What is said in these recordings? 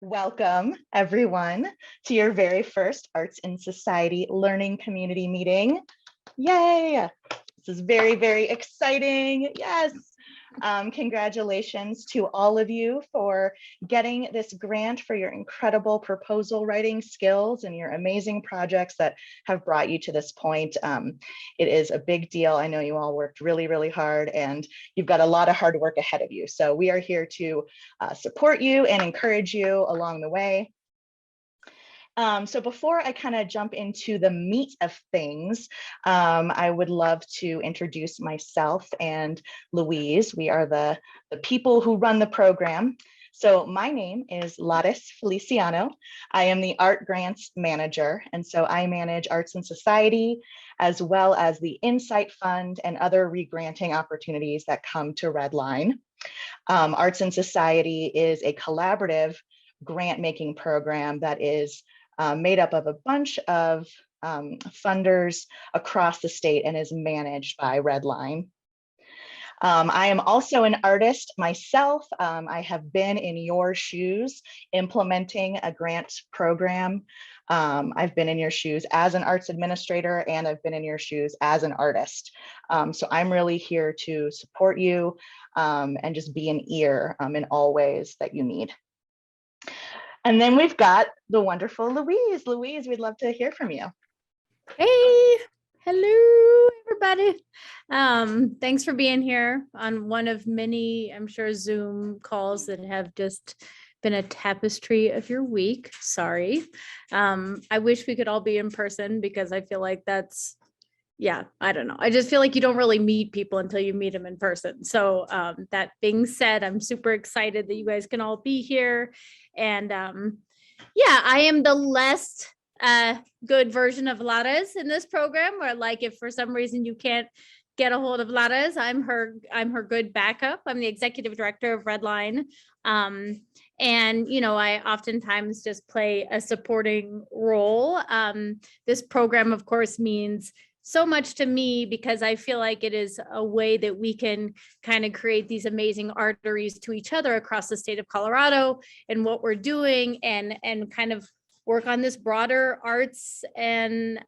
Welcome, everyone, to your very first Arts in Society Learning Community meeting. Yay! This is very, very exciting. Yes. Congratulations to all of you for getting this grant for your incredible proposal writing skills and your amazing projects that have brought you to this point. It is a big deal. I know you all worked really, really hard and you've got a lot of hard work ahead of you. So we are here to support you and encourage you along the way. So before I kind of jump into the meat of things, I would love to introduce myself and Louise. We are the people who run the program. So my name is Ladis Feliciano. I am the Art Grants Manager, and so I manage Arts and Society, as well as the Insight Fund and other regranting opportunities that come to Redline. Arts and Society is a collaborative grant-making program that is made up of a bunch of funders across the state and is managed by Redline. I am also an artist myself. I have been in your shoes implementing a grant program. I've been in your shoes as an arts administrator, and I've been in your shoes as an artist. So I'm really here to support you and just be an ear in all ways that you need. And then we've got the wonderful Louise. Louise, we'd love to hear from you. Hey, hello, everybody. Thanks for being here on one of many, I'm sure, Zoom calls that have just been a tapestry of your week. Sorry. I wish we could all be in person because I feel like that's, yeah, I don't know. I just feel like you don't really meet people until you meet them in person. So that being said, I'm super excited that you guys can all be here. And yeah, I am the less good version of Ladas in this program, where like if for some reason you can't get a hold of Ladas, I'm her good backup. I'm the executive director of Redline. And, you know, I oftentimes just play a supporting role. This program, of course, means so much to me because I feel like it is a way that we can kind of create these amazing arteries to each other across the state of Colorado and what we're doing and kind of work on this broader arts and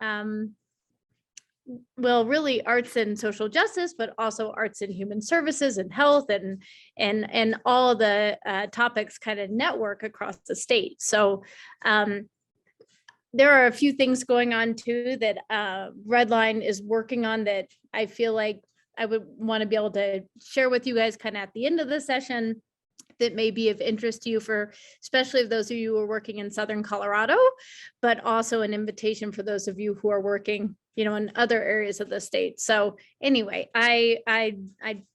well, really arts and social justice, but also arts and human services and health and all the topics kind of network across the state. So there are a few things going on too that Redline is working on that I feel like I would want to be able to share with you guys kind of at the end of the session that may be of interest to you, for especially of those of you who are working in Southern Colorado, but also an invitation for those of you who are working, you know, in other areas of the state. So anyway, I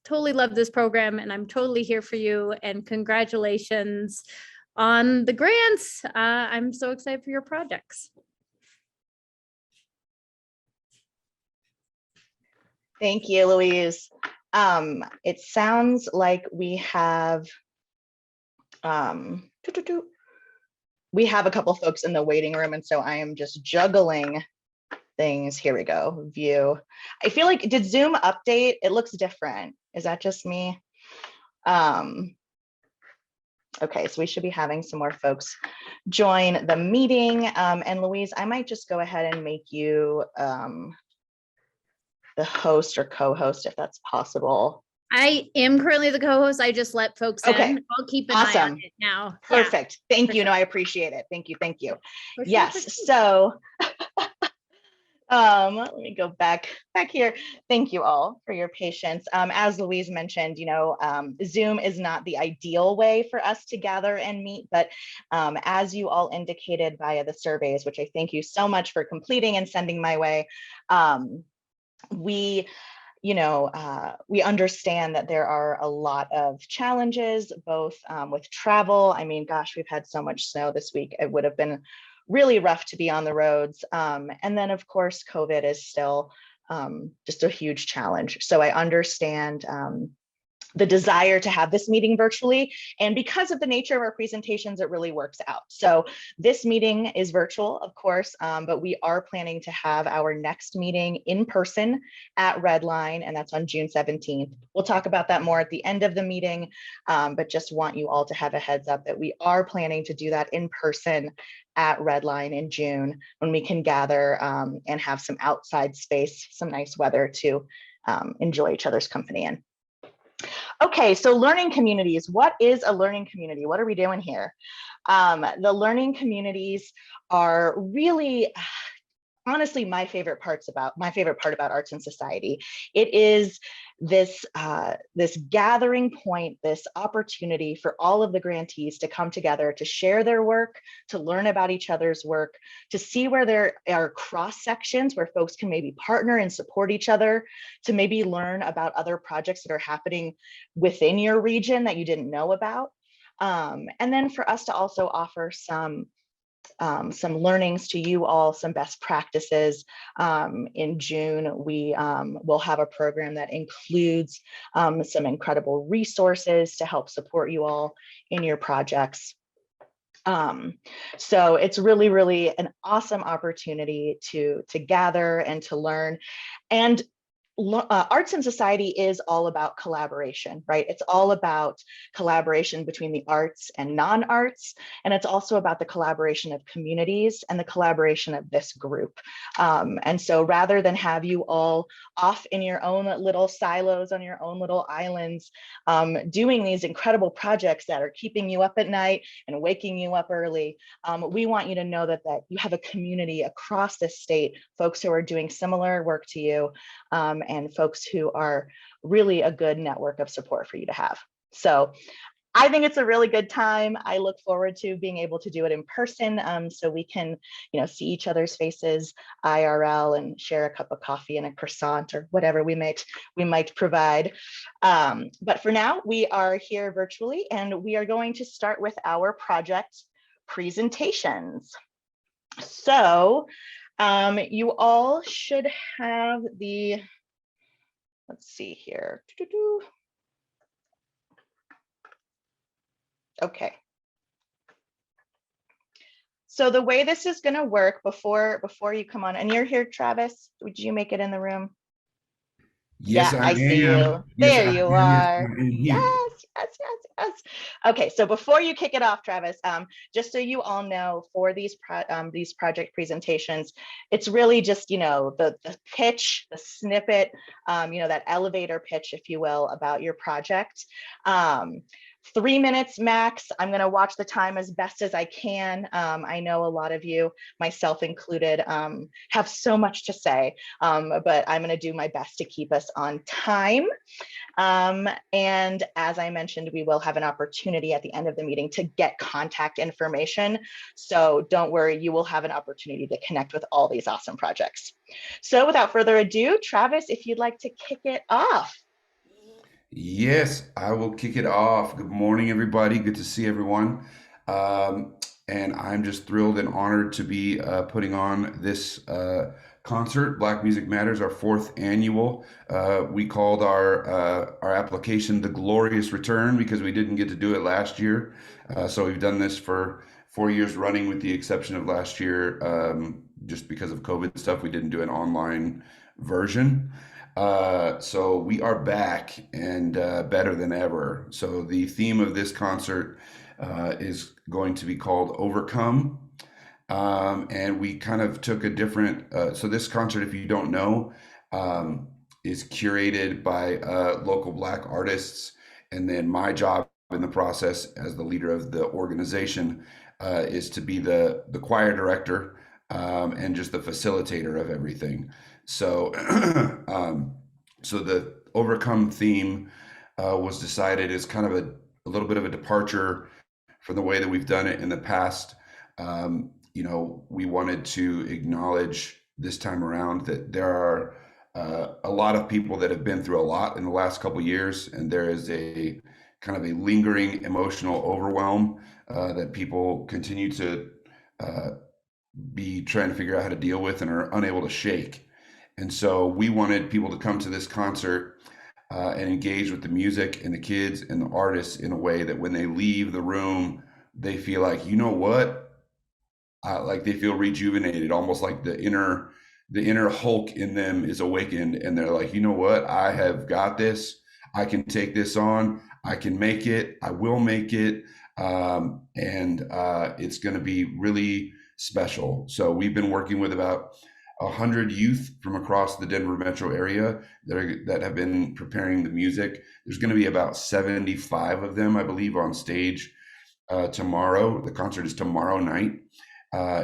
totally love this program and I'm totally here for you, and congratulations on the grants. I'm so excited for your projects. Thank you, Louise. It sounds like we have a couple folks in the waiting room, and so I am just juggling things. Here we go. View. I feel like, did Zoom update? It looks different. Is that just me? Okay, so we should be having some more folks join the meeting. And Louise, I might just go ahead and make you the host or co-host if that's possible. I am currently the co-host. I just let folks in. I'll keep an eye on it now. Perfect. Yeah. Thank you. No, I appreciate it. Thank you. Thank you. Yes. So let me go back here. Thank you all for your patience. As Louise mentioned, you know, Zoom is not the ideal way for us to gather and meet, but as you all indicated via the surveys, which I thank you so much for completing and sending my way, we understand that there are a lot of challenges, both with travel. I mean, gosh, we've had so much snow this week. It would have been really rough to be on the roads. And then of course, COVID is still just a huge challenge. So I understand the desire to have this meeting virtually. And because of the nature of our presentations, it really works out. So this meeting is virtual, of course, but we are planning to have our next meeting in person at Redline, and that's on June 17th. We'll talk about that more at the end of the meeting, but just want you all to have a heads up that we are planning to do that in person at Redline in June, when we can gather and have some outside space, some nice weather to enjoy each other's company in. Okay, so learning communities. What is a learning community? What are we doing here? The learning communities are really, honestly, my favorite part about Arts and Society. It is this this gathering point, this opportunity for all of the grantees to come together, to share their work, to learn about each other's work, to see where there are cross sections where folks can maybe partner and support each other, to maybe learn about other projects that are happening within your region that you didn't know about. And then for us to also offer some learnings to you all, some best practices. In June, we will have a program that includes some incredible resources to help support you all in your projects. So it's really, really an awesome opportunity to gather and to learn. And Arts and Society is all about collaboration, right? It's all about collaboration between the arts and non-arts, and it's also about the collaboration of communities and the collaboration of this group. And so rather than have you all off in your own little silos on your own little islands, doing these incredible projects that are keeping you up at night and waking you up early, we want you to know that you have a community across this state, folks who are doing similar work to you, and folks who are really a good network of support for you to have. So I think it's a really good time. I look forward to being able to do it in person, so we can, see each other's faces IRL and share a cup of coffee and a croissant or whatever we might provide. But for now, we are here virtually, and we are going to start with our project presentations. So you all should have the, let's see here. Okay. So the way this is going to work, before you come on, and you're here, Travis, would you make it in the room? Yes, yeah, I I see am. you. Yes, There I you am. Yes, are. I am here. Yes. Okay, so before you kick it off, Travis, just so you all know, for these project presentations, it's really just the pitch, the snippet, that elevator pitch, if you will, about your project. 3 minutes max. I'm going to watch the time as best as I can. I know a lot of you, myself included, have so much to say, but I'm going to do my best to keep us on time. And as I mentioned, we will have an opportunity at the end of the meeting to get contact information. So don't worry, you will have an opportunity to connect with all these awesome projects. So without further ado, Travis, if you'd like to kick it off. Yes, I will kick it off. Good morning, everybody. Good to see everyone. And I'm just thrilled and honored to be putting on this concert, Black Music Matters, our 4th annual. We called our application The Glorious Return because we didn't get to do it last year. So we've done this for 4 years running, with the exception of last year, just because of COVID stuff. We didn't do an online version. So we are back and better than ever. So the theme of this concert is going to be called Overcome. And we kind of took a different, so this concert, if you don't know, is curated by local Black artists. And then my job in the process as the leader of the organization is to be the choir director and just the facilitator of everything. So, so the Overcome theme was decided as kind of a little bit of a departure from the way that we've done it in the past. We wanted to acknowledge this time around that there are a lot of people that have been through a lot in the last couple of years, and there is a kind of a lingering emotional overwhelm that people continue to be trying to figure out how to deal with and are unable to shake. And so we wanted people to come to this concert and engage with the music and the kids and the artists in a way that when they leave the room, they feel like, you know what? Like they feel rejuvenated, almost like the inner Hulk in them is awakened, and they're like, you know what? I have got this. I can take this on. I can make it. I will make it, and it's going to be really special. So we've been working with about 100 youth from across the Denver metro area that have been preparing the music. There's going to be about 75 of them, I believe, on stage tomorrow. The concert is tomorrow night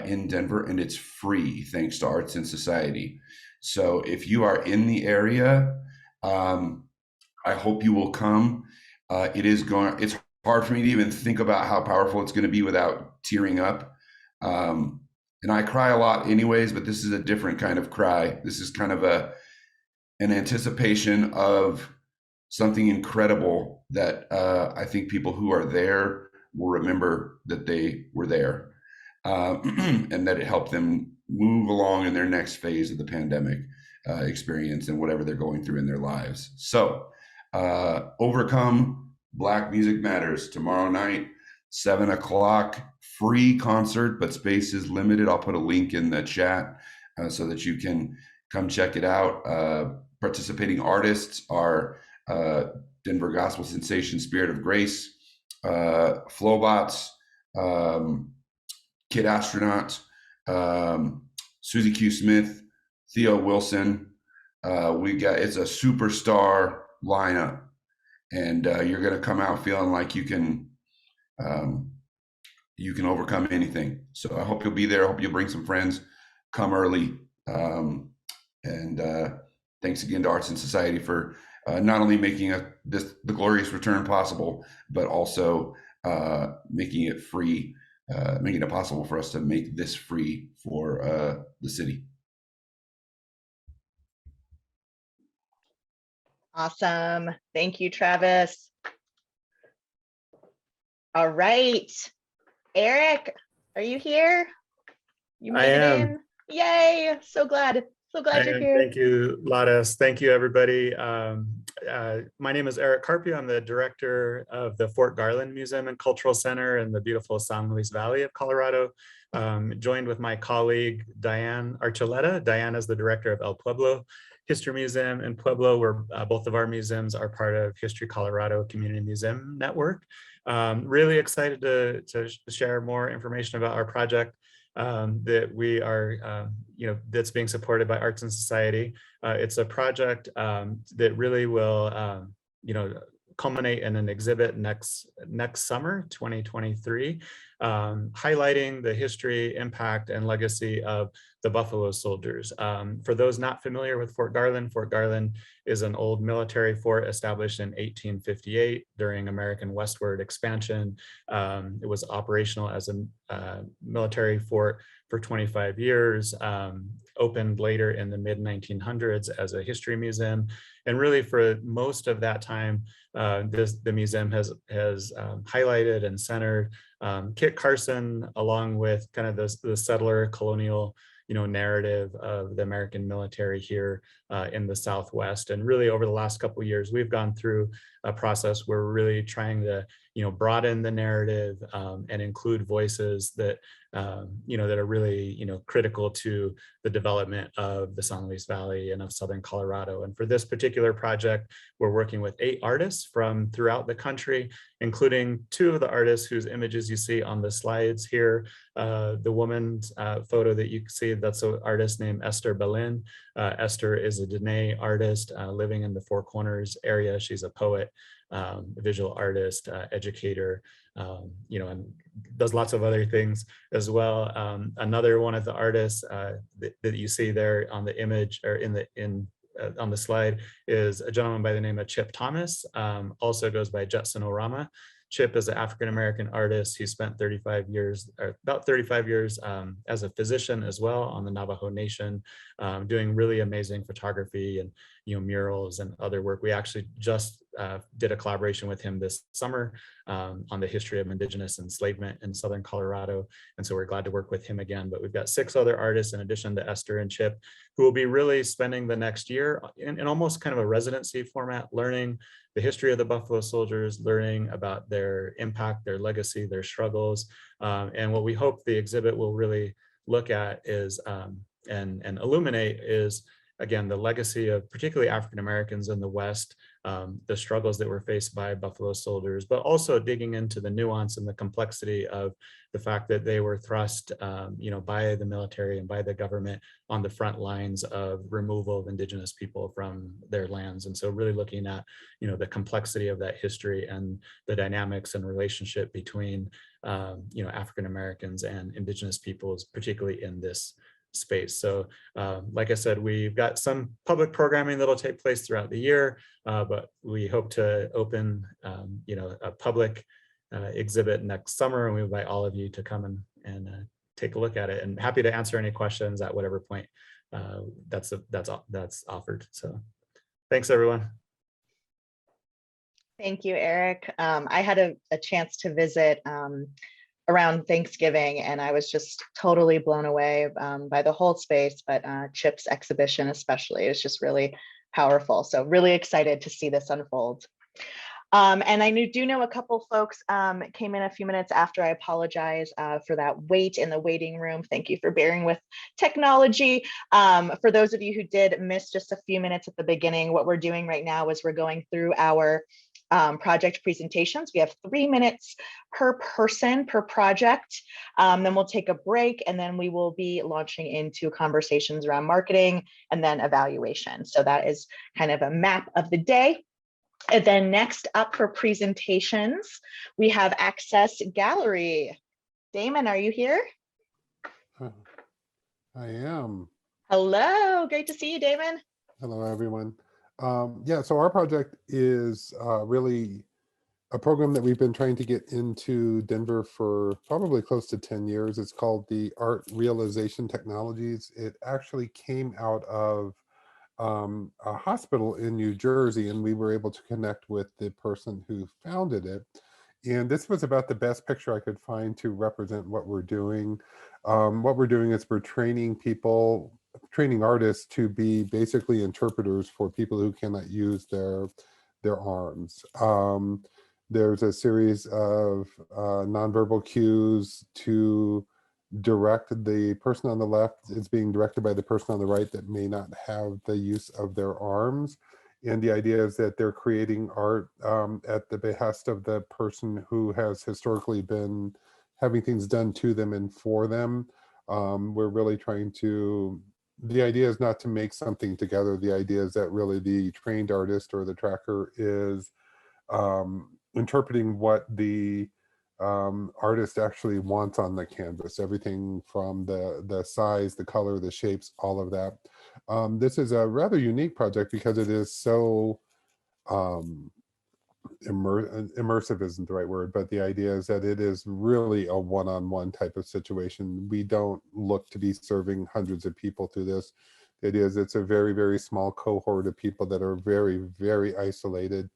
in Denver, and it's free thanks to Arts and Society. So if you are in the area, I hope you will come. It's hard for me to even think about how powerful it's going to be without tearing up. And I cry a lot anyways, but this is a different kind of cry. This is kind of an anticipation of something incredible that I think people who are there will remember that they were there, and that it helped them move along in their next phase of the pandemic experience and whatever they're going through in their lives. So Overcome Black Music Matters tomorrow night, 7 o'clock, free concert, but space is limited. I'll put a link in the chat so that you can come check it out. Participating artists are Denver Gospel Sensation, Spirit of Grace, Flowbots, Kid Astronaut, Susie Q. Smith, Theo Wilson. It's a superstar lineup, and you're going to come out feeling like you can overcome anything. So I hope you'll be there. I hope you'll bring some friends. Come early. And thanks again to Arts and Society for not only making the glorious return possible, but also making it free, making it possible for us to make this free for the city. Awesome. Thank you, Travis. All right. Eric, are you here? You made it in. Yay. So glad. So glad you're here. Thank you, Ladis. Thank you, everybody. My name is Eric Carpio. I'm the director of the Fort Garland Museum and Cultural Center in the beautiful San Luis Valley of Colorado. Joined with my colleague, Diane Archuleta. Diane is the director of El Pueblo History Museum in Pueblo, where both of our museums are part of History Colorado Community Museum Network. Really excited to share more information about our project that we are, that's being supported by Arts and Society. It's a project that really will, culminate in an exhibit next summer, 2023, highlighting the history, impact, and legacy of the Buffalo Soldiers. For those not familiar with Fort Garland is an old military fort established in 1858 during American westward expansion. It was operational as a military fort for 25 years, opened later in the mid-1900s as a history museum. And really for most of that time, the museum has highlighted and centered Kit Carson, along with kind of the settler colonial narrative of the American military here in the Southwest. And really over the last couple of years, we've gone through a process where we're really trying to broaden the narrative and include voices that that are really critical to the development of the San Luis Valley and of Southern Colorado. And for this particular project, we're working with 8 artists from throughout the country, including 2 of the artists whose images you see on the slides here. The woman's photo that you can see, that's an artist named Esther Belen. Esther is a Dene artist living in the Four Corners area. She's a poet, visual artist, educator, and does lots of other things as well. Another one of the artists that you see there on the image or on the slide is a gentleman by the name of Chip Thomas, also goes by Jetson Orama. Chip is an African-American artist. He spent about 35 years as a physician as well on the Navajo Nation, doing really amazing photography and murals and other work. We actually just did a collaboration with him this summer on the history of Indigenous enslavement in Southern Colorado. And so we're glad to work with him again. But we've got 6 other artists in addition to Esther and Chip, who will be really spending the next year in almost kind of a residency format, learning the history of the Buffalo Soldiers, learning about their impact, their legacy, their struggles. And what we hope the exhibit will really look at is and illuminate is, again, the legacy of particularly African Americans in the West, the struggles that were faced by Buffalo Soldiers, but also digging into the nuance and the complexity of the fact that they were thrust, by the military and by the government on the front lines of removal of Indigenous people from their lands. And so really looking at, the complexity of that history and the dynamics and relationship between, African Americans and Indigenous peoples, particularly in this space. So like I said, we've got some public programming that'll take place throughout the year, but we hope to open a public exhibit next summer, and we invite all of you to come and take a look at it, and happy to answer any questions at whatever point that's offered. So thanks, everyone. Thank you, Eric. I had a chance to visit around Thanksgiving, and I was just totally blown away by the whole space, but Chip's exhibition especially is just really powerful. So really excited to see this unfold. And I do know a couple folks came in a few minutes after. I apologize for that wait in the waiting room. Thank you for bearing with technology. For those of you who did miss just a few minutes at the beginning, what we're doing right now is we're going through our project presentations. We have 3 minutes per person per project. Then we'll take a break, and then we will be launching into conversations around marketing and then evaluation. So that is kind of a map of the day. And then next up for presentations, we have Access Gallery. Damon, are you here? I am. Hello, great to see you, Damon. Hello, everyone. Yeah, so our project is really a program that we've been trying to get into Denver for probably close to 10 years. It's called the Art Realization Technologies. It actually came out of a hospital in New Jersey, and we were able to connect with the person who founded it. And this was about the best picture I could find to represent what we're doing. What we're doing is we're training artists to be basically interpreters for people who cannot use their arms. There's a series of nonverbal cues to direct. The person on the left is being directed by the person on the right that may not have the use of their arms. And the idea is that they're creating art at the behest of the person who has historically been having things done to them and for them. We're really trying to, the idea is not to make something together. The idea is that really the trained artist or the tracker is interpreting what the artist actually wants on the canvas, everything from the size, the color, the shapes, all of that. This is a rather unique project because it is so immersive isn't the right word, but the idea is that it is really a one-on-one type of situation. We don't look to be serving hundreds of people through this. It is, it's a very, very small cohort of people that are very, very isolated.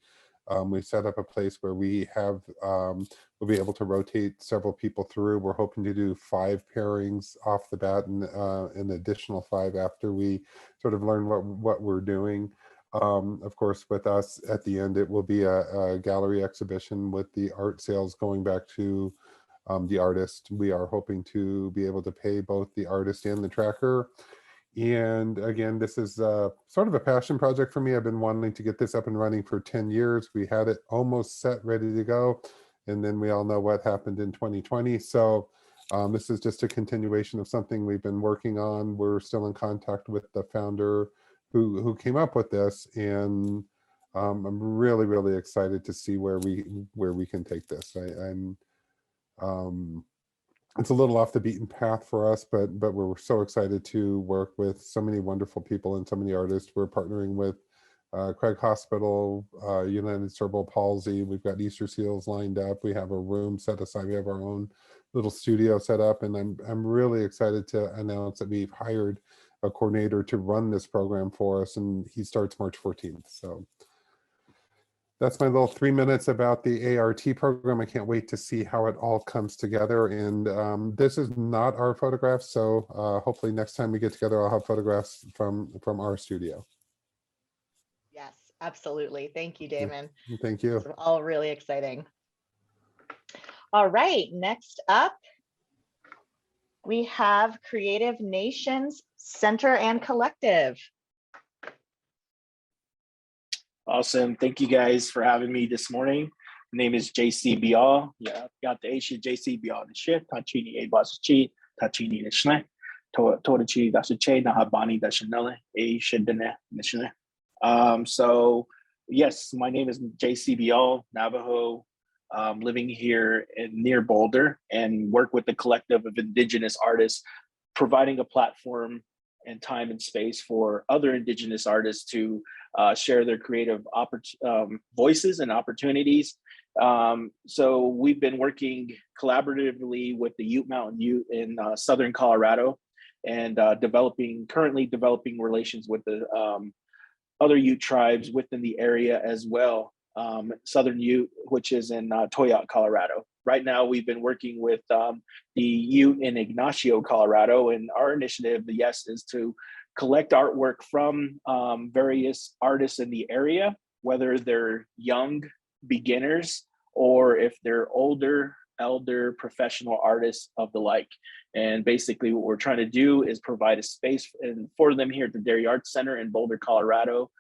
We set up a place where we have, we'll be able to rotate several people through. We're hoping to do 5 pairings off the bat and an additional 5 after we sort of learn what we're doing. Of course, with us at the end, it will be a gallery exhibition with the art sales going back to the artist. We are hoping to be able to pay both the artist and the tracker. And again, this is sort of a passion project for me. I've been wanting to get this up and running for 10 years. We had it almost set, ready to go. And then we all know what happened in 2020. So this is just a continuation of something we've been working on. We're still in contact with the founder who came up with this. And I'm really, really excited to see where we can take this. It's a little off the beaten path for us, but we're so excited to work with so many wonderful people and so many artists. We're partnering with Craig Hospital, United Cerebral Palsy. We've got Easter Seals lined up. We have a room set aside. We have our own little studio set up, and I'm really excited to announce that we've hired a coordinator to run this program for us, and he starts March 14th. So that's my little 3 minutes about the ART program. I can't wait to see how it all comes together. And this is not our photographs, so hopefully next time we get together, I'll have photographs from our studio. Yes, absolutely. Thank you, Damon. Thank you. It's all really exciting. All right, next up, we have Creative Nations Center and Collective. Awesome. Thank you guys for having me this morning. My name is JC Bial. Yeah, got the Asia JC Bial the shit. Tachini A Basachi, Tachini the Schle, Todachi Dasache, Nahabani Dashanele, A Shidene Nishne. So, yes, my name is JC Bial, Navajo, living here near Boulder, and work with the collective of Indigenous artists, providing a platform and time and space for other Indigenous artists to share their creative voices and opportunities. So we've been working collaboratively with the Ute Mountain Ute in Southern Colorado, and currently developing relations with the other Ute tribes within the area as well. Southern Ute, which is in Toyac, Colorado. Right now, we've been working with the Ute in Ignacio, Colorado, and our initiative, the YES, is to collect artwork from various artists in the area, whether they're young beginners or if they're older, elder, professional artists of the like. And basically what we're trying to do is provide a space for them here at the Dairy Arts Center in Boulder, Colorado,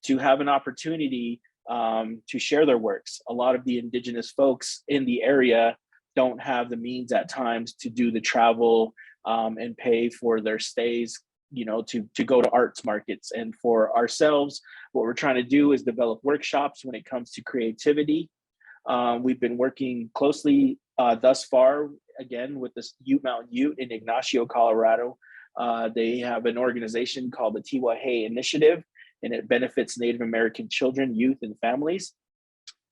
to have an opportunity to share their works. A lot of the Indigenous folks in the area don't have the means at times to do the travel and pay for their stays, you know, to go to arts markets. And for ourselves, what we're trying to do is develop workshops when it comes to creativity. We've been working closely thus far, again, with this Ute Mountain Ute in Ignacio, Colorado. They have an organization called the Tiwahe Initiative, and it benefits Native American children, youth, and families.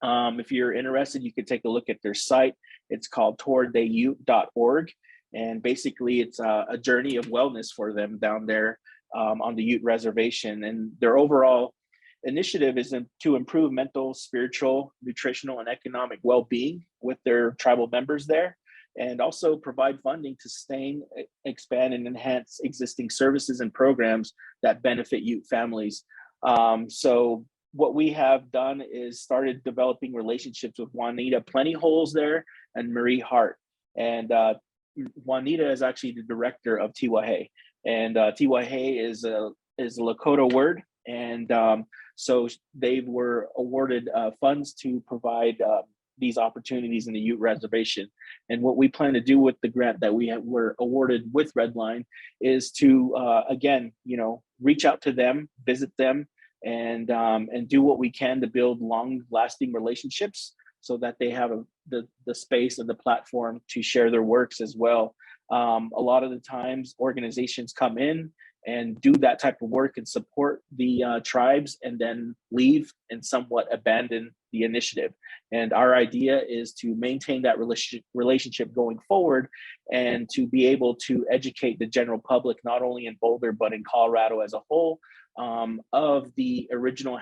If you're interested, you could take a look at their site. It's called towarddayute.org. And basically, it's a journey of wellness for them down there on the Ute Reservation. And their overall initiative is to improve mental, spiritual, nutritional, and economic well-being with their tribal members there, and also provide funding to sustain, expand, and enhance existing services and programs that benefit Ute families. So what we have done is started developing relationships with Juanita Plentyholes there and Marie Hart. And Juanita is actually the director of Tiwahe. And Tiwahe is a Lakota word. And so they were awarded funds to provide these opportunities in the Ute Reservation. And what we plan to do with the grant that we were awarded with Redline is to, again, you know, reach out to them, visit them, and do what we can to build long-lasting relationships so that they have the space and the platform to share their works as well. A lot of the times organizations come in and do that type of work and support the tribes and then leave and somewhat abandon the initiative. And our idea is to maintain that relationship going forward and to be able to educate the general public, not only in Boulder, but in Colorado as a whole, of the original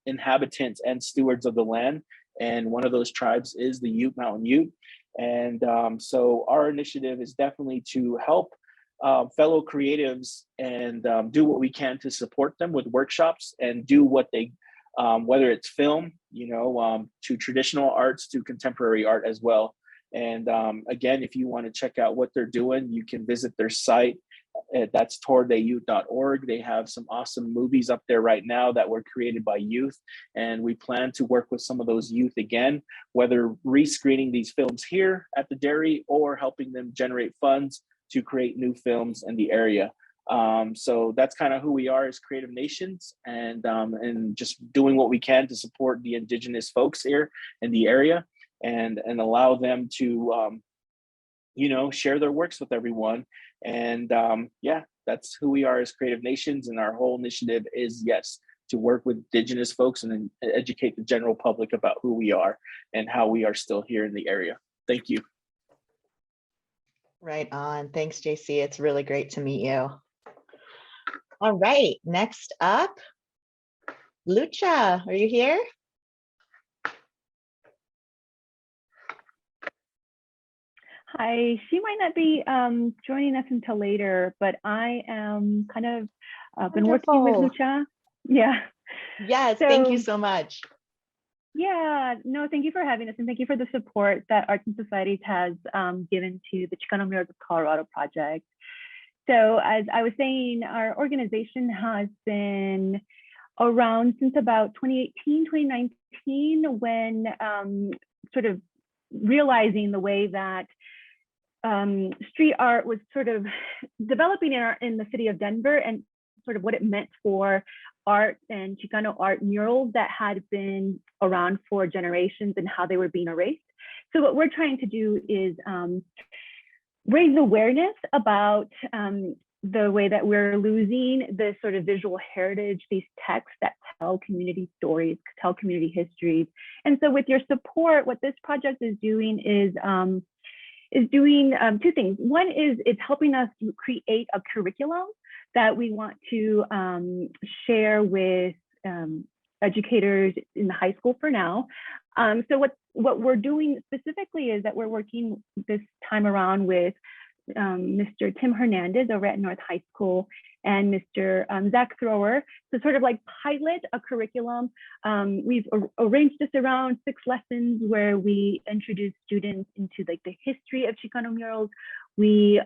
inhabitants and stewards of the land. And one of those tribes is the Ute Mountain Ute. And so our initiative is definitely to help fellow creatives and do what we can to support them with workshops and do what they, whether it's film, you know, to traditional arts, to contemporary art as well. And again, if you want to check out what they're doing, you can visit their site. That's towarddayute.org. They have some awesome movies up there right now that were created by youth. And we plan to work with some of those youth again, whether rescreening these films here at the Dairy or helping them generate funds to create new films in the area. So that's kind of who we are as Creative Nations, and just doing what we can to support the Indigenous folks here in the area and allow them to, you know, share their works with everyone. And yeah, that's who we are as Creative Nations. And our whole initiative is, yes, to work with Indigenous folks and then educate the general public about who we are and how we are still here in the area. Thank you. Right on. Thanks, JC. It's really great to meet you. All right, next up, Lucha, are you here? Hi, she might not be joining us until later, but I am kind of been working with Wonderful. Lucha. Yeah. Yes, thank you So so much. yeah, no, thank you for having us and thank you for the support that Arts and Societies has given to the Chicano Murals of Colorado project. So as I was saying, our organization has been around since about 2018, 2019, when sort of realizing the way that street art was sort of developing in the city of Denver and sort of what it meant for art and Chicano art murals that had been around for generations and how they were being erased. So what we're trying to do is raise awareness about the way that we're losing the sort of visual heritage, these texts that tell community stories, tell community histories. And so with your support, what this project is doing is doing two things. One is it's helping us create a curriculum that we want to share with educators in the high school for now. So what we're doing specifically is that we're working this time around with Mr. Tim Hernandez over at North High School and Mr. Zach Thrower to sort of like pilot a curriculum. We've arranged this around 6 lessons where we introduce students into like the history of Chicano murals. We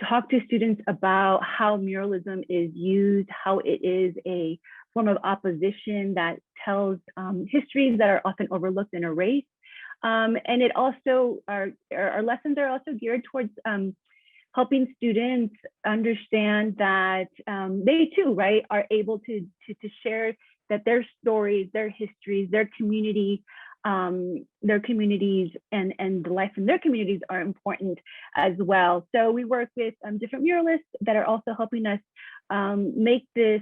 talk to students about how muralism is used, how it is a form of opposition that tells histories that are often overlooked and erased. And it also, our lessons are also geared towards helping students understand that they too, right, are able to share that their stories, their histories, their community, their communities and the life in their communities are important as well. So we work with different muralists that are also helping us make this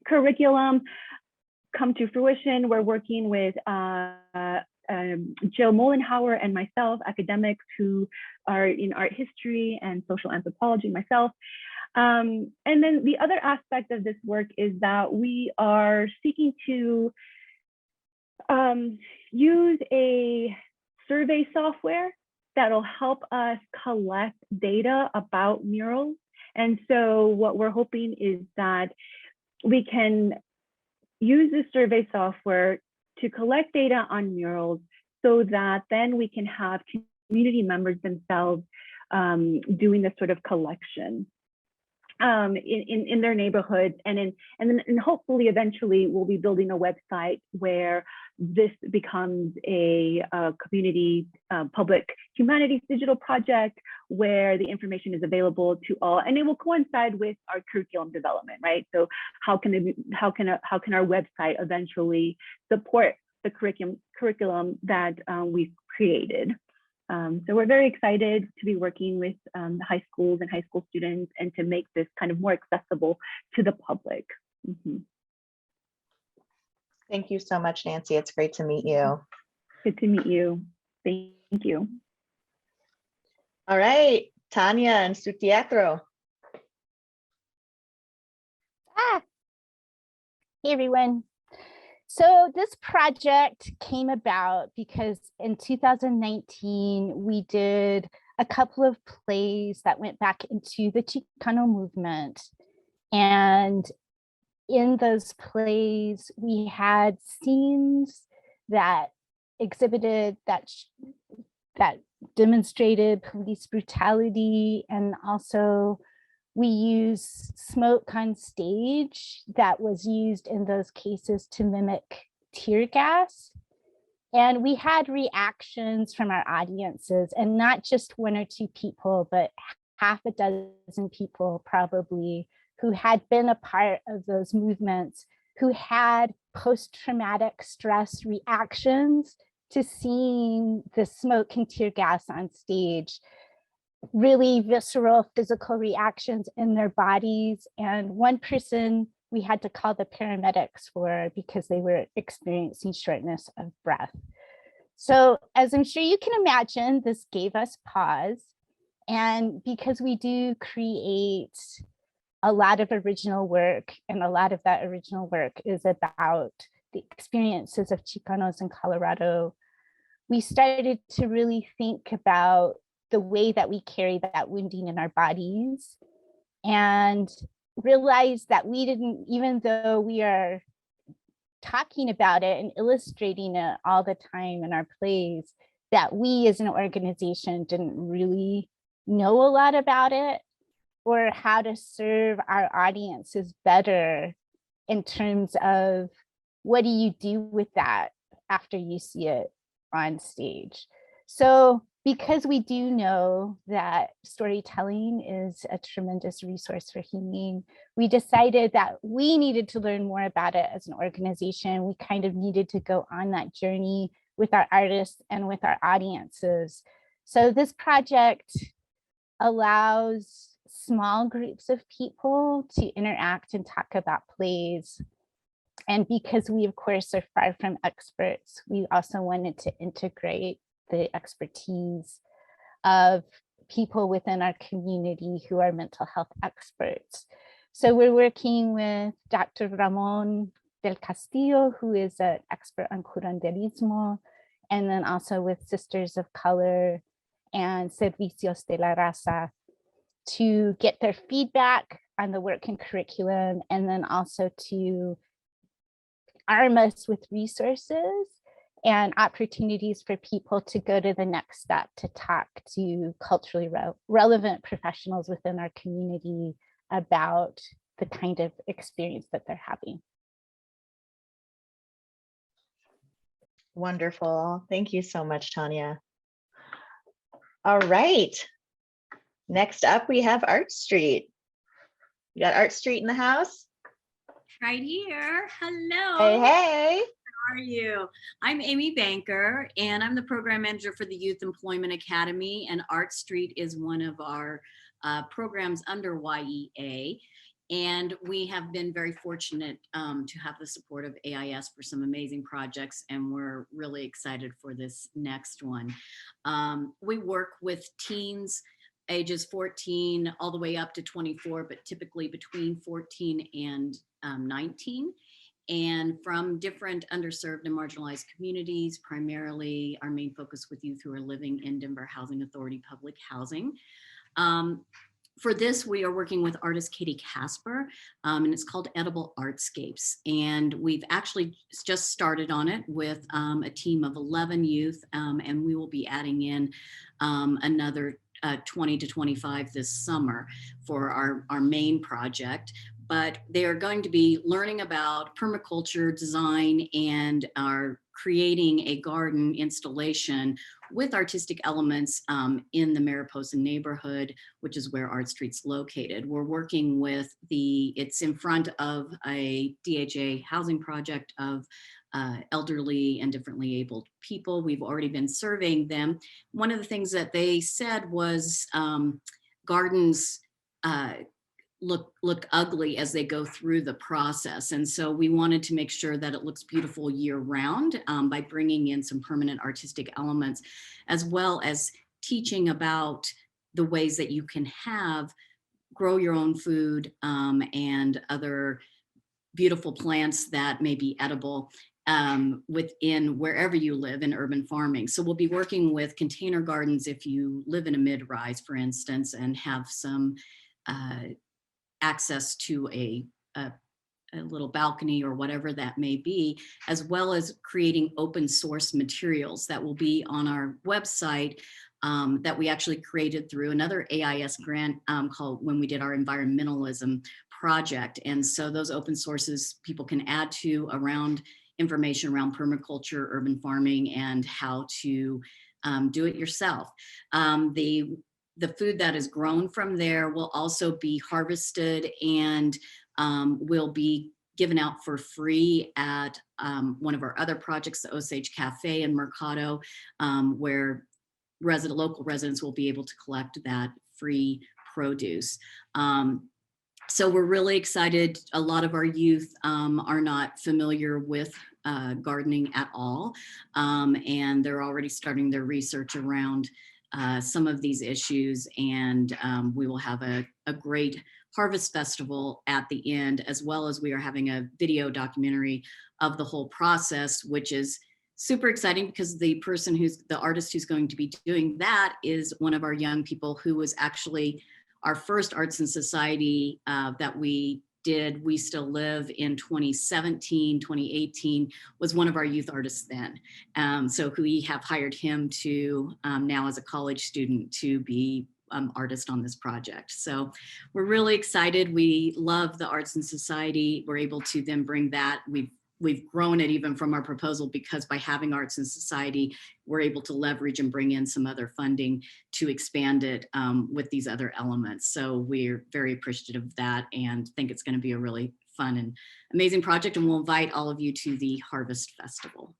curriculum come to fruition. We're working with Jill Mollenhauer and myself, academics who are in art history and social anthropology, myself. And then the other aspect of this work is that we are seeking to use a survey software that'll help us collect data about murals. And so what we're hoping is that we can use this survey software to collect data on murals so that then we can have community members themselves doing this sort of collection in their neighborhoods, and hopefully eventually we'll be building a website where this becomes a community public humanities digital project where the information is available to all, and it will coincide with our curriculum development, right? So how can our website eventually support the curriculum that we've created? So we're very excited to be working with the high schools and high school students and to make this kind of more accessible to the public. Mm-hmm. Thank you so much, Nancy. It's great to meet you. Good to meet you. Thank you. All right, Tanya and Su Teatro. Hey, everyone. So this project came about because in 2019, we did a couple of plays that went back into the Chicano movement. And in those plays, we had scenes that exhibited, that demonstrated police brutality, and also we use smoke on stage that was used in those cases to mimic tear gas. And we had reactions from our audiences, and not just 1 or 2 people, but half a dozen people probably who had been a part of those movements, who had post-traumatic stress reactions to seeing the smoke and tear gas on stage. Really visceral physical reactions in their bodies. And one person we had to call the paramedics for because they were experiencing shortness of breath. So as I'm sure you can imagine, this gave us pause. And because we do create a lot of original work, and a lot of that original work is about the experiences of Chicanos in Colorado, we started to really think about the way that we carry that wounding in our bodies, and realized that we didn't, even though we are talking about it and illustrating it all the time in our plays, that we as an organization didn't really know a lot about it or how to serve our audiences better in terms of what do you do with that after you see it on stage. So because we do know that storytelling is a tremendous resource for healing, we decided that we needed to learn more about it as an organization. We kind of needed to go on that journey with our artists and with our audiences. So this project allows small groups of people to interact and talk about plays. And because we, of course, are far from experts, we also wanted to integrate the expertise of people within our community who are mental health experts. So we're working with Dr. Ramon del Castillo, who is an expert on curanderismo, and then also with Sisters of Color and Servicios de la Raza, to get their feedback on the work and curriculum, and then also to arm us with resources and opportunities for people to go to the next step to talk to culturally relevant professionals within our community about the kind of experience that they're having. Wonderful. Thank you so much, Tanya. All right. Next up, we have Art Street. You got Art Street in the house? Right here. Hello. Hey, hey. How are you? I'm Amy Banker, and I'm the program manager for the Youth Employment Academy, and Art Street is one of our programs under YEA. And we have been very fortunate to have the support of AIS for some amazing projects, and we're really excited for this next one. We work with teens ages 14 all the way up to 24, but typically between 14 and 19. And from different underserved and marginalized communities, primarily our main focus with youth who are living in Denver Housing Authority public housing. For this, we are working with artist Katie Casper, and it's called Edible Artscapes. And we've actually just started on it with a team of 11 youth, and we will be adding in another 20 to 25 this summer for our main project. But they are going to be learning about permaculture design and are creating a garden installation with artistic elements in the Mariposa neighborhood, which is where Art Street's located. We're working with it's in front of a DHA housing project of elderly and differently abled people. We've already been surveying them. One of the things that they said was gardens look ugly as they go through the process. And so we wanted to make sure that it looks beautiful year round by bringing in some permanent artistic elements, as well as teaching about the ways that you can grow your own food and other beautiful plants that may be edible within wherever you live in urban farming. So we'll be working with container gardens if you live in a mid-rise, for instance, and have some access to a little balcony or whatever that may be, as well as creating open source materials that will be on our website that we actually created through another AIS grant called when we did our environmentalism project. And so those open sources people can add to around information around permaculture, urban farming, and how to do it yourself. The food that is grown from there will also be harvested and will be given out for free at one of our other projects, the Osage Cafe in Mercado, where local residents will be able to collect that free produce. So we're really excited. A lot of our youth are not familiar with gardening at all, and they're already starting their research around some of these issues, and we will have a great harvest festival at the end, as well as we are having a video documentary of the whole process, which is super exciting because the person the artist who's going to be doing that is one of our young people who was actually our first Arts and Society that we did, We Still Live, in 2017, 2018, was one of our youth artists then. So we have hired him to now as a college student to be artist on this project. So we're really excited. We love the Arts and Society. We're able to then bring that. We've grown it even from our proposal because by having Arts and Society, we're able to leverage and bring in some other funding to expand it with these other elements. So we're very appreciative of that and think it's going to be a really fun and amazing project. And we'll invite all of you to the Harvest Festival.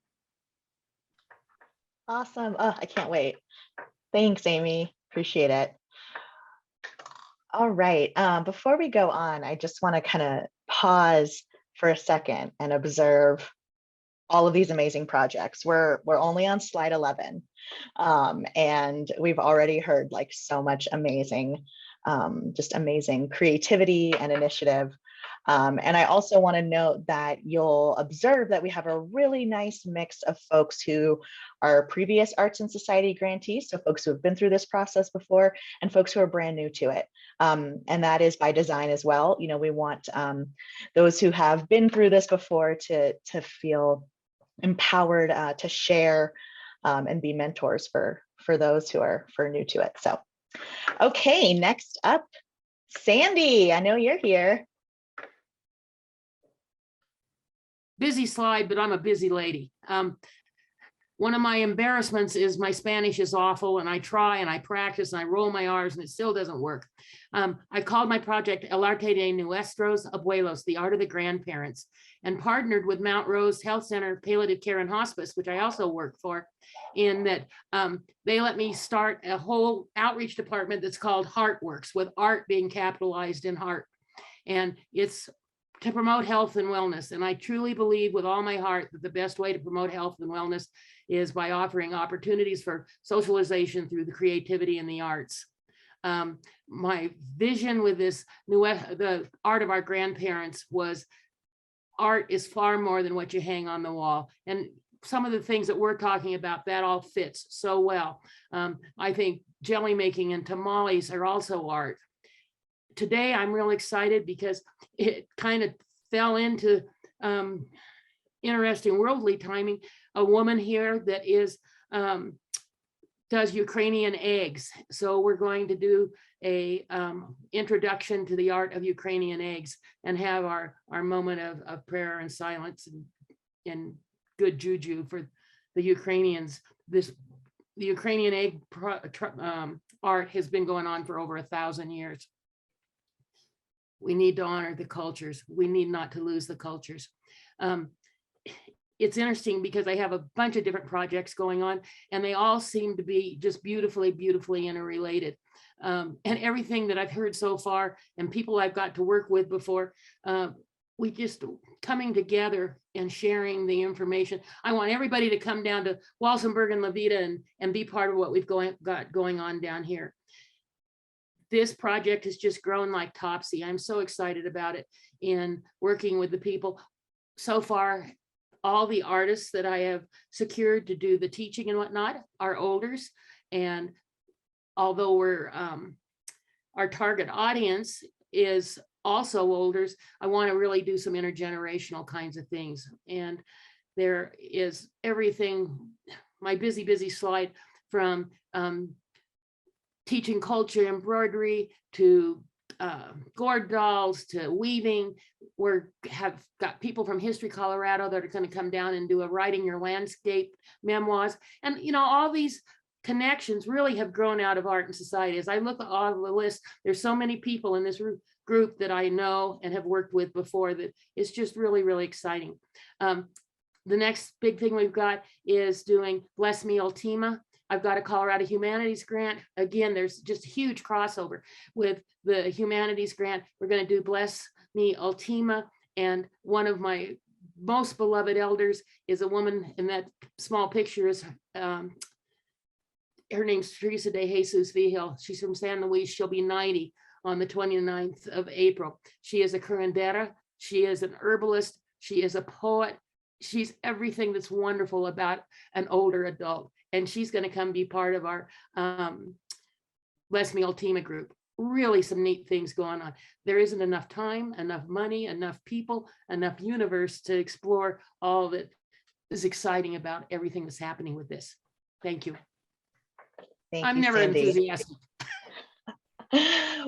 Awesome. Oh, I can't wait. Thanks, Amy. Appreciate it. All right. Before we go on, I just want to kind of pause for a second and observe all of these amazing projects. We're only on slide 11, and we've already heard like so much amazing, just amazing creativity and initiative. And I also want to note that you'll observe that we have a really nice mix of folks who are previous Arts and Society grantees, so folks who have been through this process before, and folks who are brand new to it. And that is by design as well. You know, we want those who have been through this before to feel empowered to share and be mentors for those who are new to it. So, okay, next up, Sandy, I know you're here. Busy slide, but I'm a busy lady. One of my embarrassments is my Spanish is awful, and I try and I practice and I roll my R's and it still doesn't work. I called my project El Arte de Nuestros Abuelos, the art of the grandparents, and partnered with Mount Rose Health Center Palliative Care and Hospice, which I also work for, in that they let me start a whole outreach department that's called HeartWorks, with art being capitalized in heart. And it's to promote health and wellness. And I truly believe with all my heart that the best way to promote health and wellness is by offering opportunities for socialization through the creativity and the arts. My vision with this the art of our grandparents was art is far more than what you hang on the wall. And some of the things that we're talking about, that all fits so well. I think jelly making and tamales are also art. Today, I'm real excited because it kind of fell into interesting worldly timing. A woman here that is does Ukrainian eggs. So we're going to do a introduction to the art of Ukrainian eggs and have our moment of prayer and silence and good juju for the Ukrainians. The Ukrainian egg art has been going on for over 1,000 years. We need to honor the cultures. We need not to lose the cultures. It's interesting because I have a bunch of different projects going on and they all seem to be just beautifully, beautifully interrelated. And everything that I've heard so far and people I've got to work with before, we just coming together and sharing the information. I want everybody to come down to Walsenburg and La Vida and be part of what we've got going on down here. This project has just grown like topsy. I'm so excited about it in working with the people. So far, all the artists that I have secured to do the teaching and whatnot are olders. And although we're our target audience is also olders, I want to really do some intergenerational kinds of things. And there is everything, my busy slide, from teaching culture embroidery to gourd dolls to weaving. We have got people from History Colorado that are going to come down and do a writing your landscape memoirs. And you know, all these connections really have grown out of art and society. As I look at all the list, there's so many people in this group that I know and have worked with before that it's just really, really exciting. The next big thing we've got is doing Bless Me Ultima. I've got a Colorado Humanities Grant. Again, there's just a huge crossover with the Humanities Grant. We're going to do Bless Me Ultima. And one of my most beloved elders is a woman in that small picture. Is her name's Teresa de Jesus Vigil. She's from San Luis. She'll be 90 on the 29th of April. She is a curandera. She is an herbalist. She is a poet. she's everything that's wonderful about an older adult. And she's going to come be part of our Les Me Ultima group. Really some neat things going on. There isn't enough time, enough money, enough people, enough universe to explore all that is exciting about everything that's happening with this. Thank you. I'm never enthusiastic.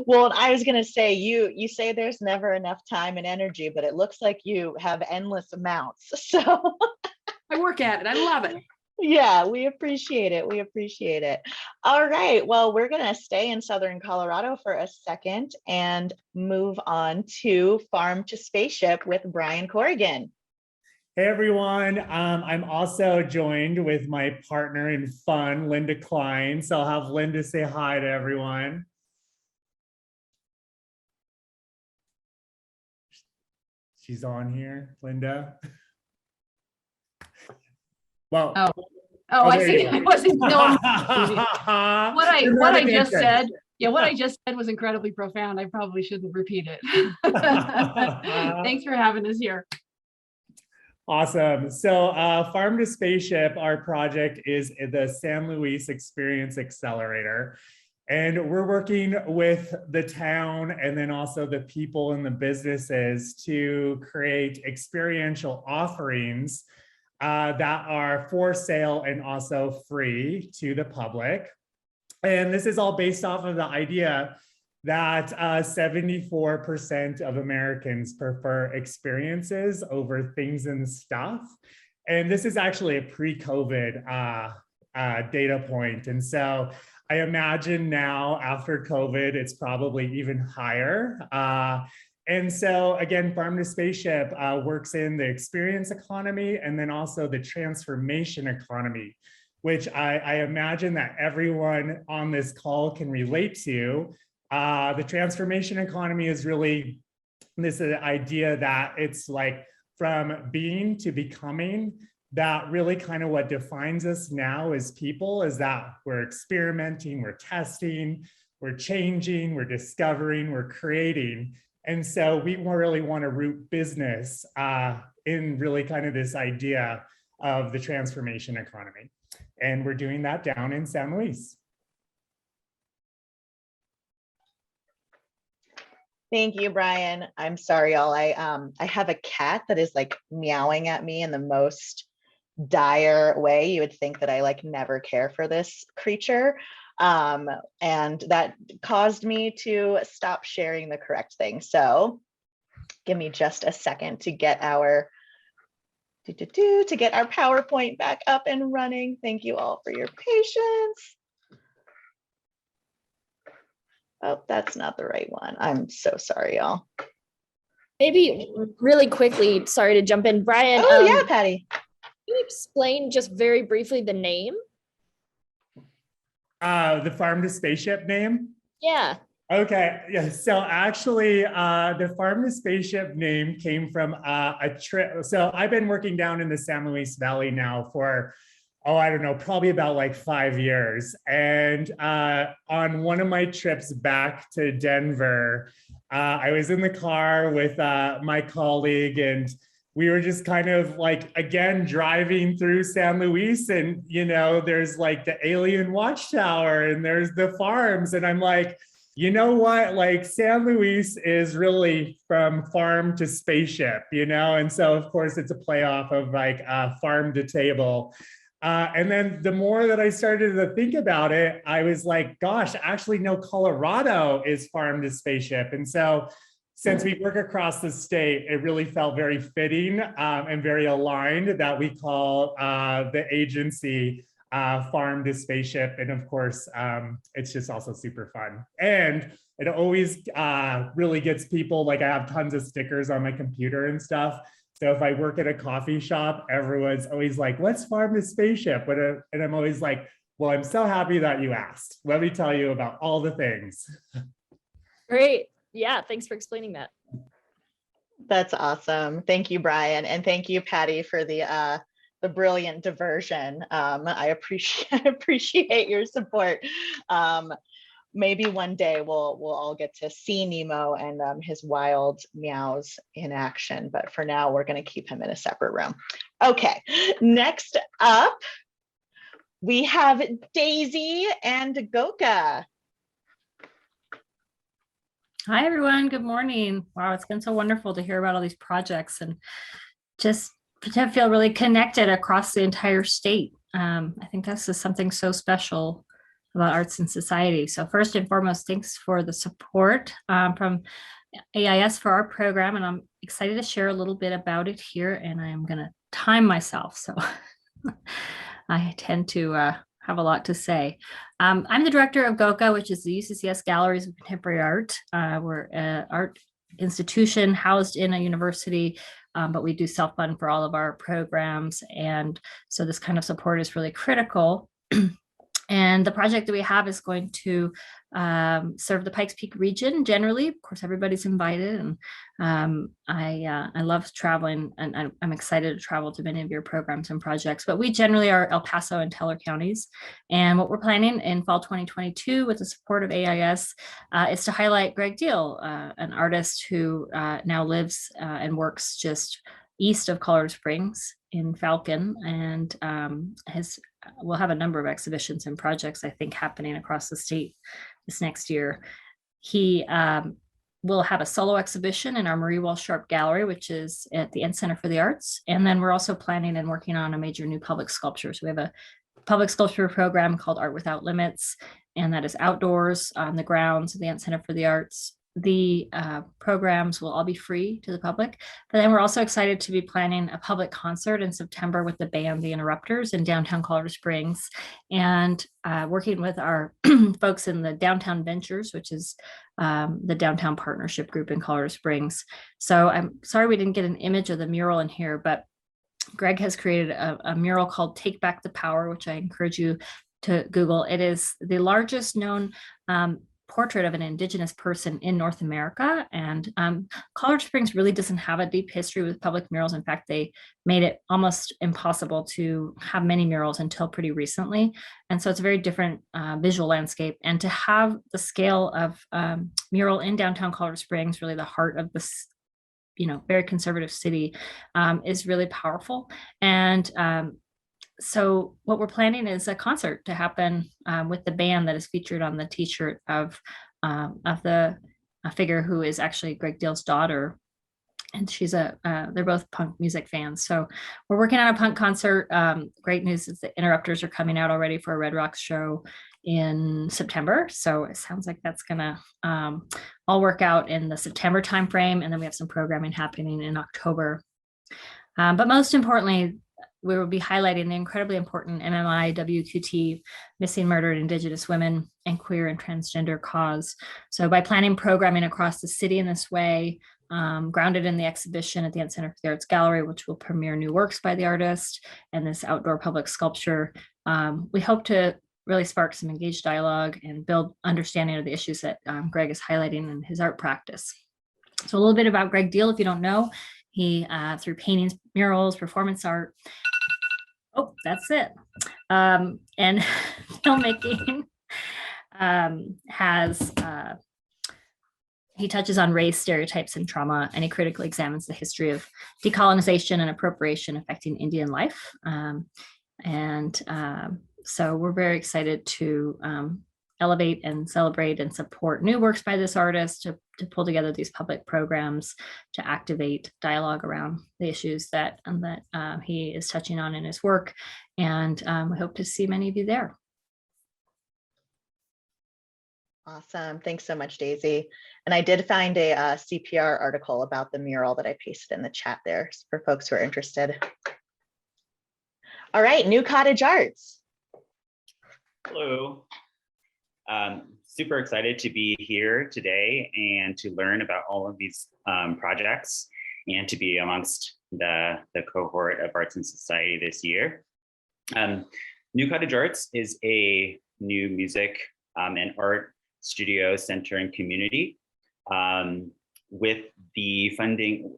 Well, I was going to say, you say there's never enough time and energy, but it looks like you have endless amounts. So I work at it. I love it. yeah, we appreciate it. We appreciate it. All right. Well, we're going to stay in Southern Colorado for a second and move on to Farm to Spaceship with Brian Corrigan. Hey everyone, I'm also joined with my partner in fun, Linda Klein. So I'll have Linda say hi to everyone. She's on here, Linda. Well, I see. I wasn't. No, what I just said. Yeah, what I just said was incredibly profound. I probably shouldn't repeat it. Thanks for having us here. Awesome. So Farm to Spaceship, our project is the San Luis Experience Accelerator. And we're working with the town and then also the people and the businesses to create experiential offerings that are for sale and also free to the public. And this is all based off of the idea that 74% of Americans prefer experiences over things and stuff. And this is actually a pre-COVID data point. And so I imagine now after COVID, it's probably even higher. And so again, Farm to Spaceship works in the experience economy and then also the transformation economy, which I imagine that everyone on this call can relate to. The transformation economy is really this idea that it's like from being to becoming, that really kind of what defines us now as people is that we're experimenting, we're testing, we're changing, we're discovering, we're creating. And so we really want to root business in really kind of this idea of the transformation economy. And we're doing that down in San Luis. Thank you, Brian. I'm sorry, y'all. I have a cat that is like meowing at me in the most dire way. You would think that I like never care for this creature. And that caused me to stop sharing the correct thing. So give me just a second to get our PowerPoint back up and running. Thank you all for your patience. Oh, that's not the right one. I'm so sorry, y'all. Maybe really quickly, sorry to jump in, Brian. Oh, yeah, Patty. Can you explain just very briefly the name? The Farm to Spaceship name? Yeah. Okay, yeah, so actually the Farm to Spaceship name came from a trip. So I've been working down in the San Luis Valley now for, I don't know, probably about like 5 years. And on one of my trips back to Denver, I was in the car with my colleague and we were just kind of like, again, driving through San Luis and, you know, there's like the Alien Watchtower and there's the farms. And I'm like, you know what, like San Luis is really from farm to spaceship, you know? And so of course it's a play off of like farm to table. And then the more that I started to think about it, I was like, gosh, actually no, Colorado is farm to spaceship. And so since we work across the state, it really felt very fitting and very aligned that we call the agency Farm to Spaceship. And of course, it's just also super fun. And it always really gets people, like I have tons of stickers on my computer and stuff. So if I work at a coffee shop, everyone's always like, what's Farm to Spaceship? And I'm always like, well, I'm so happy that you asked. Let me tell you about all the things. Great. Yeah, thanks for explaining that. That's awesome. Thank you, Brian. And thank you, Patty, for the brilliant diversion. I appreciate your support. maybe one day we'll all get to see Nemo and his wild meows in action. But for now, we're going to keep him in a separate room. Okay, next up, we have Daisy and Goka. Hi, everyone. Good morning. Wow, it's been so wonderful to hear about all these projects and just to feel really connected across the entire state. I think that's just something so special about arts and society. So first and foremost, thanks for the support from AIS for our program. And I'm excited to share a little bit about it here. And I'm going to time myself. So I tend to have a lot to say. I'm the director of GOCA, which is the UCCS Galleries of Contemporary Art. We're an art institution housed in a university, but we do self-fund for all of our programs. And so this kind of support is really critical. And the project that we have is going to serve the Pikes Peak region generally. Of course, everybody's invited, and I love traveling, and I'm excited to travel to many of your programs and projects. But we generally are El Paso and Teller counties. And what we're planning in fall 2022 with the support of AIS is to highlight Greg Deal, an artist who now lives and works just east of Colorado Springs in Falcon, and we'll have a number of exhibitions and projects, I think, happening across the state this next year. He will have a solo exhibition in our Marie Walsh Sharp Gallery, which is at the Ent Center for the Arts. And then we're also planning and working on a major new public sculpture. So we have a public sculpture program called Art Without Limits, and that is outdoors on the grounds of the Ent Center for the Arts. The programs will all be free to the public, but then we're also excited to be planning a public concert in September with the band The Interrupters in downtown Colorado Springs, and working with our folks in the Downtown Ventures, which is the downtown partnership group in Colorado Springs. So I'm sorry we didn't get an image of the mural in here, but Greg has created a mural called Take Back the Power, which I encourage you to Google. It is the largest known portrait of an Indigenous person in North America. And Colorado Springs really doesn't have a deep history with public murals. In fact, they made it almost impossible to have many murals until pretty recently. And so it's a very different visual landscape. And to have the scale of mural in downtown Colorado Springs, really the heart of this, very conservative city, is really powerful. And so what we're planning is a concert to happen with the band that is featured on the T-shirt of the figure who is actually Greg Deal's daughter, and she's they're both punk music fans. So we're working on a punk concert. Great news is the Interrupters are coming out already for a Red Rocks show in September. So it sounds like that's gonna all work out in the September timeframe, and then we have some programming happening in October. But most importantly, we will be highlighting the incredibly important MMI WQT Missing Murdered Indigenous Women and Queer and Transgender cause. So by planning programming across the city in this way, grounded in the exhibition at the Ent Center for the Arts Gallery, which will premiere new works by the artist, and this outdoor public sculpture, we hope to really spark some engaged dialogue and build understanding of the issues that Greg is highlighting in his art practice. So a little bit about Greg Deal, if you don't know. He, through paintings, murals, performance art, that's it. And filmmaking he touches on race, stereotypes, and trauma, and he critically examines the history of decolonization and appropriation affecting Indian life. So we're very excited to elevate and celebrate and support new works by this artist, to pull together these public programs to activate dialogue around the issues that he is touching on in his work. And we hope to see many of you there. Awesome. Thanks so much, Daisy. And I did find a CPR article about the mural that I pasted in the chat there for folks who are interested. All right, New Cottage Arts. Hello. Super excited to be here today and to learn about all of these projects and to be amongst the cohort of Arts and Society this year. New Cottage Arts is a new music and art studio center and community. With the funding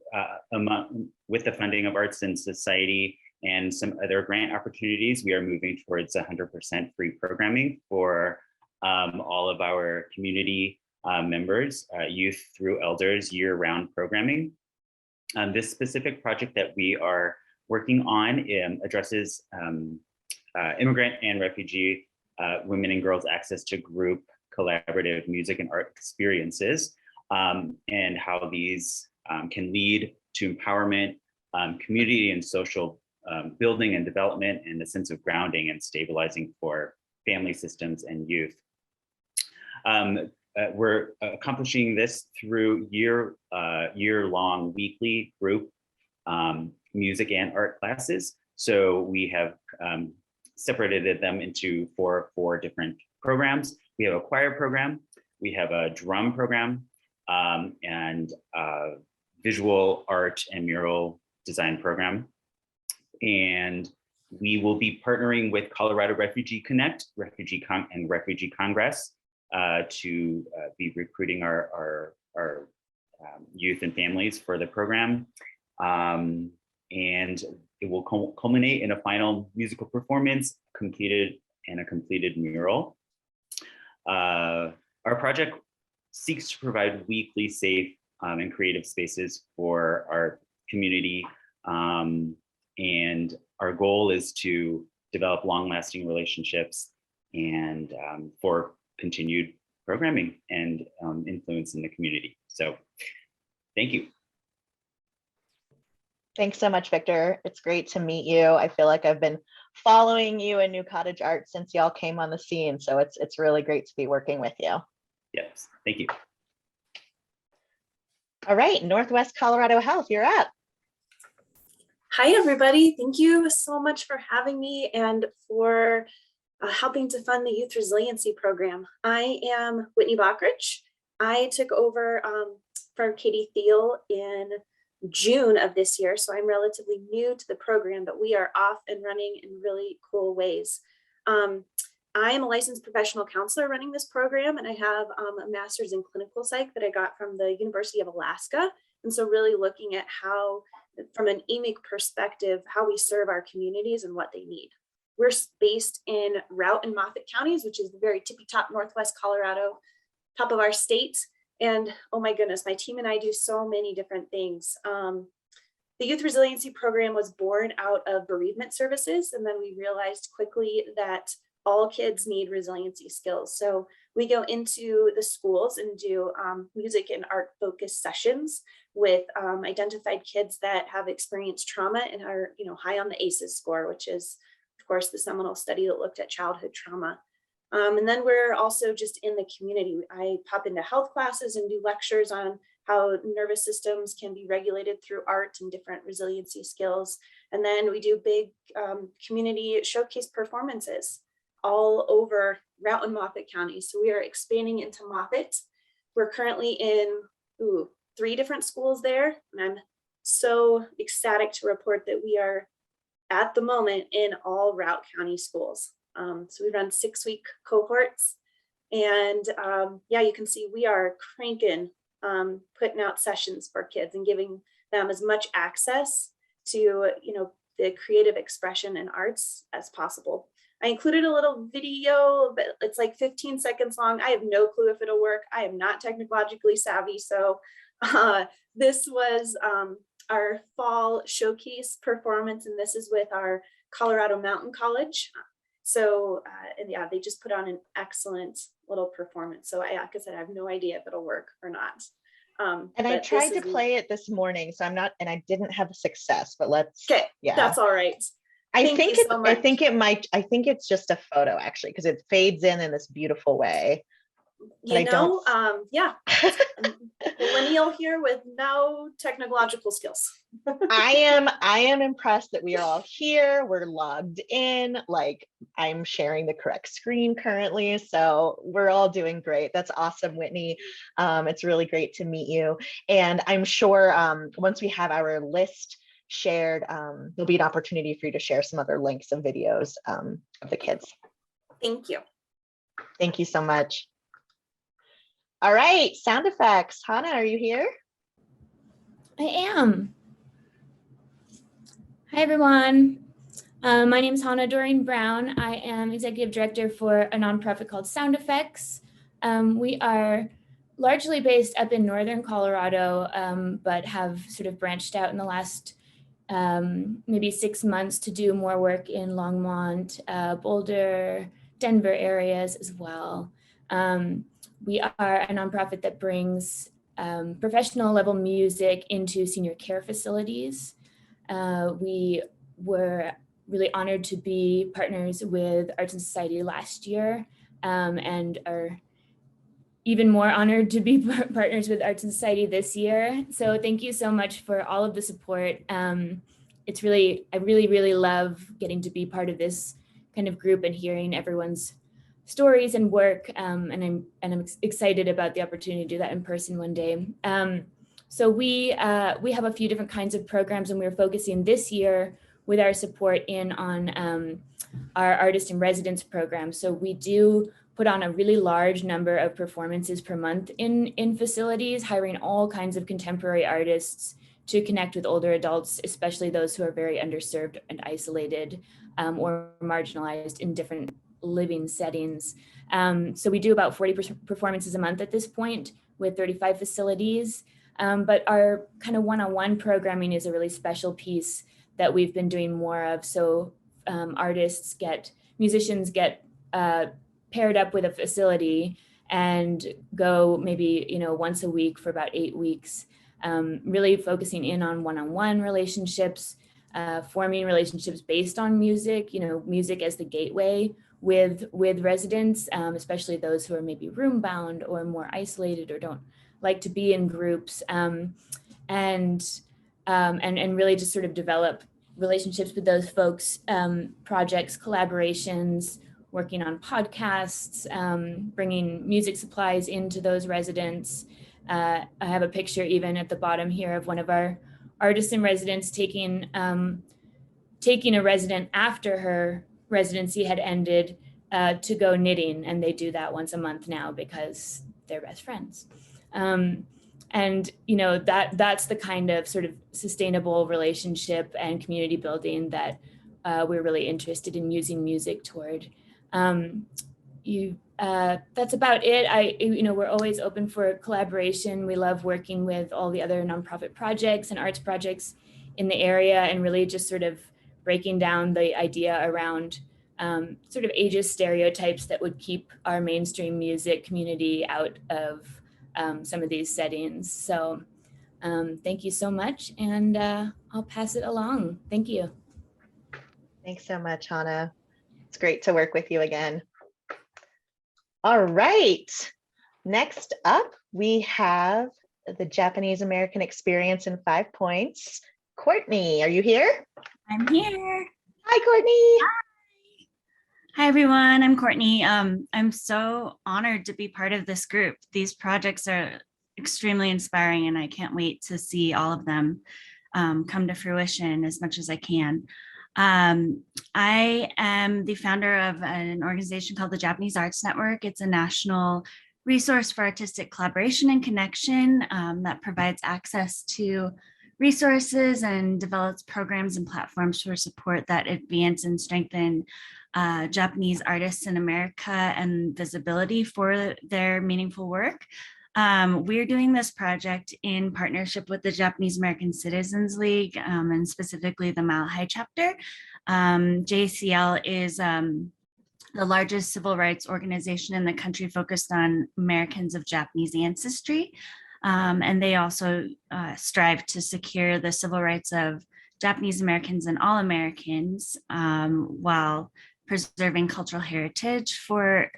of Arts and Society and some other grant opportunities, we are moving towards 100% free programming for all of our community members, youth through elders, year-round programming. This specific project that we are working on addresses immigrant and refugee women and girls' access to group collaborative music and art experiences, and how these can lead to empowerment, community and social building and development, and a sense of grounding and stabilizing for family systems and youth. We're accomplishing this through year-long weekly group music and art classes. So we have separated them into four different programs. We have a choir program, we have a drum program, and a visual art and mural design program. And we will be partnering with Colorado Refugee Connect, Refugee Congress to be recruiting our youth and families for the program. And it will culminate in a final musical performance, a completed mural. Our project seeks to provide weekly safe and creative spaces for our community. And our goal is to develop long-lasting relationships and for continued programming and influence in the community. So thank you. Thanks so much, Victor. It's great to meet you. I feel like I've been following you in New Cottage Art since y'all came on the scene. So it's really great to be working with you. Yes, thank you. All right, Northwest Colorado Health, you're up. Hi, everybody. Thank you so much for having me and for helping to fund the Youth Resiliency Program. I am Whitney Bachridge. I took over from Katie Thiel in June of this year, so I'm relatively new to the program, but we are off and running in really cool ways. I am a licensed professional counselor running this program, and I have a master's in clinical psych that I got from the University of Alaska. And so really looking at how, from an EMIC perspective, how we serve our communities and what they need. We're based in Routt and Moffat counties, which is the very tippy top Northwest Colorado, top of our state. And oh my goodness, my team and I do so many different things. The Youth Resiliency Program was born out of bereavement services. And then we realized quickly that all kids need resiliency skills. So we go into the schools and do music and art focused sessions with identified kids that have experienced trauma and are high on the ACEs score, which is of course the seminal study that looked at childhood trauma. And then we're also just in the community. I pop into health classes and do lectures on how nervous systems can be regulated through art and different resiliency skills. And then we do big community showcase performances all over Routt and Moffat County. So we are expanding into Moffat. We're currently in 3 different schools there. And I'm so ecstatic to report that we are at the moment in all Routt County schools. So we run 6-week cohorts, and yeah, you can see we are cranking, putting out sessions for kids and giving them as much access to the creative expression and arts as possible. I included a little video, but it's like 15 seconds long. I have no clue if it'll work. I am not technologically savvy, so this was our fall showcase performance, and this is with our Colorado Mountain College. So, and yeah, they just put on an excellent little performance. So like I said, I have no idea if it'll work or not. And I tried to play it this morning, so I didn't have success, but yeah. That's all right. I think it's just a photo actually, because it fades in this beautiful way. Yeah, millennial here with no technological skills. I am impressed that we are all here. We're logged in. Like, I'm sharing the correct screen currently, so we're all doing great. That's awesome, Whitney. It's really great to meet you. And I'm sure once we have our list shared, there'll be an opportunity for you to share some other links and videos of the kids. Thank you. Thank you so much. All right, sound effects. Hannah, are you here? I am. Hi, everyone. My name is Hannah Doreen Brown. I am executive director for a nonprofit called Sound Effects. We are largely based up in northern Colorado, but have sort of branched out in the last maybe 6 months to do more work in Longmont, Boulder, Denver areas as well. We are a nonprofit that brings professional level music into senior care facilities. We were really honored to be partners with Arts and Society last year, and are even more honored to be partners with Arts and Society this year. So thank you so much for all of the support. It's really, I really love getting to be part of this kind of group and hearing everyone's stories and work. And I'm excited about the opportunity to do that in person one day. So we have a few different kinds of programs, and we're focusing this year with our support in on our artist in residence program. So we do put on a really large number of performances per month in facilities, hiring all kinds of contemporary artists to connect with older adults, especially those who are very underserved and isolated or marginalized in different living settings. So we do about 40 performances a month at this point with 35 facilities. But our kind of one-on-one programming is a really special piece that we've been doing more of. So musicians get paired up with a facility and go maybe, once a week for about 8 weeks, really focusing in on one-on-one relationships, forming relationships based on music, music as the gateway with residents, especially those who are maybe room bound or more isolated or don't like to be in groups, and really just sort of develop relationships with those folks, projects, collaborations, working on podcasts, bringing music supplies into those residents. I have a picture even at the bottom here of one of our artists in residence taking a resident after her residency had ended to go knitting, and they do that once a month now because they're best friends. And that's the kind of sort of sustainable relationship and community building that we're really interested in using music toward. That's about it. We're always open for collaboration. We love working with all the other nonprofit projects and arts projects in the area, and really just sort of breaking down the idea around sort of ageist stereotypes that would keep our mainstream music community out of some of these settings. So thank you so much, and I'll pass it along. Thank you. Thanks so much, Hannah. It's great to work with you again. All right, next up, we have the Japanese American Experience in 5 points. Courtney, are you here? I'm here. Hi, Courtney. Hi, everyone. I'm Courtney. I'm so honored to be part of this group. These projects are extremely inspiring, and I can't wait to see all of them come to fruition as much as I can. I am the founder of an organization called the Japanese Arts Network. It's a national resource for artistic collaboration and connection that provides access to resources and develops programs and platforms for support that advance and strengthen Japanese artists in America and visibility for their meaningful work. We're doing this project in partnership with the Japanese American Citizens League, and specifically the Mile High chapter. JCL is the largest civil rights organization in the country focused on Americans of Japanese ancestry. And they also strive to secure the civil rights of Japanese Americans and all Americans while preserving cultural heritage for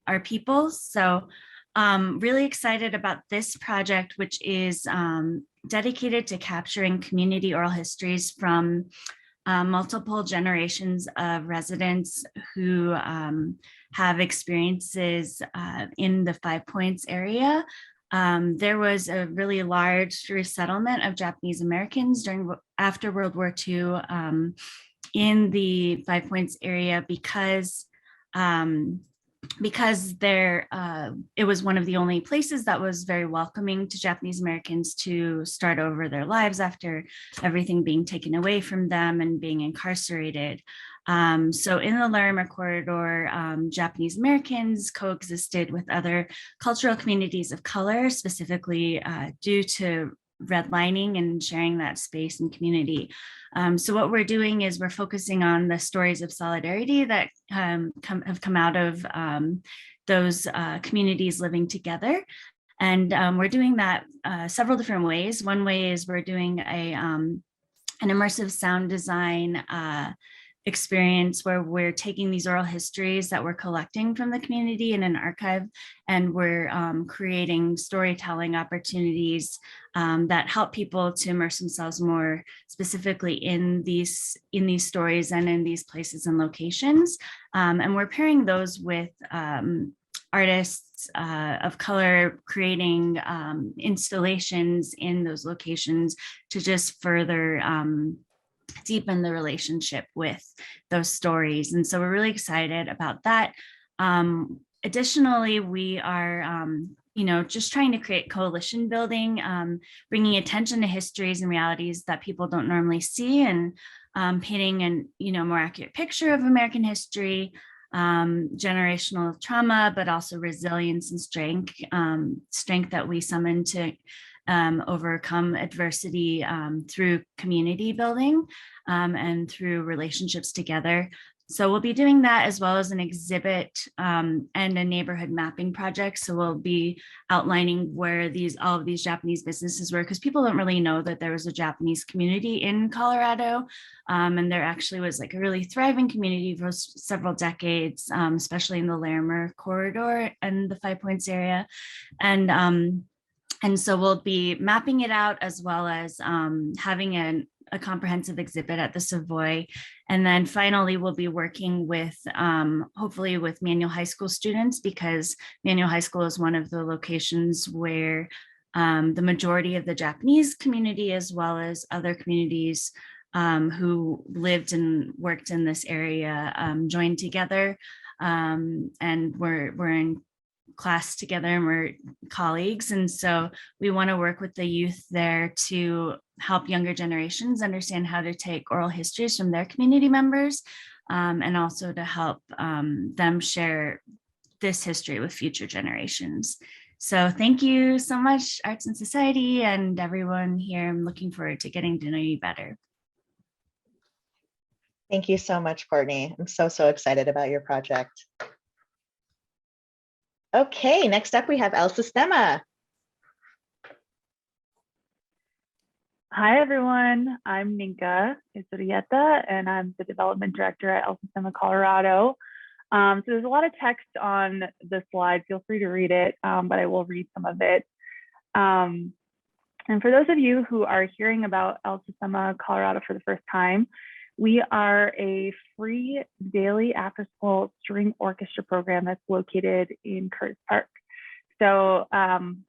our peoples. So really excited about this project, which is dedicated to capturing community oral histories from multiple generations of residents who have experiences in the 5 Points area. There was a really large resettlement of Japanese Americans after World War II in the 5 Points area because because it was one of the only places that was very welcoming to Japanese Americans to start over their lives after everything being taken away from them and being incarcerated. So in the Larimer Corridor, Japanese Americans coexisted with other cultural communities of color, specifically due to redlining and sharing that space and community. So what we're doing is we're focusing on the stories of solidarity that have come out of those communities living together. And we're doing that several different ways. One way is we're doing an immersive sound design experience where we're taking these oral histories that we're collecting from the community in an archive, and we're creating storytelling opportunities that help people to immerse themselves more specifically in these stories and in these places and locations. And we're pairing those with artists of color creating installations in those locations to just further deepen the relationship with those stories. And so we're really excited about that. Additionally, we are just trying to create coalition building, bringing attention to histories and realities that people don't normally see, and painting an more accurate picture of American history, generational trauma, but also resilience and strength that we summon to overcome adversity through community building and through relationships together. So we'll be doing that, as well as an exhibit and a neighborhood mapping project. So we'll be outlining where all of these Japanese businesses were, because people don't really know that there was a Japanese community in Colorado. And there actually was like a really thriving community for several decades, especially in the Larimer Corridor and the Five Points area. And so we'll be mapping it out, as well as having a comprehensive exhibit at the Savoy. And then finally, we'll be working with, hopefully with Manual High School students, because Manual High School is one of the locations where the majority of the Japanese community, as well as other communities who lived and worked in this area, joined together. And we're in class together, and we're colleagues. And so we want to work with the youth there to help younger generations understand how to take oral histories from their community members, and also to help them share this history with future generations. So thank you so much, Arts and Society, and everyone here. I'm looking forward to getting to know you better. Thank you so much, Courtney. I'm so excited about your project. Okay, next up we have El Sistema. Hi, everyone. I'm Ninka Isurieta, and I'm the development director at El Sistema Colorado. So there's a lot of text on the slide. Feel free to read it, but I will read some of it. And for those of you who are hearing about El Sistema Colorado for the first time, we are a free daily after-school string orchestra program that's located in Curtis Park. So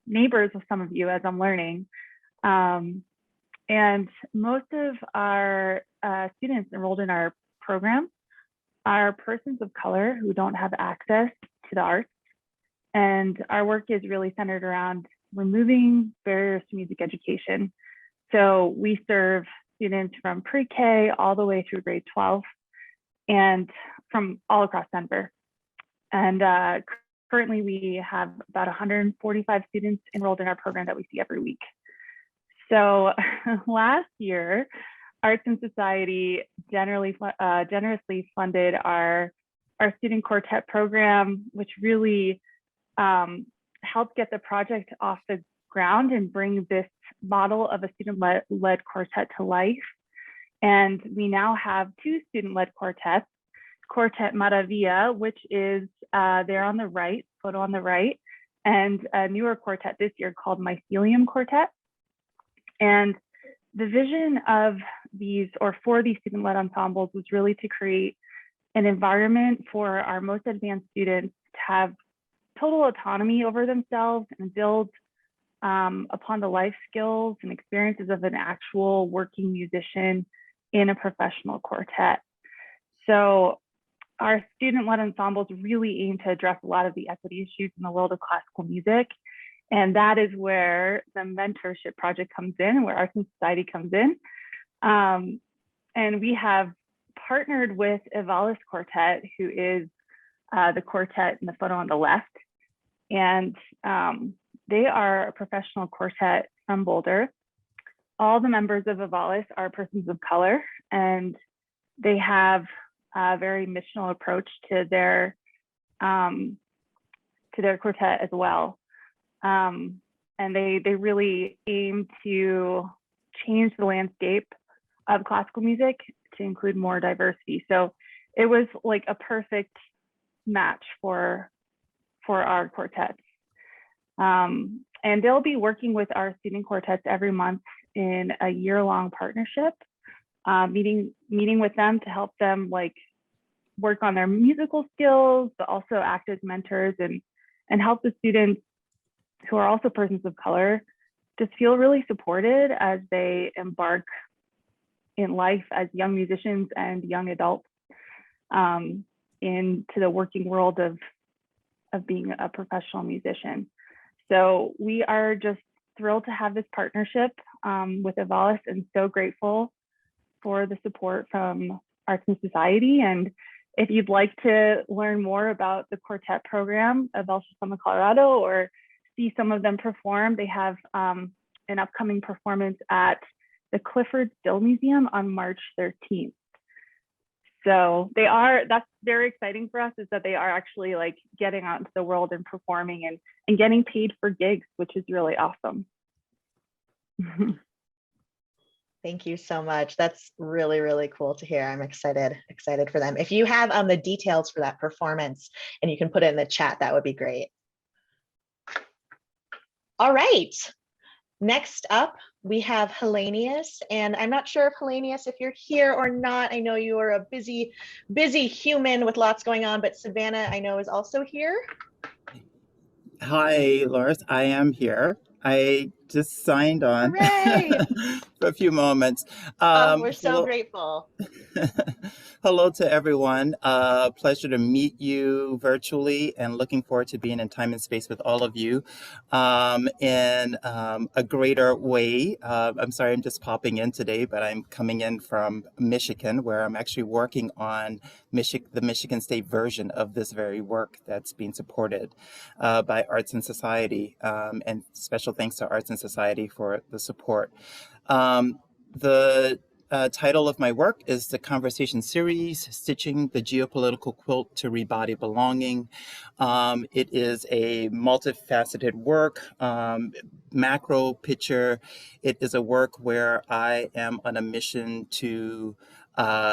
neighbors of some of you, as I'm learning. And most of our students enrolled in our program are persons of color who don't have access to the arts. And our work is really centered around removing barriers to music education. So we serve students from pre-K all the way through grade 12, and from all across Denver. And currently we have about 145 students enrolled in our program that we see every week. So last year, Arts and Society generously funded our student quartet program, which really helped get the project off the ground and bring this model of a student-led quartet to life. And we now have two student-led quartets, Quartet Maravilla, which is there on the right, photo on the right, and a newer quartet this year called Mycelium Quartet. And the vision of these, or for these student-led ensembles, was really to create an environment for our most advanced students to have total autonomy over themselves and build upon the life skills and experiences of an actual working musician in a professional quartet. So our student-led ensembles really aim to address a lot of the equity issues in the world of classical music. And that is where the mentorship project comes in, where Arts and Society comes in. And we have partnered with Evalis Quartet, who is the quartet in the photo on the left. And they are a professional quartet from Boulder. All the members of Evalis are persons of color, and they have a very missional approach to their quartet as well. And they really aim to change the landscape of classical music to include more diversity. So it was like a perfect match for our quartets. And they'll be working with our student quartets every month in a year-long partnership, meeting with them to help them like work on their musical skills, but also act as mentors and help the students who are also persons of color just feel really supported as they embark in life as young musicians and young adults into the working world of being a professional musician. So we are just thrilled to have this partnership with Evalis, and so grateful for the support from Arts and Society. And if you'd like to learn more about the quartet program of El Shama, Colorado, or see some of them perform, they have an upcoming performance at the Clifford Still Museum on March 13th. So that's very exciting for us, is that they are actually like getting out into the world and performing and getting paid for gigs, which is really awesome. Thank you so much. That's really, really cool to hear. I'm excited for them. If you have the details for that performance and you can put it in the chat, that would be great. All right. Next up, we have Hellenius, and I'm not sure if Hellenius, if you're here or not. I know you are a busy human with lots going on, but Savannah, I know, is also here. Hi, Loris. I am here. I just signed on for a few moments. We're so grateful. Hello to everyone. Pleasure to meet you virtually, and looking forward to being in time and space with all of you in a greater way. I'm sorry, I'm just popping in today, but I'm coming in from Michigan, where I'm actually working on the Michigan State version of this very work that's being supported by Arts and Society. And special thanks to Arts and Society for the support. The title of my work is the conversation series, Stitching the Geopolitical Quilt to Rebody Belonging. It is a multifaceted work, macro picture. It is a work where I am on a mission to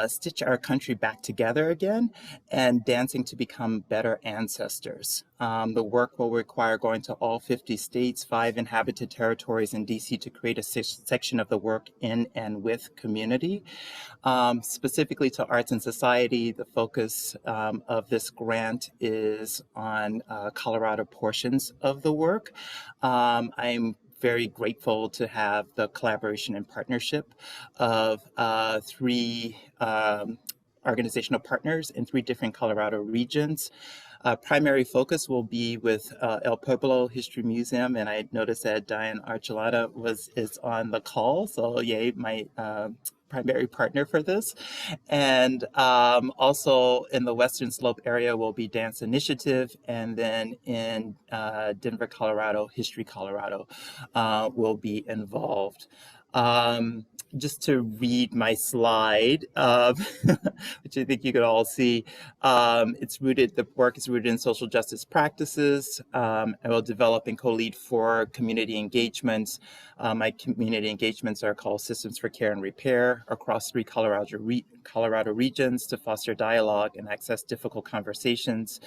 stitch our country back together again and dancing to become better ancestors. The work will require going to all 50 states, 5 inhabited territories in DC to create a section of the work in and with community. Specifically to Arts and Society, the focus of this grant is on Colorado portions of the work. I'm very grateful to have the collaboration and partnership of 3 organizational partners in 3 different Colorado regions. Primary focus will be with El Pueblo History Museum, and I noticed that Diane Archuleta is on the call, so yay, my primary partner for this. And also in the Western Slope area will be Dance Initiative, and then in Denver, Colorado, History Colorado will be involved. Just to read my slide, which I think you could all see, the work is rooted in social justice practices. I will develop and co-lead 4 community engagements. My community engagements are called Systems for Care and Repair across 3 Colorado regions to foster dialogue and access difficult conversations.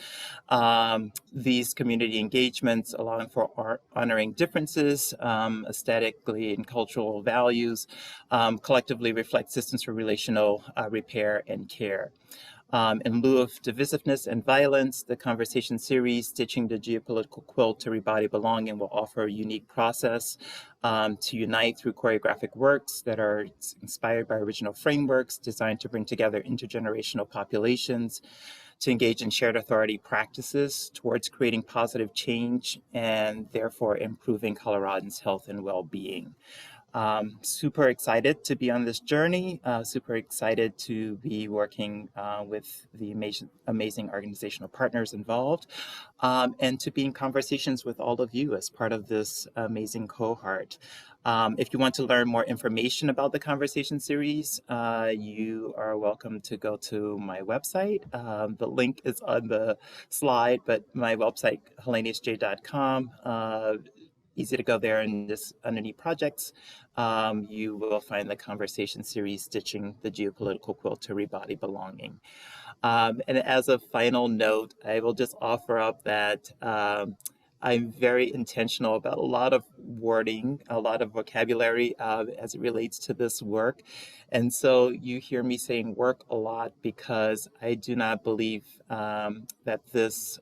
These community engagements, allowing for honoring differences, aesthetically and cultural values, collectively reflect systems for relational repair and care. In lieu of divisiveness and violence, the conversation series, Stitching the Geopolitical Quilt to Rebody Belonging, will offer a unique process to unite through choreographic works that are inspired by original frameworks designed to bring together intergenerational populations, to engage in shared authority practices towards creating positive change and therefore improving Coloradans' health and well-being. Super excited to be on this journey, super excited to be working with the amazing organizational partners involved, and to be in conversations with all of you as part of this amazing cohort. If you want to learn more information about the conversation series, you are welcome to go to my website. The link is on the slide, but my website, heleniusj.com, easy to go there, and just underneath projects, you will find the conversation series, Stitching the Geopolitical Quilt to Rebody Belonging. And as a final note, I will just offer up that I'm very intentional about a lot of wording, a lot of vocabulary as it relates to this work. And so you hear me saying work a lot because I do not believe that this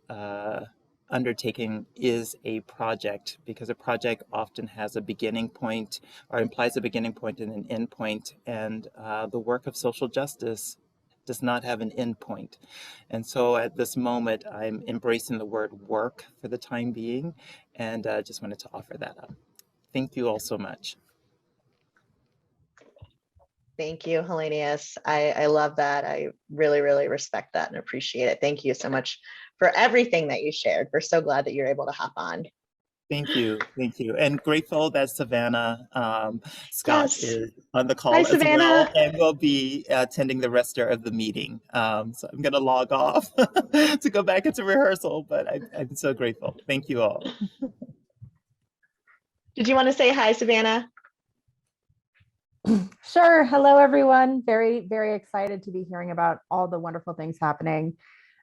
undertaking is a project, because a project often has a beginning point or implies a beginning point and an end point, and the work of social justice does not have an end point. And so at this moment, I'm embracing the word work for the time being, and just wanted to offer that up. Thank you all so much. Thank you, Helenius. I love that. I really, really respect that and appreciate it. Thank you so much for everything that you shared. We're so glad that you're able to hop on. Thank you, and grateful that Savannah Scott is on the call Hi, as Savannah. well, and will be attending the rest of the meeting. So I'm going to log off to go back into rehearsal, but I'm so grateful. Thank you all. Did you want to say hi, Savannah? Sure. Hello, everyone. Very, very excited to be hearing about all the wonderful things happening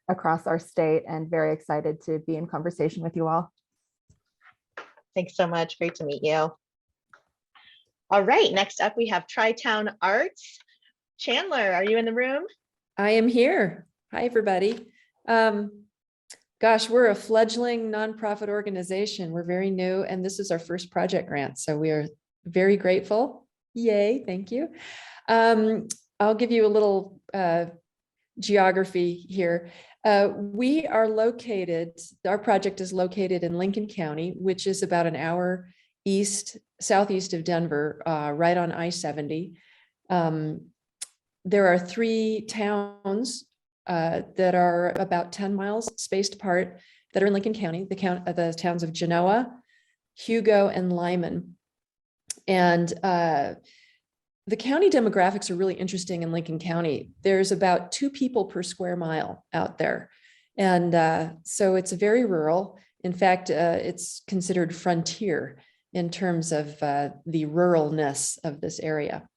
across our state, and very excited to be in conversation with you all. Thanks so much. Great to meet you. All right, next up we have Tri-Town Arts. Chandler, are you in the room? I am here. Hi, everybody. Gosh, we're a fledgling nonprofit organization. We're very new, and this is our first project grant, so we are very grateful. Yay, thank you. I'll give you a little geography here. We are located, our project is located in Lincoln County, which is about an hour southeast of Denver, right on I-70. There are 3 towns that are about 10 miles spaced apart that are in Lincoln County, the towns of Genoa, Hugo, and Lyman. And the county demographics are really interesting in Lincoln County. There's about 2 people per square mile out there. And so it's very rural. In fact, it's considered frontier in terms of the ruralness of this area.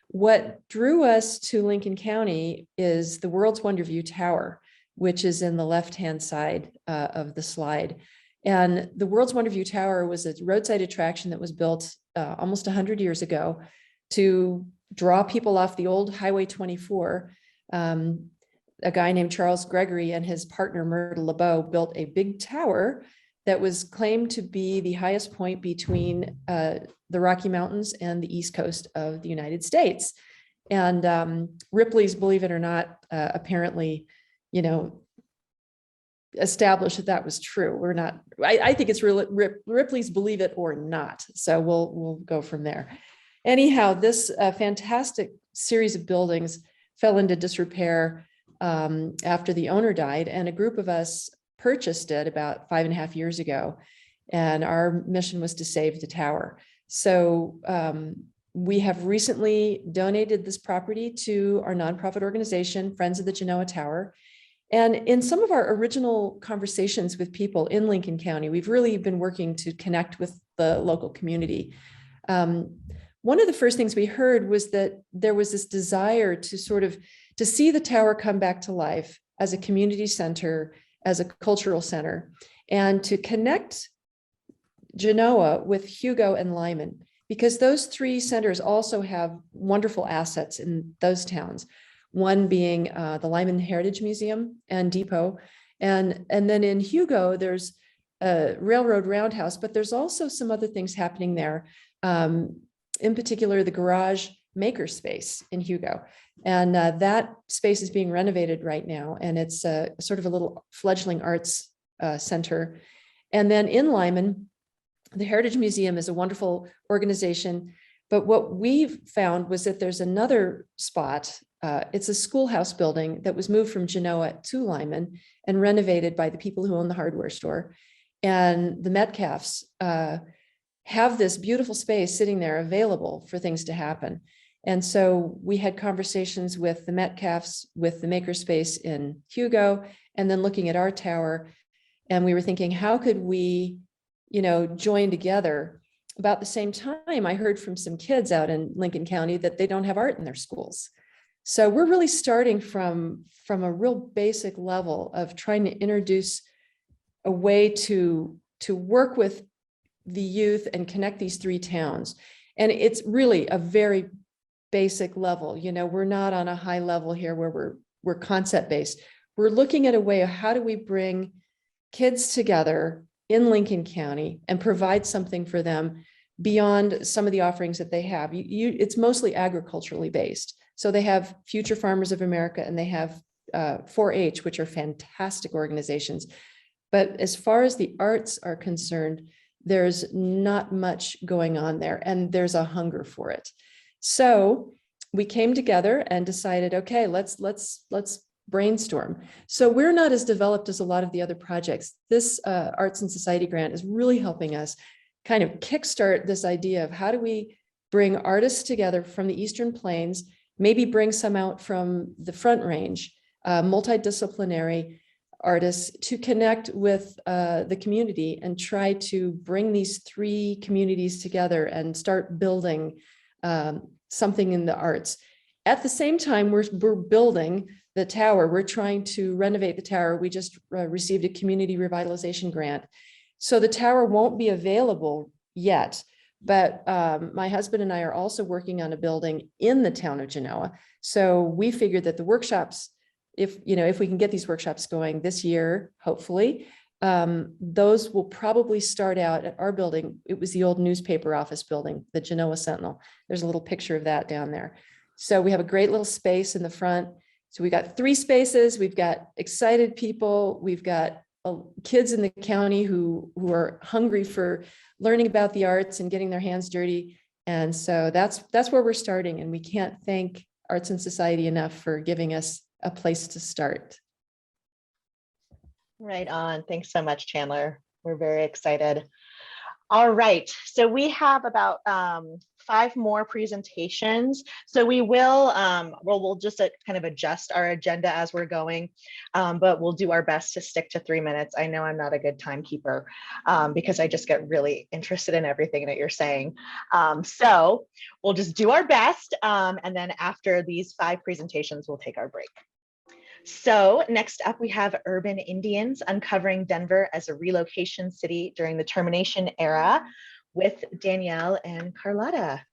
What drew us to Lincoln County is the World's Wonder View Tower, which is in the left-hand side of the slide. And the World's Wonder View Tower was a roadside attraction that was built almost 100 years ago to draw people off the old Highway 24. A guy named Charles Gregory and his partner Myrtle LeBeau built a big tower that was claimed to be the highest point between the Rocky Mountains and the East Coast of the United States. And Ripley's, believe it or not, apparently, established that that was true. We're not, I think it's Ripley's believe it or not. So we'll go from there. Anyhow, this fantastic series of buildings fell into disrepair after the owner died, and a group of us purchased it about 5.5 years ago. And our mission was to save the tower. So we have recently donated this property to our nonprofit organization, Friends of the Genoa Tower. And in some of our original conversations with people in Lincoln County, we've really been working to connect with the local community. One of the first things we heard was that there was this desire to see the tower come back to life as a community center, as a cultural center, and to connect Genoa with Hugo and Lyman, because those 3 centers also have wonderful assets in those towns. One being the Lyman Heritage Museum and Depot. And then in Hugo, there's a railroad roundhouse, but there's also some other things happening there. In particular, the garage makerspace in Hugo. And that space is being renovated right now. And it's sort of a little fledgling arts center. And then in Lyman, the Heritage Museum is a wonderful organization. But what we've found was that there's another spot. It's a schoolhouse building that was moved from Genoa to Lyman and renovated by the people who own the hardware store. And the Metcalfs have this beautiful space sitting there available for things to happen. And so we had conversations with the Metcalfs, with the makerspace in Hugo, and then looking at our tower. And we were thinking, how could we, join together? About the same time, I heard from some kids out in Lincoln County that they don't have art in their schools. So we're really starting from a real basic level of trying to introduce a way to work with the youth and connect these three towns. And it's really a very basic level. We're not on a high level here where we're concept based. We're looking at a way of how do we bring kids together in Lincoln County and provide something for them beyond some of the offerings that they have. It's mostly agriculturally based. So they have Future Farmers of America and they have 4-H, which are fantastic organizations. But as far as the arts are concerned, there's not much going on there and there's a hunger for it. So we came together and decided, okay, let's brainstorm. So we're not as developed as a lot of the other projects. This Arts and Society grant is really helping us kind of kickstart this idea of how do we bring artists together from the Eastern Plains, maybe bring some out from the Front Range, multidisciplinary artists to connect with the community and try to bring these three communities together and start building something in the arts. At the same time, we're building the tower. We're trying to renovate the tower. We just received a community revitalization grant. So the tower won't be available yet, but my husband and I are also working on a building in the town of Genoa. So we figured that the workshops, if we can get these workshops going this year, hopefully, those will probably start out at our building. It was the old newspaper office building, the Genoa Sentinel. There's a little picture of that down there. So we have a great little space in the front. So we got 3 spaces. We've got excited people. We've got kids in the county who are hungry for learning about the arts and getting their hands dirty. And so that's where we're starting. And we can't thank Arts and Society enough for giving us a place to start. Right on. Thanks so much, Chandler. We're very excited. All right, so we have about 5 more presentations. So we will, we'll just kind of adjust our agenda as we're going, but we'll do our best to stick to 3 minutes. I know I'm not a good timekeeper because I just get really interested in everything that you're saying. So we'll just do our best. And then after these 5 presentations, we'll take our break. So next up, we have Urban Indians Uncovering Denver as a Relocation City During the Termination Era with Danielle and Carlotta.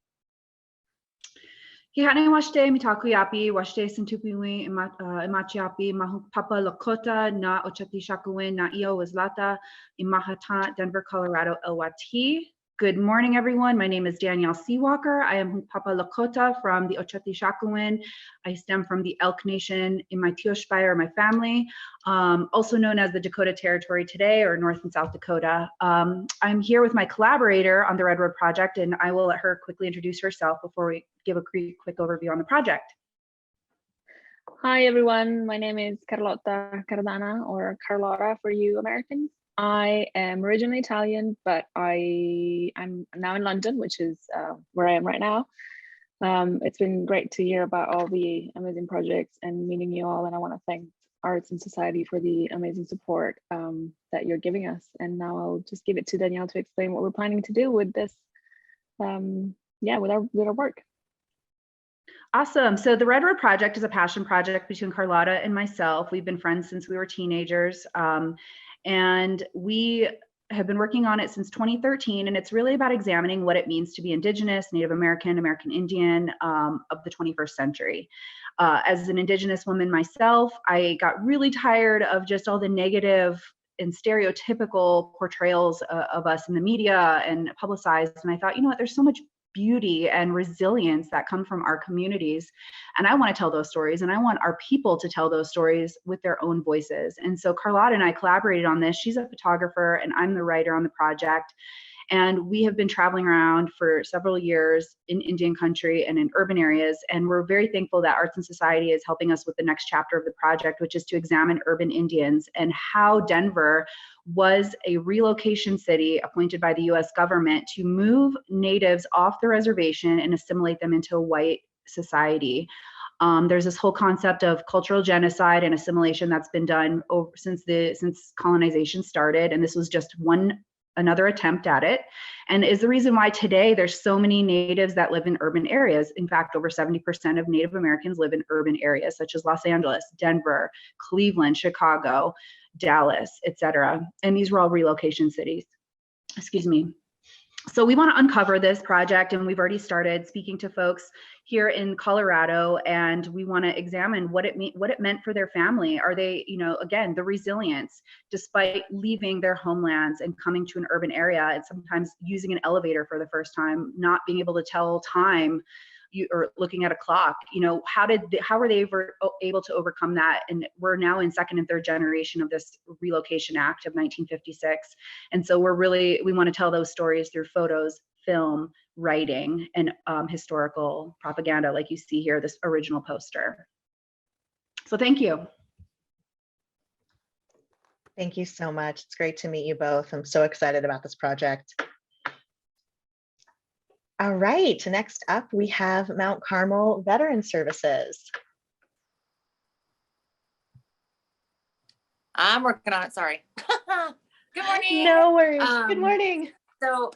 Hihane washte mitaku yapi, washte sintupiwi imachiapi, mahupapa Lakota na ochati shakuin na iyo wazlata imahata Denver, Colorado, Elwati. Good morning, everyone. My name is Danielle Seawalker. I am Papa Lakota from the Ochati Shakowin. I stem from the Elk Nation in my Teoshpire, my family, also known as the Dakota Territory today, or North and South Dakota. I'm here with my collaborator on the Red Road Project, and I will let her quickly introduce herself before we give a quick overview on the project. Hi, everyone. My name is Carlotta Cardana, or Carlotta for you Americans. I am originally Italian, but I'm now in London, which is where I am right now. It's been great to hear about all the amazing projects and meeting you all, and I want to thank Arts and Society for the amazing support that you're giving us. And now I'll just give it to Danielle to explain what we're planning to do with this, with our work. Awesome. So the Red Road Project is a passion project between Carlotta and myself. We've been friends since we were teenagers. And we have been working on it since 2013, and it's really about examining what it means to be Indigenous, Native American, American Indian of the 21st century. As an Indigenous woman myself, I got really tired of just all the negative and stereotypical portrayals of us in the media and publicized. And I thought, you know what, there's so much beauty and resilience that come from our communities. And I want to tell those stories, and I want our people to tell those stories with their own voices. And so Carlotta and I collaborated on this. She's a photographer and I'm the writer on the project. And we have been traveling around for several years in Indian country and in urban areas. And we're very thankful that Arts and Society is helping us with the next chapter of the project, which is to examine urban Indians and how Denver was a relocation city appointed by the US government to move natives off the reservation and assimilate them into a white society. There's this whole concept of cultural genocide and assimilation that's been done over since colonization started. And this was just another attempt at it, and is the reason why today there's so many natives that live in urban areas. In fact, over 70% of Native Americans live in urban areas such as Los Angeles, Denver, Cleveland, Chicago, Dallas, etc. And these were all relocation cities. Excuse me. So we want to uncover this project, and we've already started speaking to folks here in Colorado, and we want to examine what it meant for their family. Are they, again, the resilience despite leaving their homelands and coming to an urban area, and sometimes using an elevator for the first time, not being able to tell time, or looking at a clock. How were they able to overcome that? And we're now in second and third generation of this Relocation Act of 1956. And so we want to tell those stories through photos, film, writing, and historical propaganda, like you see here, this original poster. So thank you. Thank you so much. It's great to meet you both. I'm so excited about this project. All right, next up we have Mount Carmel Veteran Services. I'm working on it, sorry. Good morning. No worries, good morning. So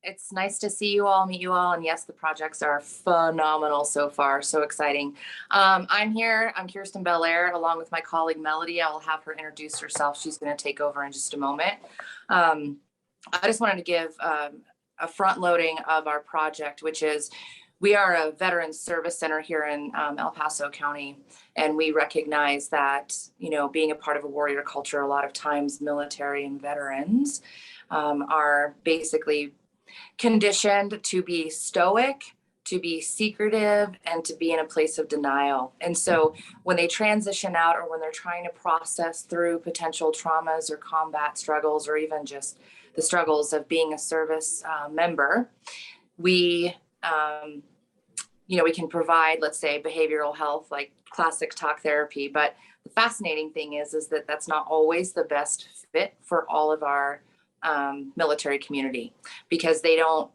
it's nice to see you all, meet you all, and yes, the projects are phenomenal so far, so exciting. I'm here, I'm Kirsten Belair, along with my colleague Melody. I will have her introduce herself. She's gonna take over in just a moment. I just wanted to give a front loading of our project, which is we are a veteran service center here in El Paso County, and we recognize that, being a part of a warrior culture, a lot of times military and veterans are basically conditioned to be stoic, to be secretive, and to be in a place of denial. And so when they transition out, or when they're trying to process through potential traumas or combat struggles, or even just the struggles of being a service member, we can provide, let's say, behavioral health, like classic talk therapy. But the fascinating thing is that that's not always the best fit for all of our military community, because they don't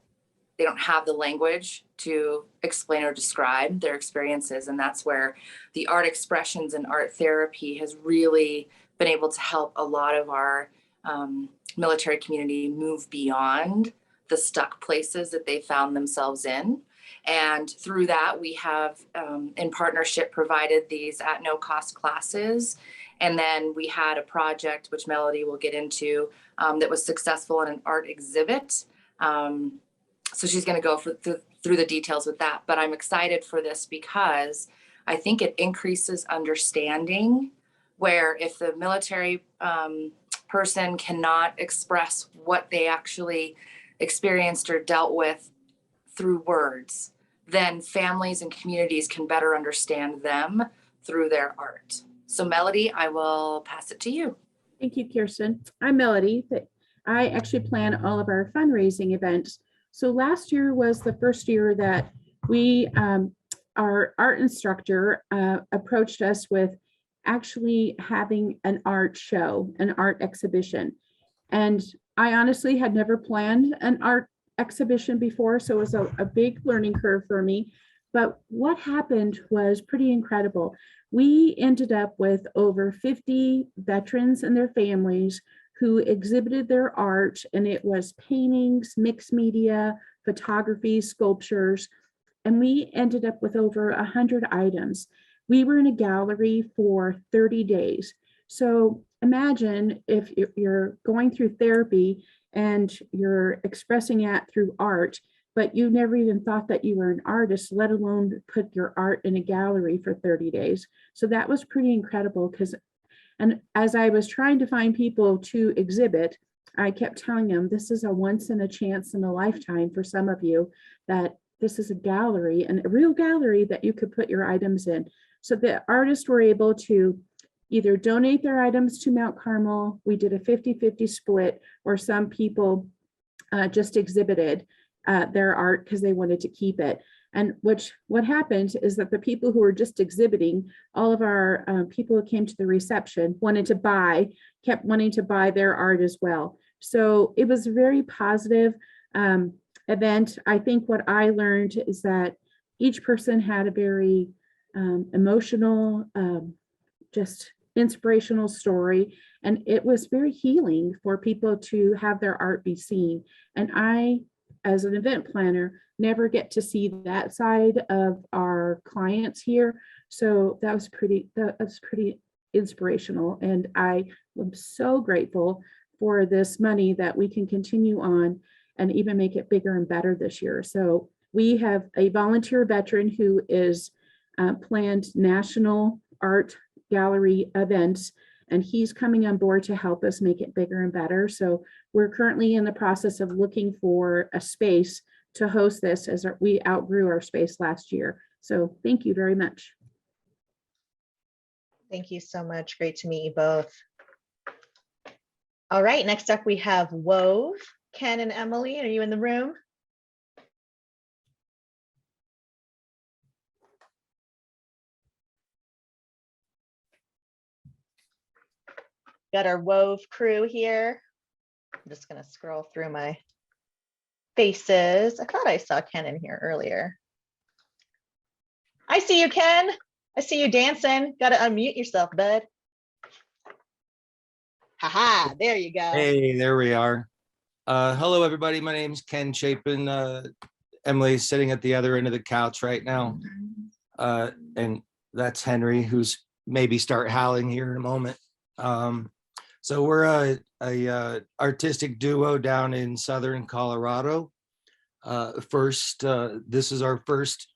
have the language to explain or describe their experiences. And that's where the art expressions and art therapy has really been able to help a lot of our military community move beyond the stuck places that they found themselves in. And through that, we have, in partnership, provided these at no cost classes. And then we had a project, which Melody will get into, that was successful in an art exhibit. So she's going to go through the details with that. But I'm excited for this because I think it increases understanding, where if the military person cannot express what they actually experienced or dealt with through words, then families and communities can better understand them through their art. So Melody, I will pass it to you. Thank you, Kirsten. I'm Melody. I actually plan all of our fundraising events. So last year was the first year that our art instructor approached us with actually having an art show, an art exhibition. And I honestly had never planned an art exhibition before, so it was a big learning curve for me. But what happened was pretty incredible. We ended up with over 50 veterans and their families who exhibited their art, and it was paintings, mixed media, photography, sculptures, and we ended up with over 100 items. We were in a gallery for 30 days. So imagine if you're going through therapy and you're expressing that through art, but you never even thought that you were an artist, let alone put your art in a gallery for 30 days. So that was pretty incredible, and as I was trying to find people to exhibit, I kept telling them, this is a once in a chance in a lifetime for some of you, that this is a gallery, and a real gallery that you could put your items in. So the artists were able to either donate their items to Mount Carmel. We did a 50-50 split, or some people just exhibited their art because they wanted to keep it. And what happened is that the people who were just exhibiting, all of our people who came to the reception kept wanting to buy their art as well. So it was a very positive event. I think what I learned is that each person had a very emotional, just inspirational story. And it was very healing for people to have their art be seen. And I, as an event planner, never get to see that side of our clients here. So that was pretty inspirational. And I am so grateful for this money that we can continue on and even make it bigger and better this year. So we have a volunteer veteran who is planned national art gallery events, and he's coming on board to help us make it bigger and better. So we're currently in the process of looking for a space to host this, as we outgrew our space last year. So thank you very much. Thank you so much. Great to meet you both. All right, next up we have Wove. Ken and Emily, are you in the room? Got our Wove crew here. I'm just going to scroll through my faces. I thought I saw Ken in here earlier. I see you, Ken. I see you dancing. Got to unmute yourself, bud. Haha, there you go. Hey, there we are. Hello, everybody. My name's Ken Chapin. Emily's sitting at the other end of the couch right now. And that's Henry, who's maybe start howling here in a moment. So we're a artistic duo down in Southern Colorado. This is our first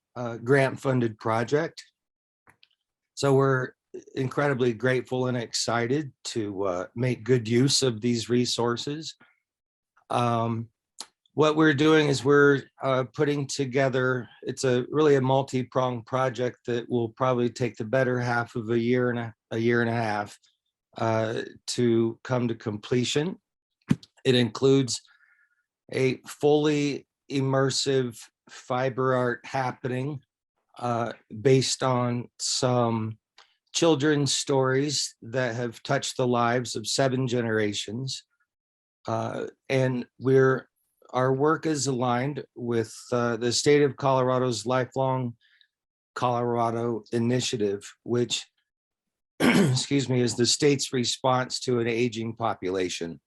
grant-funded project. So we're incredibly grateful and excited to make good use of these resources. What we're doing is we're putting together, it's really a multi-pronged project that will probably take the better half of a year and a half to come to completion. It includes a fully immersive fiber art happening based on some children's stories that have touched the lives of 7 generations. And our work is aligned with the state of Colorado's Lifelong Colorado Initiative, which excuse me, is the state's response to an aging population.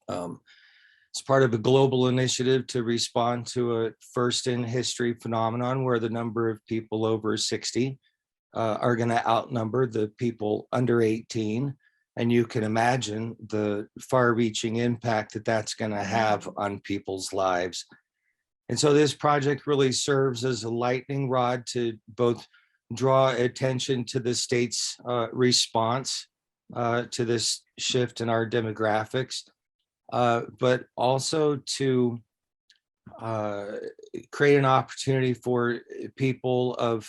It's part of a global initiative to respond to a first in history phenomenon where the number of people over 60 are going to outnumber the people under 18. And you can imagine the far-reaching impact that that's going to have on people's lives. And so this project really serves as a lightning rod to both draw attention to the state's response to this shift in our demographics, but also to create an opportunity for people of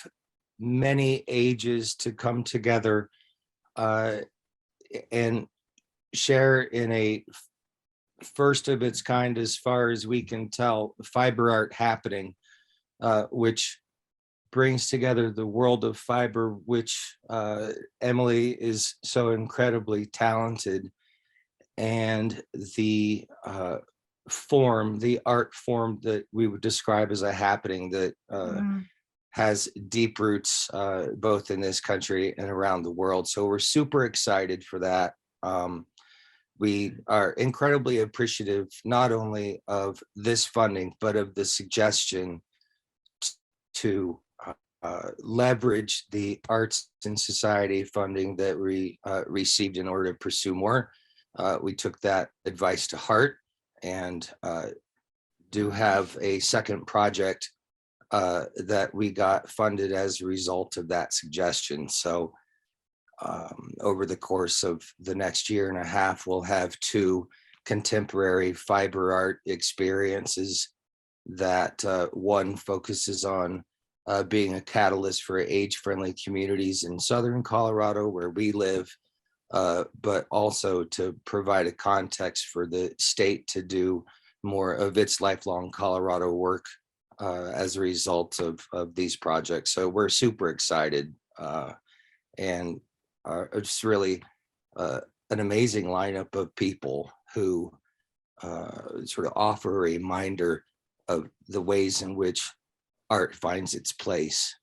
many ages to come together and share in a first of its kind, as far as we can tell, fiber art happening, which brings together the world of fiber, which Emily is so incredibly talented, and the art form that we would describe as a happening that has deep roots both in this country and around the world. So we're super excited for that. We are incredibly appreciative not only of this funding, but of the suggestion to leverage the arts and society funding that we received in order to pursue more. We took that advice to heart and do have a second project that we got funded as a result of that suggestion. So over the course of the next year and a half, we'll have 2 contemporary fiber art experiences that one focuses on being a catalyst for age-friendly communities in Southern Colorado where we live, but also to provide a context for the state to do more of its lifelong Colorado work as a result of these projects. So we're super excited and it's really an amazing lineup of people who sort of offer a reminder of the ways in which art finds its place.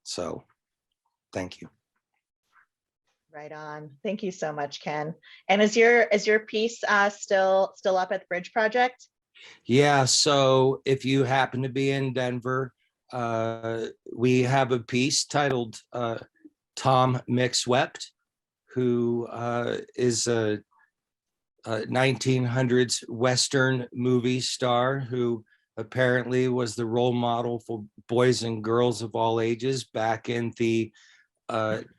So thank you. Right on. Thank you so much, Ken. And is your piece still up at the Bridge Project? Yeah, so if you happen to be in Denver, we have a piece titled Tom Mix Wept, who is a 1900s Western movie star who apparently was the role model for boys and girls of all ages back in the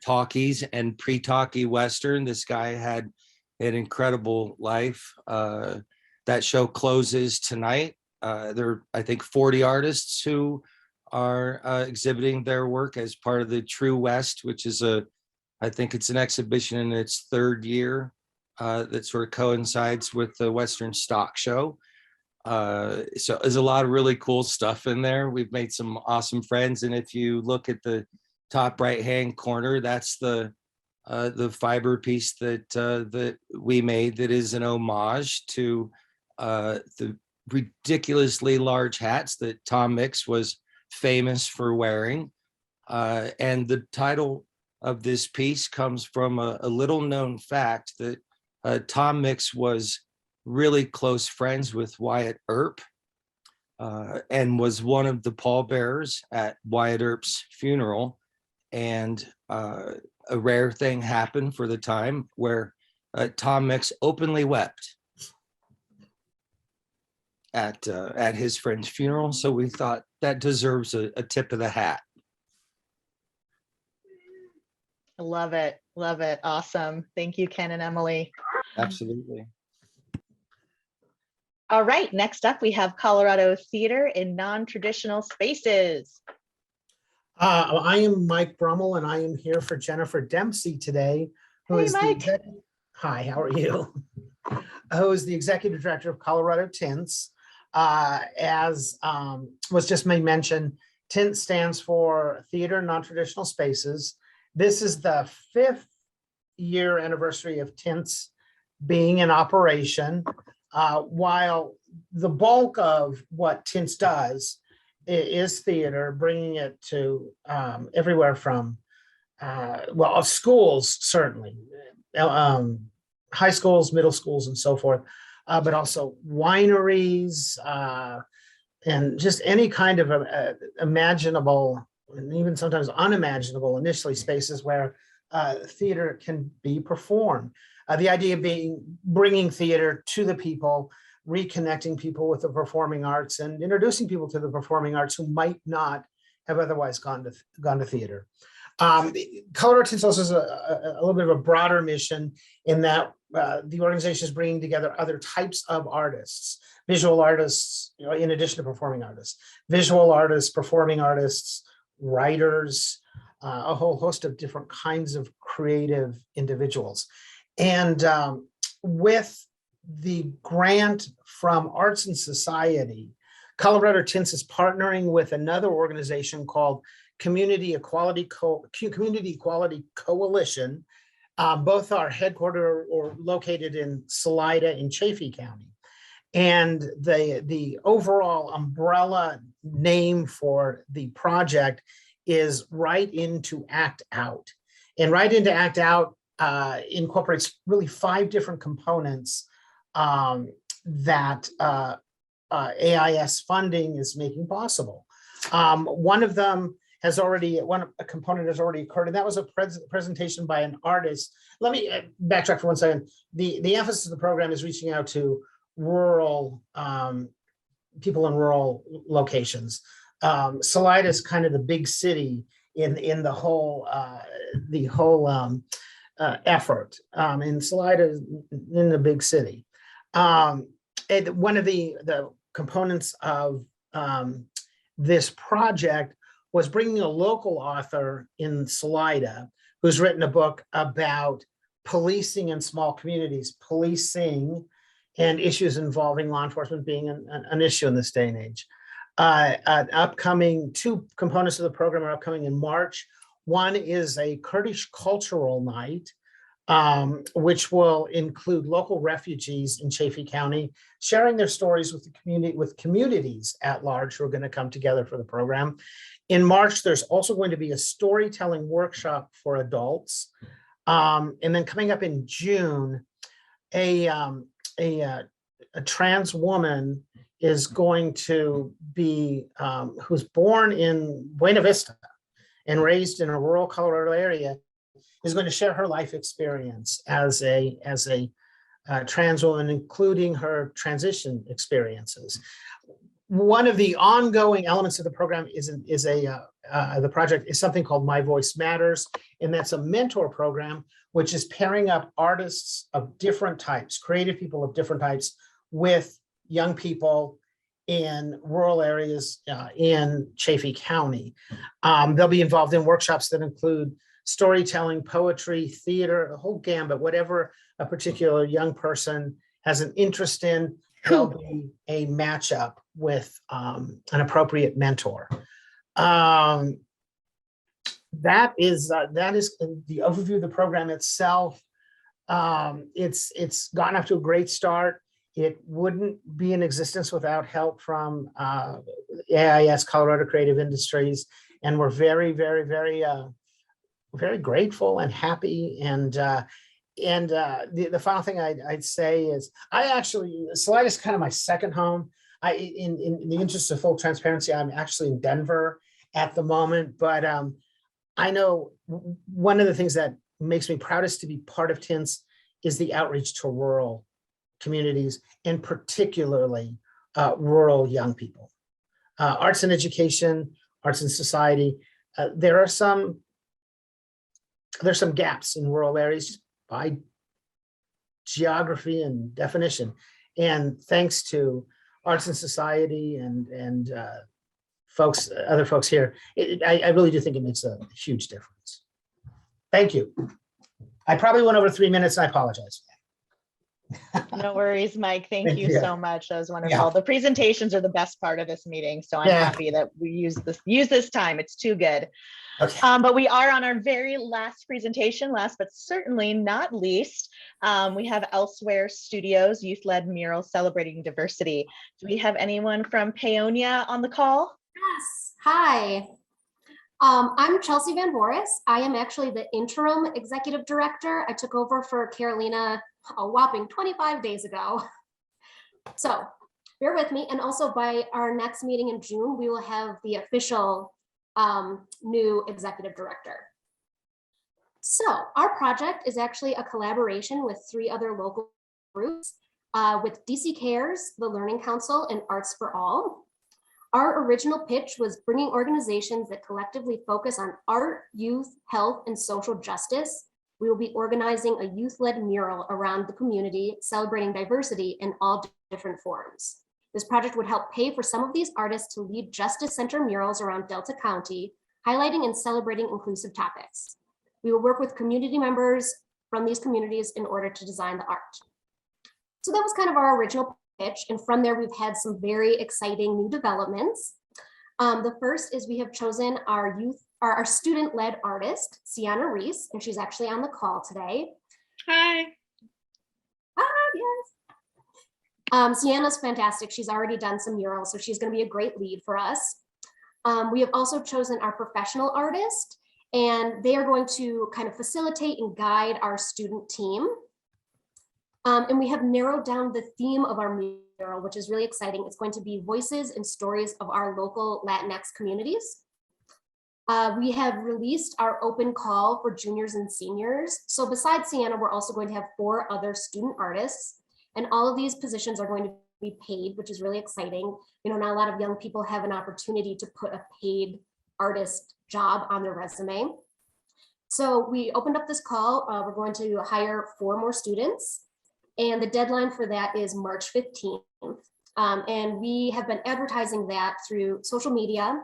talkies and pre-talkie Western. This guy had an incredible life. That show closes tonight. There are, I think, 40 artists who are exhibiting their work as part of the True West, which is I think it's an exhibition in its third year that sort of coincides with the Western Stock Show. So there's a lot of really cool stuff in there. We've made some awesome friends. And if you look at the top right-hand corner, that's the fiber piece that we made that is an homage to the ridiculously large hats that Tom Mix was famous for wearing. And the title of this piece comes from a little known fact that Tom Mix was really close friends with Wyatt Earp and was one of the pallbearers at Wyatt Earp's funeral. And a rare thing happened for the time where Tom Mix openly wept at his friend's funeral. So we thought that deserves a tip of the hat. Love it. Love it. Awesome. Thank you, Ken and Emily. Absolutely. All right. Next up, we have Colorado Theater in Non-Traditional Spaces. I am Mike Brummel, and I am here for Jennifer Dempsey today, who is the Hi, how are you? Who is the executive director of Colorado Tints. As was just made mention, TINT stands for Theater in Non-Traditional Spaces. This is the 5th year anniversary of TINTs being in operation. While the bulk of what TINTs does is theater, bringing it to everywhere from, well, schools, certainly, high schools, middle schools, and so forth, but also wineries, and just any kind of imaginable, and even sometimes unimaginable, initially spaces where theater can be performed. The idea being bringing theater to the people, reconnecting people with the performing arts, and introducing people to the performing arts who might not have otherwise gone to theater. Colorado Tints also has a little bit of a broader mission in that the organization is bringing together other types of artists, visual artists, in addition to performing artists, visual artists, performing artists, writers, a whole host of different kinds of creative individuals. And with the grant from Arts and Society, Colorado Tints is partnering with another organization called Community Equality Coalition. Both are headquartered or located in Salida in Chaffee County. And the overall umbrella name for the project is Right Into Act Out. And Right Into Act Out incorporates really 5 different components that AIS funding is making possible. One of them has already, a component has already occurred, and that was a presentation by an artist. Let me backtrack for 1 second. The emphasis of the program is reaching out to rural people in rural locations. Salida is kind of the big city in the whole effort. And Salida is in the big city. And one of the components of this project was bringing a local author in Salida who's written a book about policing in small communities, policing and issues involving law enforcement being an issue in this day and age. Upcoming, two components of the program are upcoming in March. One is a Kurdish cultural night, which will include local refugees in Chaffee County, sharing their stories with the community, with communities at large who are going to come together for the program. In March, there's also going to be a storytelling workshop for adults. And then coming up in June, a trans woman is going to be, who's born in Buena Vista and raised in a rural Colorado area, is going to share her life experience as a trans woman, including her transition experiences. One of the ongoing elements of the program the project is something called My Voice Matters, and that's a mentor program, which is pairing up artists of different types, creative people of different types, with young people in rural areas in Chaffee County. They'll be involved in workshops that include storytelling, poetry, theater, a whole gambit, whatever a particular young person has an interest in. There'll be a matchup with an appropriate mentor. That is the overview of the program itself. It's gotten off to a great start. It wouldn't be in existence without help from AIS, Colorado Creative Industries, and we're very, very, very, very grateful and happy. And the final thing I'd say is, Salida is kind of my second home. In the interest of full transparency, I'm actually in Denver at the moment, but I know one of the things that makes me proudest to be part of TINS is the outreach to rural communities, and particularly rural young people. Arts and education, arts and society, there's some gaps in rural areas by geography and definition. And thanks to arts and society and other folks here, I really do think it makes a huge difference. Thank you. I probably went over 3 minutes, and I apologize. No worries, Mike. Thank you so much. That was wonderful. Yeah. The presentations are the best part of this meeting, so I'm happy that we use this time. It's too good. Okay. But we are on our very last presentation, last but certainly not least. We have Elsewhere Studios, youth-led mural celebrating diversity. Do we have anyone from Paonia on the call? Yes. Hi. I'm Chelsea Van Boris. I am actually the interim executive director. I took over for Carolina a whopping 25 days ago. So bear with me. And also by our next meeting in June, we will have the official new executive director. So our project is actually a collaboration with 3 other local groups, with DC Cares, the Learning Council, and Arts for All. Our original pitch was bringing organizations that collectively focus on art, youth, health, and social justice. We will be organizing a youth-led mural around the community, celebrating diversity in all different forms. This project would help pay for some of these artists to lead Justice Center murals around Delta County, highlighting and celebrating inclusive topics. We will work with community members from these communities in order to design the art. So that was kind of our original pitch. And from there, we've had some very exciting new developments. The first is we have chosen our student-led artist, Sienna Reese, and she's actually on the call today. Hi. Yes. Sienna's fantastic. She's already done some murals, so she's going to be a great lead for us. We have also chosen our professional artist, and they are going to kind of facilitate and guide our student team. And we have narrowed down the theme of our mural, which is really exciting. It's going to be voices and stories of our local Latinx communities. We have released our open call for juniors and seniors. So besides Sienna, we're also going to have 4 other student artists, and all of these positions are going to be paid, which is really exciting. You know, not a lot of young people have an opportunity to put a paid artist job on their resume. So we opened up this call. We're going to hire 4 more students, and the deadline for that is March 15th. And we have been advertising that through social media.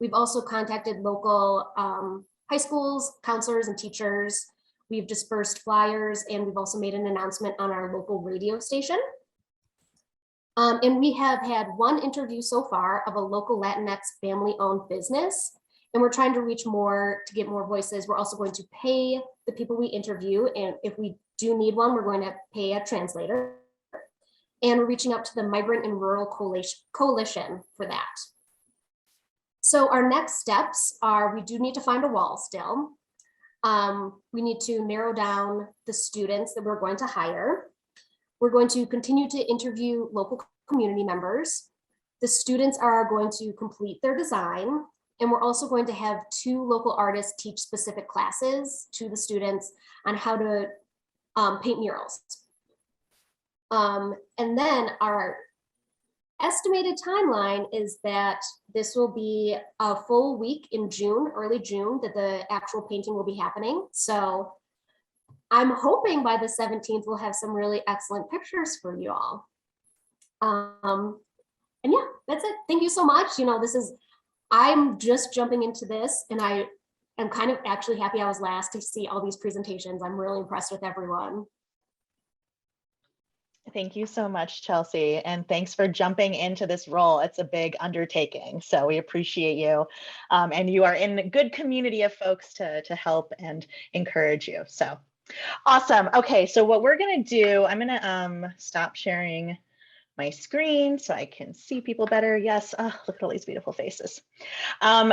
We've also contacted local high schools, counselors, and teachers. We've dispersed flyers, and we've also made an announcement on our local radio station. And we have had one interview so far of a local Latinx family-owned business, and we're trying to reach more to get more voices. We're also going to pay the people we interview, and if we do need one, we're going to pay a translator. And we're reaching out to the Migrant and Rural Coalition for that. So our next steps are, we do need to find a wall still. We need to narrow down the students that we're going to hire. We're going to continue to interview local community members. The students are going to complete their design, and we're also going to have 2 local artists teach specific classes to the students on how to paint murals. And then our estimated timeline is that this will be a full week in June, early June, that the actual painting will be happening. So I'm hoping by the 17th, we'll have some really excellent pictures for you all. And yeah, that's it. Thank you so much. You know, I'm just jumping into this, and I am kind of actually happy I was last to see all these presentations. I'm really impressed with everyone. Thank you so much, Chelsea, and thanks for jumping into this role. It's a big undertaking, so we appreciate you. And you are in a good community of folks to help and encourage you. So awesome. Okay, so what we're gonna do, I'm gonna stop sharing my screen so I can see people better. Yes, oh, look at all these beautiful faces.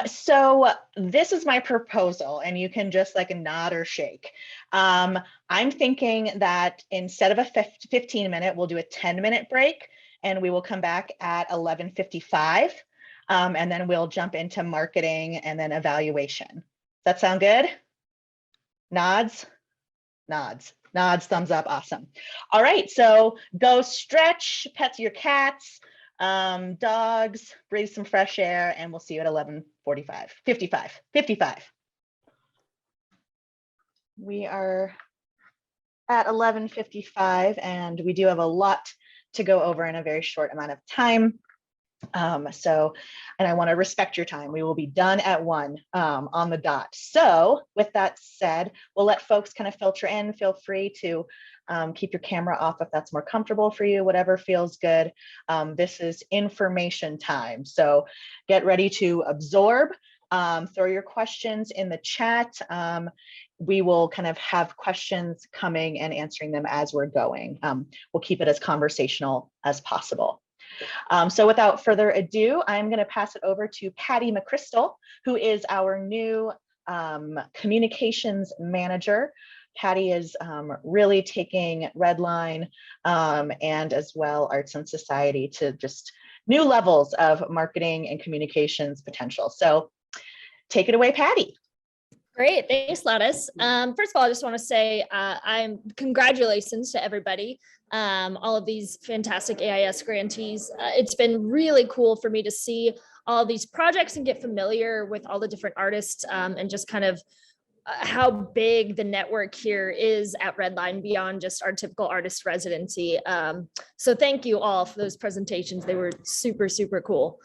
So this is my proposal, and you can just like nod or shake. I'm thinking that instead of a 15-minute, we'll do a 10-minute break, and we will come back at 11:55, and then we'll jump into marketing and then evaluation. Does that sound good? Nods, nods. Nods, thumbs up, awesome. All right, so go stretch, pet your cats, dogs, breathe some fresh air, and we'll see you at 55. We are at 11:55, and we do have a lot to go over in a very short amount of time. And I want to respect your time. We will be done at 1 on the dot. So with that said, we'll let folks kind of filter in. Feel free to keep your camera off if that's more comfortable for you, whatever feels good. This is information time. So get ready to absorb, throw your questions in the chat. We will kind of have questions coming and answering them as we're going. We'll keep it as conversational as possible. So without further ado, I'm going to pass it over to Patty McChrystal, who is our new communications manager. Patty is really taking Redline and as well Arts and Society to just new levels of marketing and communications potential. So take it away, Patty. Great, thanks, Gladys. First of all, I just want to say congratulations to everybody, all of these fantastic AIS grantees. It's been really cool for me to see all these projects and get familiar with all the different artists and just kind of how big the network here is at Redline beyond just our typical artist residency. So thank you all for those presentations. They were super, super cool.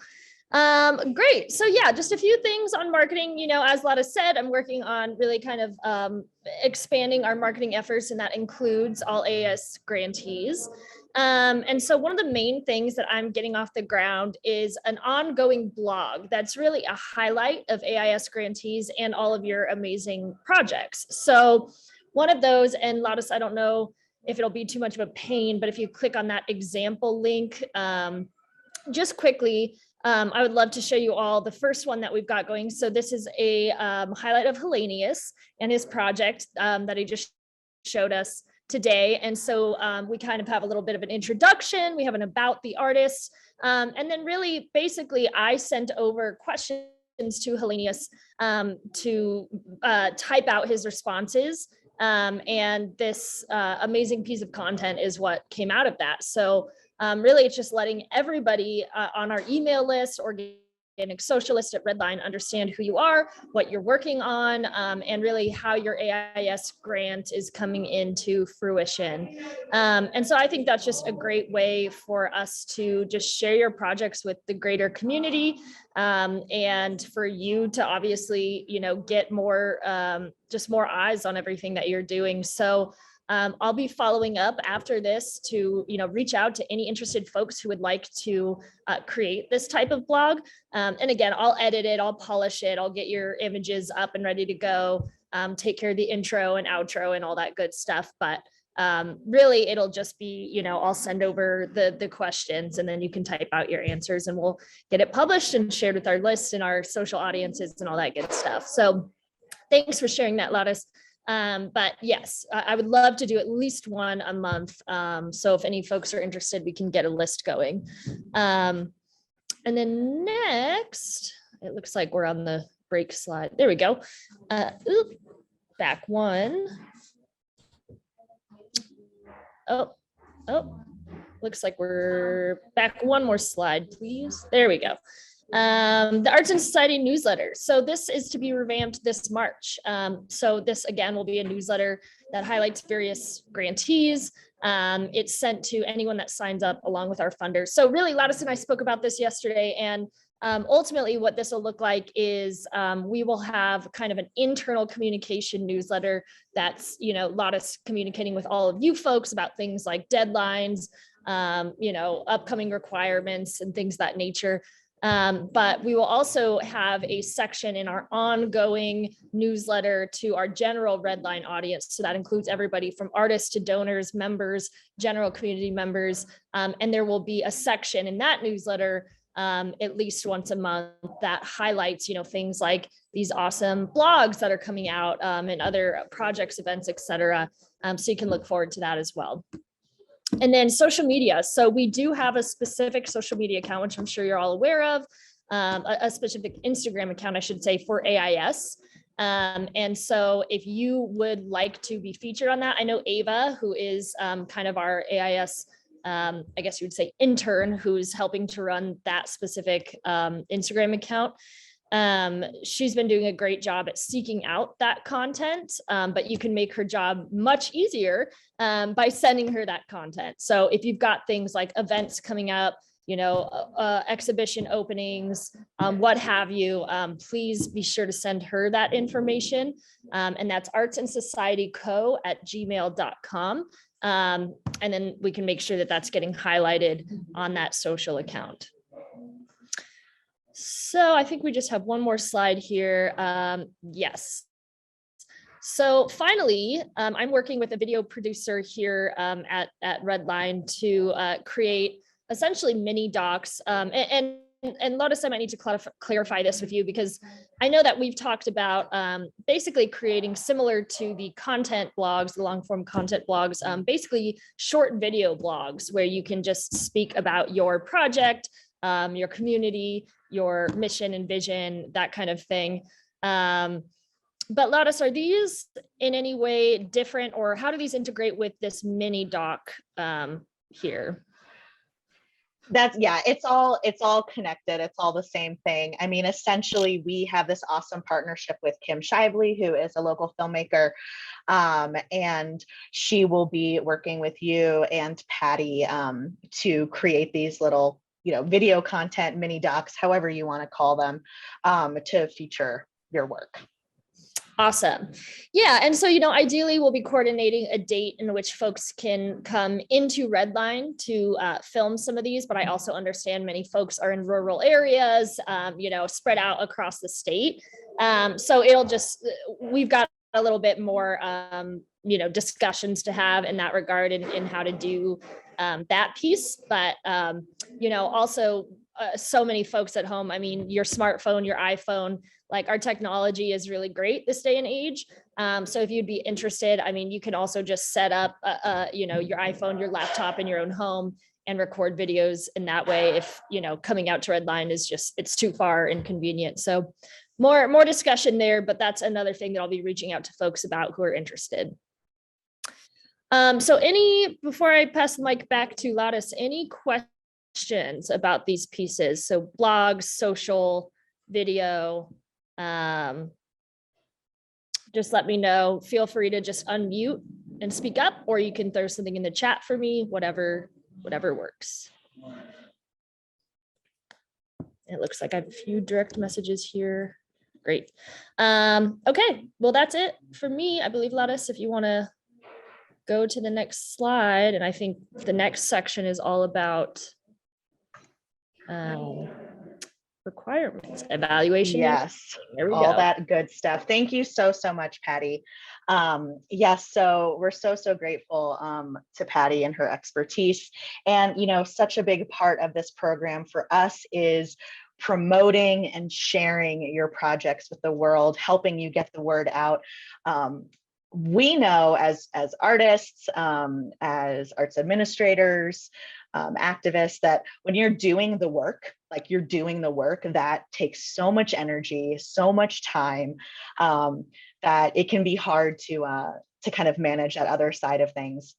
Great. So yeah, just a few things on marketing. You know, as Lada said, I'm working on really kind of expanding our marketing efforts, and that includes all AIS grantees. And so one of the main things that I'm getting off the ground is an ongoing blog that's really a highlight of AIS grantees and all of your amazing projects. So one of those, and Ladis, I don't know if it'll be too much of a pain, but if you click on that example link, just quickly, I would love to show you all the first one that we've got going. So this is a highlight of Hellenius and his project that he just showed us today. And so we kind of have a little bit of an introduction. We have an about the artist. And then really, basically, I sent over questions to Hellenius to type out his responses. And this amazing piece of content is what came out of that. So really, it's just letting everybody on our email list or organic socialist at Redline understand who you are, what you're working on, and really how your AIS grant is coming into fruition. And so I think that's just a great way for us to just share your projects with the greater community, and for you to obviously, get more, just more eyes on everything that you're doing. So I'll be following up after this to, reach out to any interested folks who would like to create this type of blog. And again, I'll edit it, I'll polish it, I'll get your images up and ready to go, take care of the intro and outro and all that good stuff. But really, it'll just be, I'll send over the questions and then you can type out your answers and we'll get it published and shared with our list and our social audiences and all that good stuff. So thanks for sharing that, Lotus. But yes, I would love to do at least one a month. So if any folks are interested, we can get a list going. And then next, it looks like we're on the break slide. There we go. Back one. Oh, looks like we're back one more slide, please. There we go. The Arts and Society newsletter. So this is to be revamped this March. So this again will be a newsletter that highlights various grantees. It's sent to anyone that signs up along with our funders. So really, Lattice and I spoke about this yesterday, and ultimately what this will look like is we will have kind of an internal communication newsletter that's, Lattice communicating with all of you folks about things like deadlines, upcoming requirements and things of that nature. But we will also have a section in our ongoing newsletter to our general Redline audience. So that includes everybody from artists to donors, members, general community members. And there will be a section in that newsletter at least once a month that highlights, things like these awesome blogs that are coming out and other projects, events, et cetera. So you can look forward to that as well. And then social media. So we do have a specific social media account, which I'm sure you're all aware of, a specific Instagram account, I should say, for AIS. And so if you would like to be featured on that, I know Ava, who is kind of our AIS, I guess you would say intern, who's helping to run that specific Instagram account. She's been doing a great job at seeking out that content, but you can make her job much easier by sending her that content. So if you've got things like events coming up, exhibition openings, what have you, please be sure to send her that information. And that's artsandsocietyco@gmail.com. And then we can make sure that that's getting highlighted on that social account. So I think we just have one more slide here. Yes. So finally, I'm working with a video producer here at Redline to create essentially mini docs. And Lotus, I might need to clarify this with you because I know that we've talked about basically creating similar to the content blogs, the long form content blogs, basically short video blogs where you can just speak about your project, your community, your mission and vision, that kind of thing. But Lotus, are these in any way different, or how do these integrate with this mini doc here? It's all connected. It's all the same thing. I mean, essentially, we have this awesome partnership with Kim Shively, who is a local filmmaker, and she will be working with you and Patty to create these little, video content, mini docs, however you want to call them, to feature your work. Awesome. Yeah. And so, ideally we'll be coordinating a date in which folks can come into Redline to film some of these, but I also understand many folks are in rural areas, spread out across the state. So we've got a little bit more, discussions to have in that regard in how to do that piece. But, also so many folks at home, I mean, your smartphone, your iPhone, like our technology is really great this day and age. So if you'd be interested, I mean, you can also just set up, your iPhone, your laptop in your own home and record videos in that way. If, coming out to Redline is it's too far inconvenient. So more discussion there, but that's another thing that I'll be reaching out to folks about who are interested. So before I pass the mic back to Lattice, any questions questions about these pieces, so blogs, social, video, just let me know. Feel free to just unmute and speak up, or you can throw something in the chat for me, whatever works. It looks like I have a few direct messages here. Great. Okay, well, that's it for me. I believe, Lattice, if you want to go to the next slide, and I think the next section is all about requirements, evaluation. Yes, there we all go. that good stuff. Thank you so much, Patty. Yes, so we're so grateful to Patty and her expertise. And, you know, such a big part of this program for us is promoting and sharing your projects with the world, helping you get the word out. We know as artists, as arts administrators, activists, that when you're doing the work, like you're doing the work, that takes so much energy, so much time, that it can be hard to kind of manage that other side of things.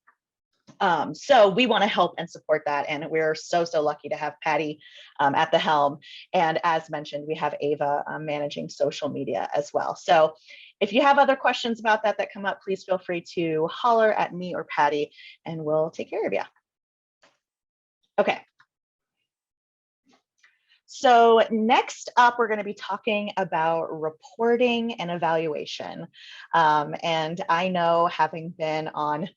So we want to help and support that. And we're so lucky to have Patty at the helm. And as mentioned, we have Ava managing social media as well. So if you have other questions about that come up, please feel free to holler at me or Patty, and we'll take care of you. Okay. So next up, we're going to be talking about reporting and evaluation. And I know, having been on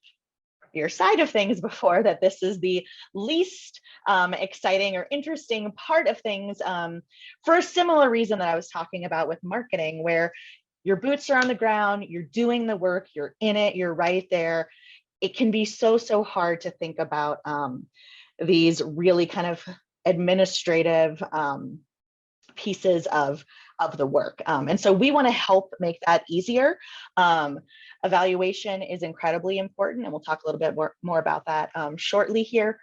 your side of things before, that this is the least exciting or interesting part of things, for a similar reason that I was talking about with marketing, where your boots are on the ground, you're doing the work, you're in it, you're right there. It can be so hard to think about these really kind of administrative pieces of the work. And so we want to help make that easier. Evaluation is incredibly important, and we'll talk a little bit more about that shortly here.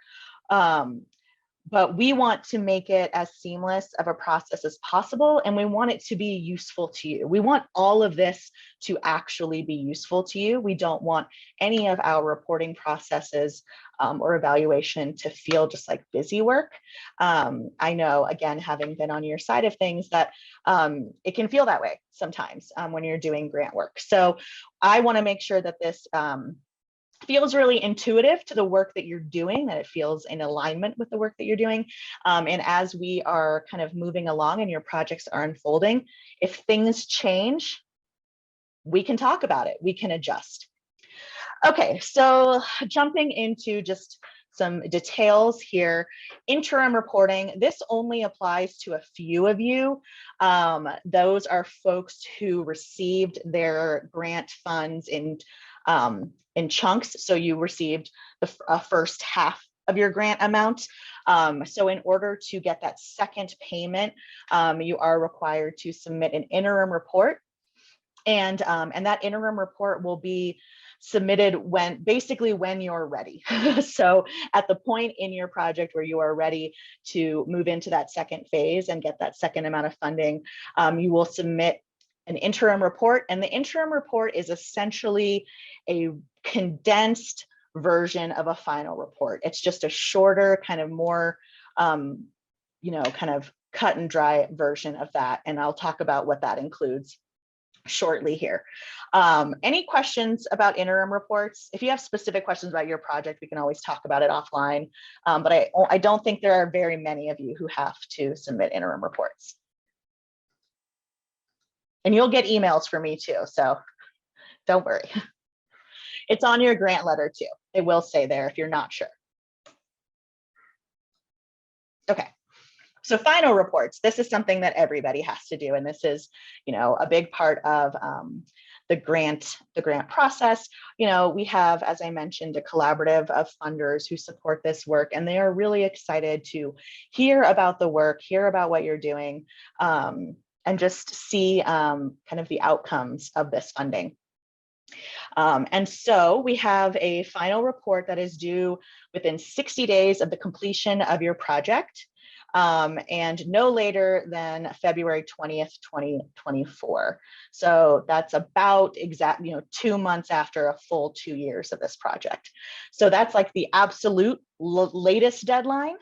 But we want to make it as seamless of a process as possible, and we want it to be useful to you. We want all of this to actually be useful to you. We don't want any of our reporting processes or evaluation to feel just like busy work. I know, again, having been on your side of things, that it can feel that way sometimes when you're doing grant work. So I want to make sure that this feels really intuitive to the work that you're doing, that it feels in alignment with the work that you're doing. And as we are kind of moving along and your projects are unfolding, if things change, we can talk about it, we can adjust. Okay, so jumping into just some details here. Interim reporting, this only applies to a few of you. Those are folks who received their grant funds in chunks. So you received the first half of your grant amount. So in order to get that second payment, you are required to submit an interim report. And that interim report will be submitted when you're ready. So at the point in your project where you are ready to move into that second phase and get that second amount of funding, you will submit an interim report. And the interim report is essentially a condensed version of a final report. It's just a shorter, kind of more, kind of cut and dry version of that. And I'll talk about what that includes shortly here. Any questions about interim reports? If you have specific questions about your project, we can always talk about it offline. But I don't think there are very many of you who have to submit interim reports. And you'll get emails from me too, so don't worry. It's on your grant letter too. It will say there if you're not sure. Okay. So final reports, this is something that everybody has to do. And this is, a big part of the grant process. We have, as I mentioned, a collaborative of funders who support this work, and they are really excited to hear about the work, hear about what you're doing, and just see kind of the outcomes of this funding. And so we have a final report that is due within 60 days of the completion of your project. And no later than February 20th, 2024. So that's about 2 months after a full 2 years of this project. So that's like the absolute latest deadline.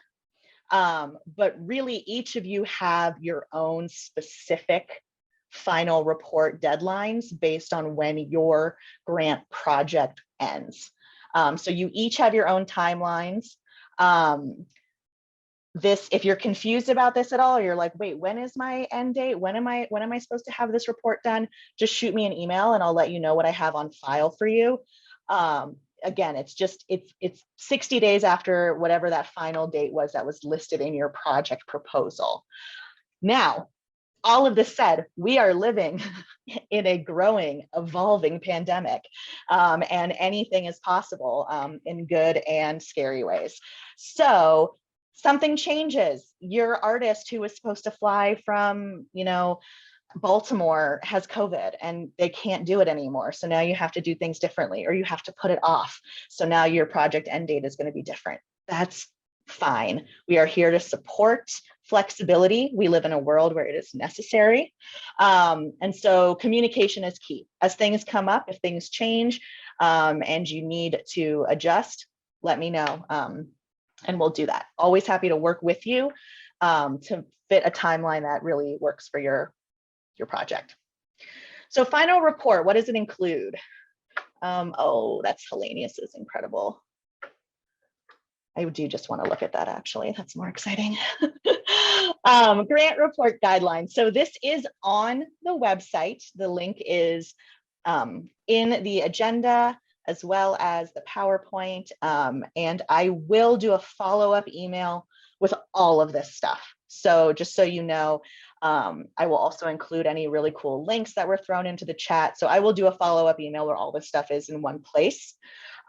But really each of you have your own specific final report deadlines based on when your grant project ends. So you each have your own timelines. If you're confused about this at all, you're like, wait, when is my end date? When am I supposed to have this report done? Just shoot me an email and I'll let you know what I have on file for you. Again, it's 60 days after whatever that final date was that was listed in your project proposal. Now, all of this said, we are living in a growing, evolving pandemic, and anything is possible in good and scary ways. So something changes. Your artist who was supposed to fly from, Baltimore has COVID and they can't do it anymore. So now you have to do things differently, or you have to put it off. So now your project end date is going to be different. That's fine. We are here to support flexibility. We live in a world where it is necessary. And so communication is key. As things come up, if things change and you need to adjust, let me know. And we'll do that. Always happy to work with you to fit a timeline that really works for your project. So final report, what does it include? Oh, that's Hellenius's incredible. I do just want to look at that actually, that's more exciting. Grant report guidelines. So this is on the website. The link is in the agenda as well as the PowerPoint. And I will do a follow-up email with all of this stuff. So just so you know, I will also include any really cool links that were thrown into the chat. So I will do a follow-up email where all this stuff is in one place.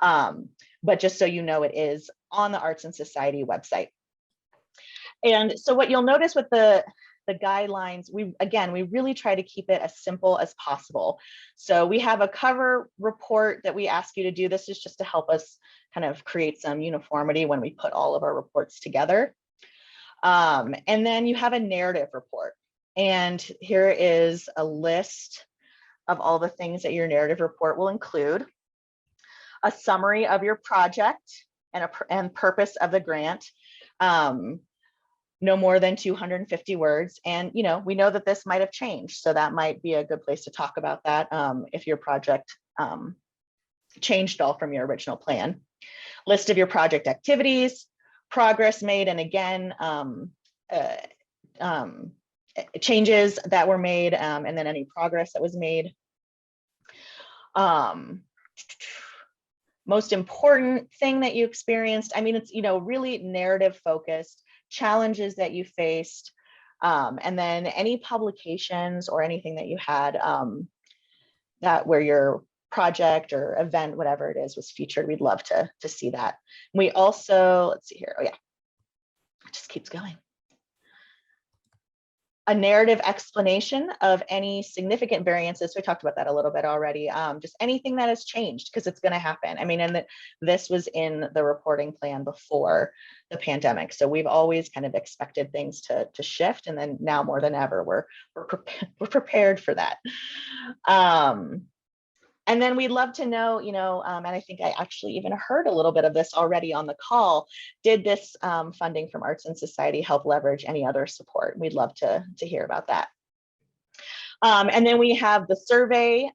But just so you know, it is on the Arts and Society website. And so what you'll notice with the guidelines, we really try to keep it as simple as possible. So we have a cover report that we ask you to do. This is just to help us kind of create some uniformity when we put all of our reports together. And then you have a narrative report. And here is a list of all the things that your narrative report will include. A summary of your project and purpose of the grant. No more than 250 words. And, we know that this might have changed. So that might be a good place to talk about that if your project changed all from your original plan. List of your project activities, progress made, and again, changes that were made, and then any progress that was made. Most important thing that you experienced. I mean, it's, really narrative focused, challenges that you faced, and then any publications or anything that you had that where your project or event, whatever it is, was featured. We'd love to see that. We also, let's see here. Oh yeah, it just keeps going. A narrative explanation of any significant variances. We talked about that a little bit already. Just anything that has changed, because it's going to happen. I mean, and this was in the reporting plan before the pandemic. So we've always kind of expected things to shift, and then now more than ever, we're prepared for that. And then we'd love to know, and I think I actually even heard a little bit of this already on the call. Did this funding from Arts and Society help leverage any other support? We'd love to hear about that. And then we have the survey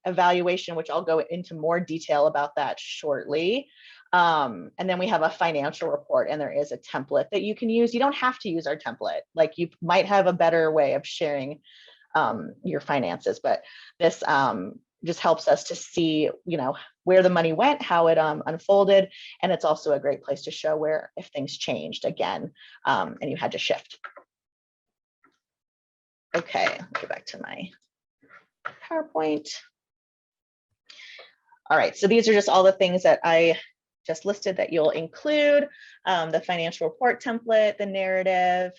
evaluation, which I'll go into more detail about that shortly. And then we have a financial report, and there is a template that you can use. You don't have to use our template. Like, you might have a better way of sharing your finances, but this just helps us to see, where the money went, how it unfolded. And it's also a great place to show where, if things changed again, and you had to shift. Okay, let me go back to my PowerPoint. All right, so these are just all the things that I just listed that you'll include: the financial report template, the narrative,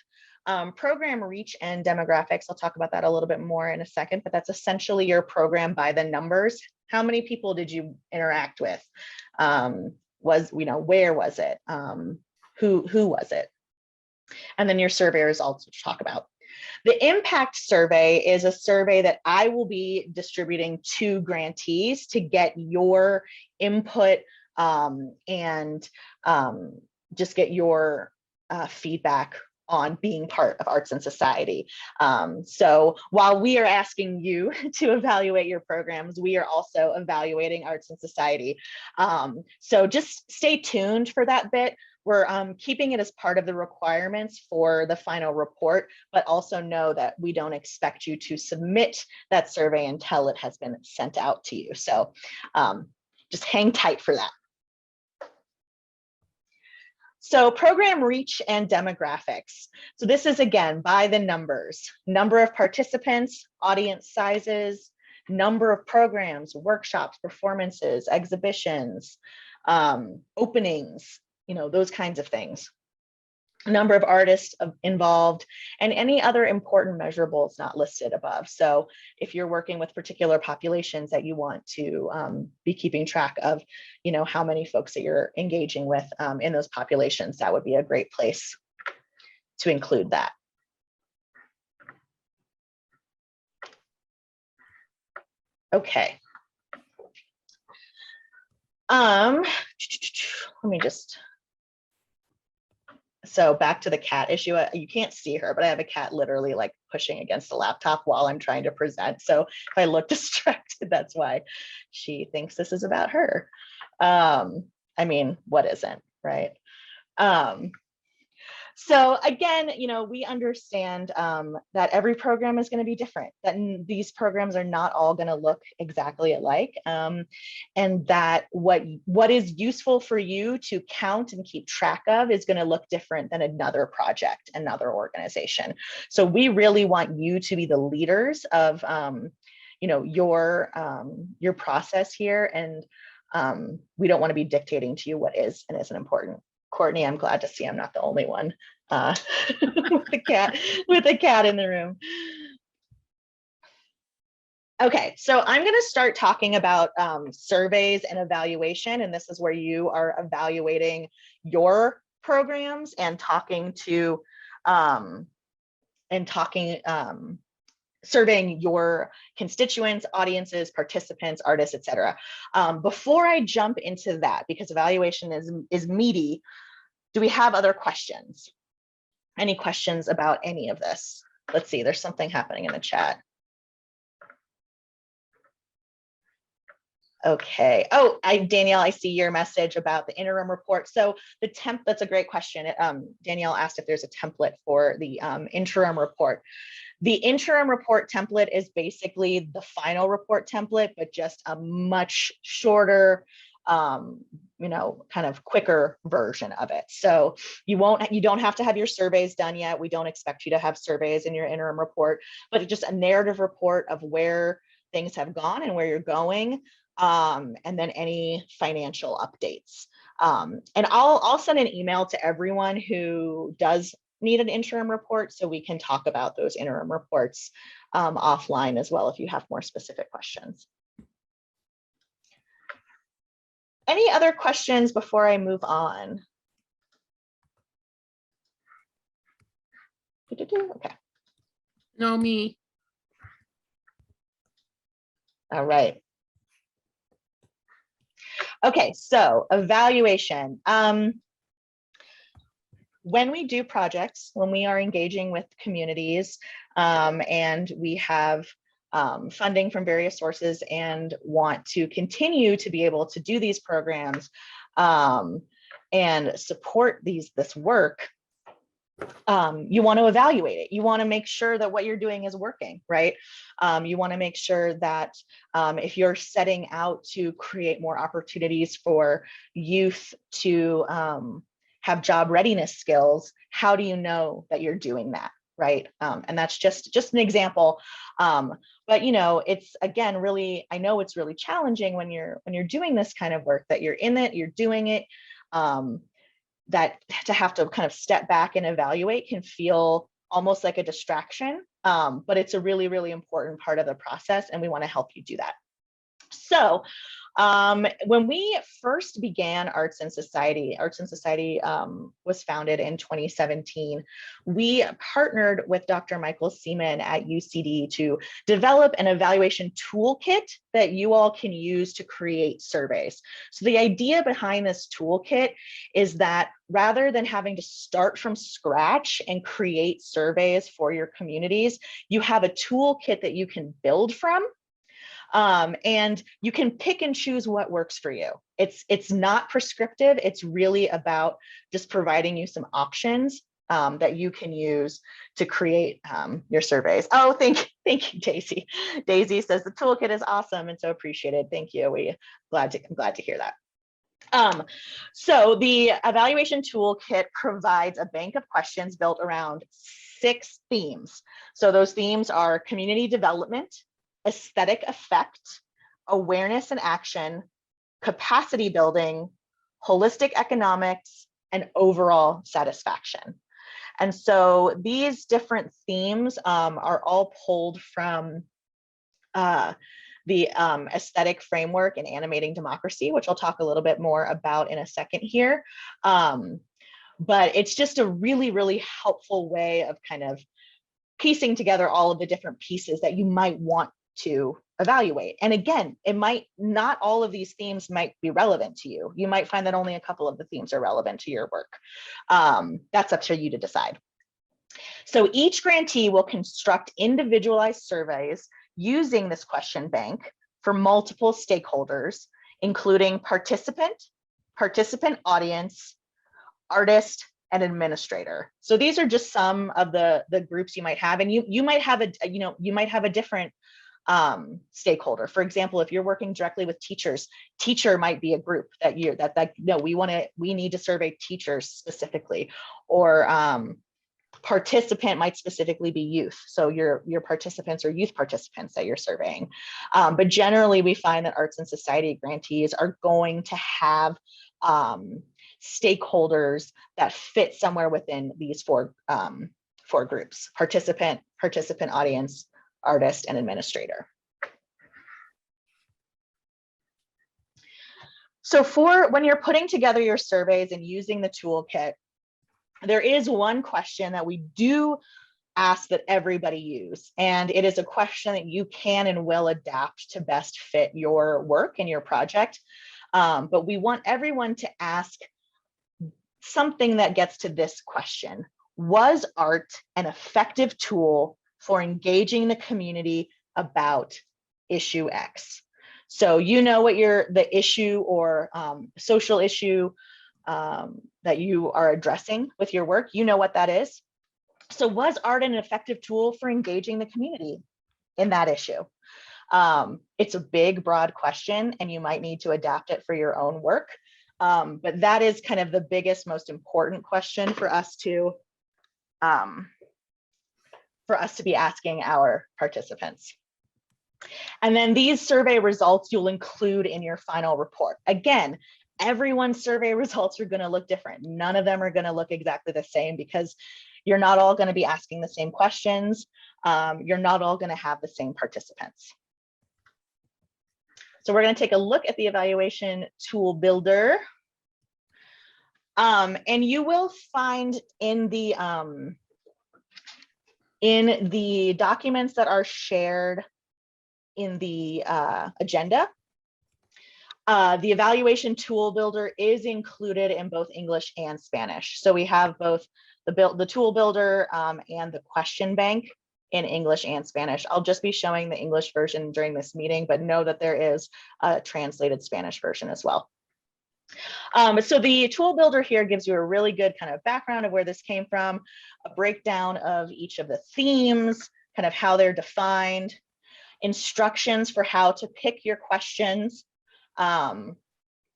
program reach and demographics. I'll talk about that a little bit more in a second, but that's essentially your program by the numbers. How many people did you interact with? Where was it? Who was it? And then your survey results, which we'll talk about. The impact survey is a survey that I will be distributing to grantees to get your input and just get your feedback on being part of Arts and Society. So while we are asking you to evaluate your programs, we are also evaluating Arts and Society. So just stay tuned for that bit. We're keeping it as part of the requirements for the final report, but also know that we don't expect you to submit that survey until it has been sent out to you. So just hang tight for that. So program reach and demographics. So this is again by the numbers, number of participants, audience sizes, number of programs, workshops, performances, exhibitions, openings, those kinds of things. Number of artists involved, and any other important measurables not listed above. So if you're working with particular populations that you want to be keeping track of, how many folks that you're engaging with in those populations, that would be a great place to include that. Okay. Let me just. So back to the cat issue. You can't see her, but I have a cat literally like pushing against the laptop while I'm trying to present. So if I look distracted, that's why she thinks this is about her. I mean, what isn't, right? So again, we understand that every program is going to be different, that these programs are not all going to look exactly alike, and that what is useful for you to count and keep track of is going to look different than another project, another organization. So we really want you to be the leaders of your process here, and we don't want to be dictating to you what is and isn't important. Courtney, I'm glad to see I'm not the only one with a cat in the room. Okay, so I'm going to start talking about surveys and evaluation, and this is where you are evaluating your programs and talking to surveying your constituents, audiences, participants, artists, etc. Before I jump into that, because evaluation is meaty, do we have other questions? Any questions about any of this? Let's see, there's something happening in the chat. Okay. Oh, Danielle, I see your message about the interim report. So that's a great question. Danielle asked if there's a template for the interim report. The interim report template is basically the final report template, but just a much shorter, kind of quicker version of it. So you don't have to have your surveys done yet. We don't expect you to have surveys in your interim report, but it's just a narrative report of where things have gone and where you're going. And then any financial updates. And I'll send an email to everyone who does need an interim report so we can talk about those interim reports offline as well if you have more specific questions. Any other questions before I move on? Okay. No, me. All right. Okay, so evaluation. When we do projects, when we are engaging with communities and we have funding from various sources and want to continue to be able to do these programs and support this work, you want to evaluate it. You want to make sure that what you're doing is working, right? You want to make sure that if you're setting out to create more opportunities for youth to have job readiness skills, how do you know that you're doing that, right? And that's just an example. But it's again really, I know it's really challenging when you're doing this kind of work, that you're in it, you're doing it. That to have to kind of step back and evaluate can feel almost like a distraction, but it's a really, really important part of the process, and we want to help you do that. So When we first began Arts and Society was founded in 2017. We partnered with Dr. Michael Seaman at UCD to develop an evaluation toolkit that you all can use to create surveys. So the idea behind this toolkit is that rather than having to start from scratch and create surveys for your communities, you have a toolkit that you can build from. And you can pick and choose what works for you. It's not prescriptive. It's really about just providing you some options that you can use to create your surveys. Oh, thank you, Daisy. Daisy says the toolkit is awesome and so appreciated. Thank you. I'm glad to hear that. So the evaluation toolkit provides a bank of questions built around 6 themes. So those themes are community development, aesthetic effect, awareness and action, capacity building, holistic economics, and overall satisfaction. And so these different themes are all pulled from the aesthetic framework in Animating Democracy, which I'll talk a little bit more about in a second here. But it's just a really, really helpful way of kind of piecing together all of the different pieces that you might want to evaluate. And again, not all of these themes might be relevant to you. You might find that only a couple of the themes are relevant to your work. That's up to you to decide. So each grantee will construct individualized surveys using this question bank for multiple stakeholders, including participant audience, artist, and administrator. So these are just some of the groups you might have, and you might have a different stakeholder. For example, if you're working directly with teachers, teacher might be a group that we need to survey teachers specifically, or participant might specifically be youth. So your participants or youth participants that you're surveying. But generally we find that Arts and Society grantees are going to have stakeholders that fit somewhere within these four groups: participant, audience, artist, and administrator. So when you're putting together your surveys and using the toolkit, there is one question that we do ask that everybody use, and it is a question that you can and will adapt to best fit your work and your project. But we want everyone to ask something that gets to this question: was art an effective tool for engaging the community about issue X? So you know what the issue or social issue that you are addressing with your work, you know what that is. So was art an effective tool for engaging the community in that issue? It's a big, broad question, and you might need to adapt it for your own work. But that is kind of the biggest, most important question for us to be asking our participants. And then these survey results you'll include in your final report. Again, everyone's survey results are going to look different. None of them are going to look exactly the same because you're not all going to be asking the same questions. You're not all going to have the same participants. So we're going to take a look at the evaluation tool builder. And you will find in the documents that are shared in the agenda, the evaluation tool builder is included in both English and Spanish. So we have both the tool builder and the question bank in English and Spanish. I'll just be showing the English version during this meeting, but know that there is a translated Spanish version as well. So the tool builder here gives you a really good kind of background of where this came from, a breakdown of each of the themes, kind of how they're defined, instructions for how to pick your questions. And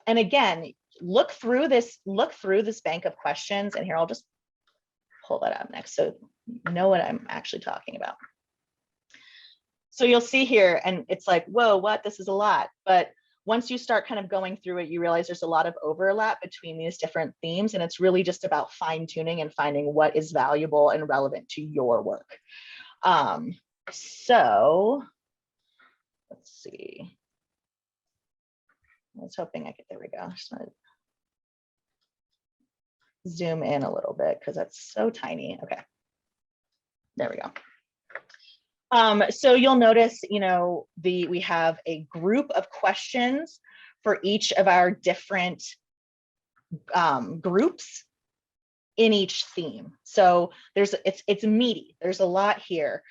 again, look through this bank of questions, and here I'll just pull that up next so you know what I'm actually talking about. So you'll see here, and it's like, whoa, what? This is a lot. But once you start kind of going through it, you realize there's a lot of overlap between these different themes, and it's really just about fine tuning and finding what is valuable and relevant to your work. So let's see. was hoping I could, there we go. Just wanna zoom in a little bit because that's so tiny. Okay, there we go. So you'll notice, you know, we have a group of questions for each of our different groups in each theme. So it's meaty. There's a lot here.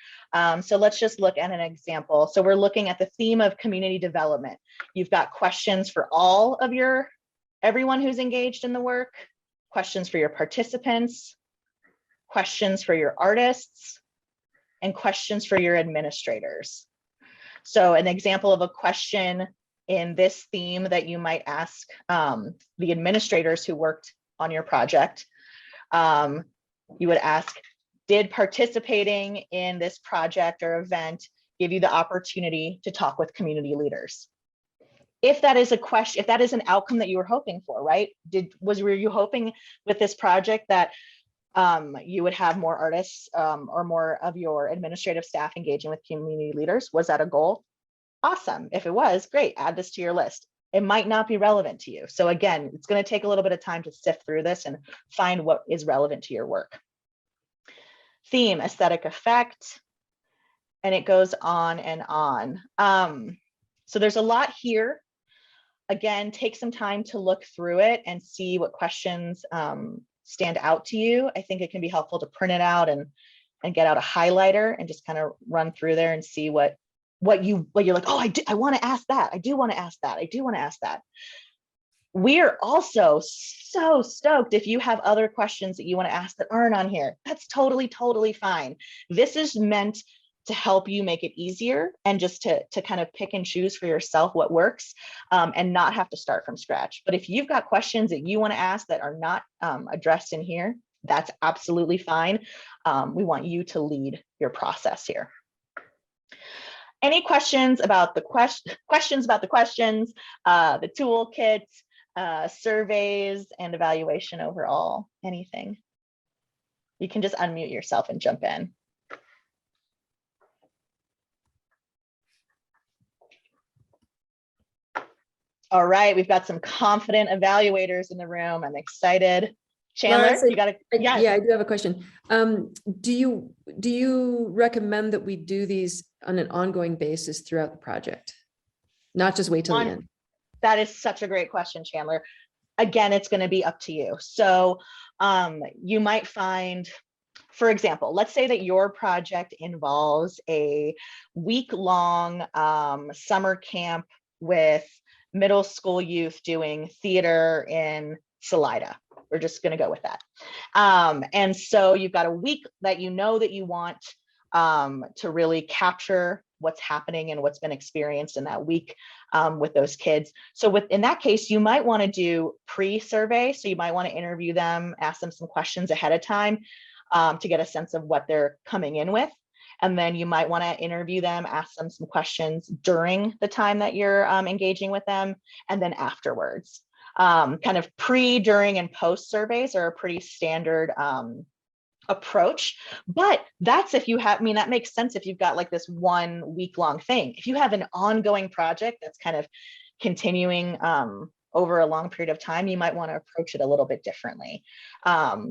So let's just look at an example. So we're looking at the theme of community development. You've got questions for all of everyone who's engaged in the work, questions for your participants, questions for your artists, and questions for your administrators. So an example of a question in this theme that you might ask the administrators who worked on your project, you would ask, did participating in this project or event give you the opportunity to talk with community leaders? If that is a question, if that is an outcome that you were hoping for, right? Were you hoping with this project that you would have more artists or more of your administrative staff engaging with community leaders? Was that a goal? Awesome. If it was, great, add this to your list. It might not be relevant to you. So again, it's going to take a little bit of time to sift through this and find what is relevant to your work. Theme, aesthetic effect, and it goes on and on. So there's a lot here. Again, take some time to look through it and see what questions stand out to you. I think it can be helpful to print it out and get out a highlighter and just kind of run through there and see what you're like, oh, I want to ask that. I do want to ask that. I do want to ask that. We are also so stoked if you have other questions that you want to ask that aren't on here. That's totally, totally fine. This is meant to help you make it easier and just to kind of pick and choose for yourself what works and not have to start from scratch. But if you've got questions that you want to ask that are not addressed in here, that's absolutely fine. We want you to lead your process here. Any questions about the questions, the toolkit, surveys, and evaluation overall? Anything? You can just unmute yourself and jump in. All right, we've got some confident evaluators in the room. I'm excited. Chandler, Laura, so you got to, yeah, I do have a question. Do you recommend that we do these on an ongoing basis throughout the project, not just wait till the end? That is such a great question, Chandler. Again, it's going to be up to you. So you might find, for example, let's say that your project involves a week-long summer camp with middle school youth doing theater in Salida. We're just going to go with that. And so you've got a week that you know that you want to really capture what's happening and what's been experienced in that week with those kids. So in that case, you might want to do pre-survey. So you might want to interview them, ask them some questions ahead of time to get a sense of what they're coming in with. And then you might want to interview them, ask them some questions during the time that you're engaging with them, and then afterwards. Kind of pre, during, and post surveys are a pretty standard approach, but that's if you have, I mean, that makes sense if you've got like this 1 week long thing. If you have an ongoing project that's kind of continuing over a long period of time, you might want to approach it a little bit differently.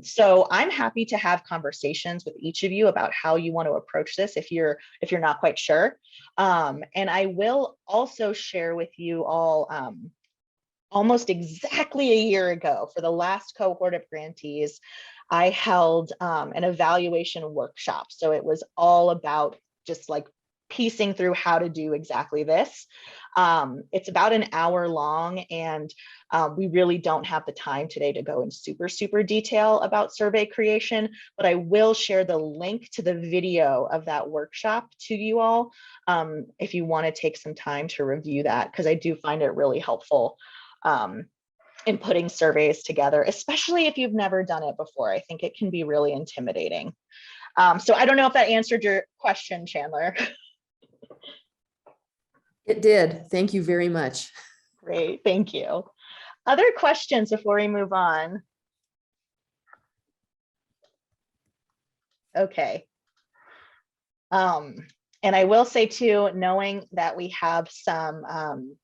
So I'm happy to have conversations with each of you about how you want to approach this if you're not quite sure. And I will also share with you all almost exactly a year ago, for the last cohort of grantees, I held an evaluation workshop. So it was all about just like piecing through how to do exactly this. It's about an hour long, and we really don't have the time today to go in super detail about survey creation, but I will share the link to the video of that workshop to you all if you want to take some time to review that, because I do find it really helpful in putting surveys together, especially if you've never done it before. I think it can be really intimidating. So I don't know if that answered your question, Chandler. It did. Thank you very much. Great, thank you. Other questions before we move on? Okay. And I will say too, knowing that we have some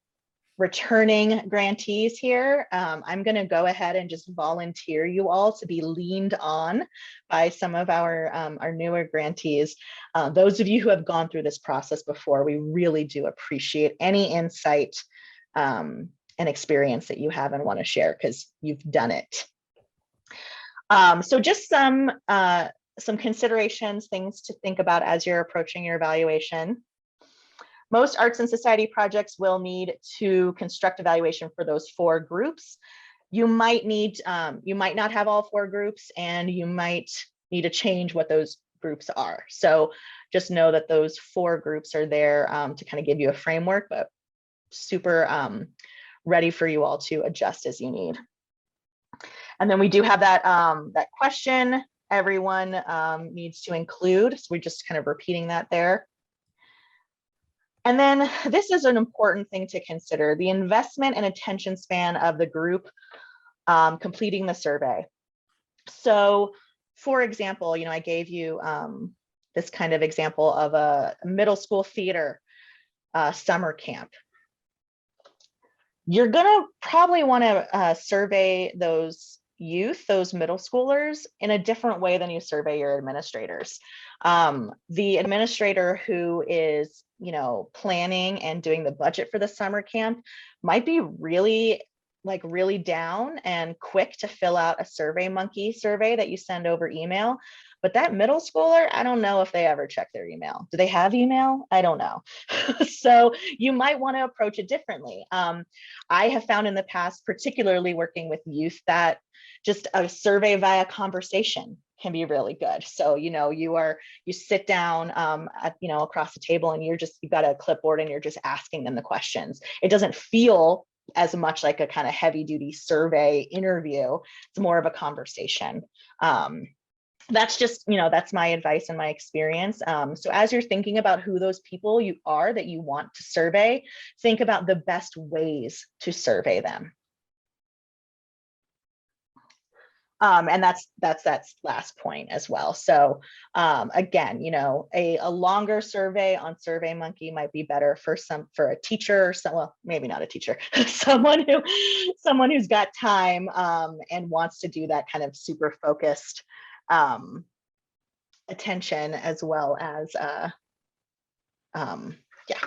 returning grantees here, I'm going to go ahead and just volunteer you all to be leaned on by some of our newer grantees. Those of you who have gone through this process before, we really do appreciate any insight and experience that you have and want to share, because you've done it. So just some considerations, things to think about as you're approaching your evaluation. Most arts and society projects will need to construct evaluation for those 4 groups. You might not have all 4 groups, and you might need to change what those groups are. So just know that those 4 groups are there to kind of give you a framework, but super ready for you all to adjust as you need. And then we do have that question everyone needs to include. So we're just kind of repeating that there. And then this is an important thing to consider: the investment and attention span of the group completing the survey. So for example, I gave you this kind of example of a middle school theater summer camp. You're gonna probably want to survey those youth, those middle schoolers, in a different way than you survey your administrators. The administrator who is planning and doing the budget for the summer camp might be really down and quick to fill out a SurveyMonkey survey that you send over email. But that middle schooler, I don't know if they ever check their email. Do they have email? I don't know. So you might want to approach it differently. I have found in the past, particularly working with youth, that just a survey via conversation can be really good. So, you sit down across the table, and you've got a clipboard and you're just asking them the questions. It doesn't feel as much like a kind of heavy duty survey interview. It's more of a conversation. That's just, that's my advice and my experience. So as you're thinking about who those people you are that you want to survey, think about the best ways to survey them. And that's that last point as well. So again, a longer survey on SurveyMonkey might be better for a teacher, or well, maybe not a teacher, someone who's got time and wants to do that kind of super focused attention, as well as yeah.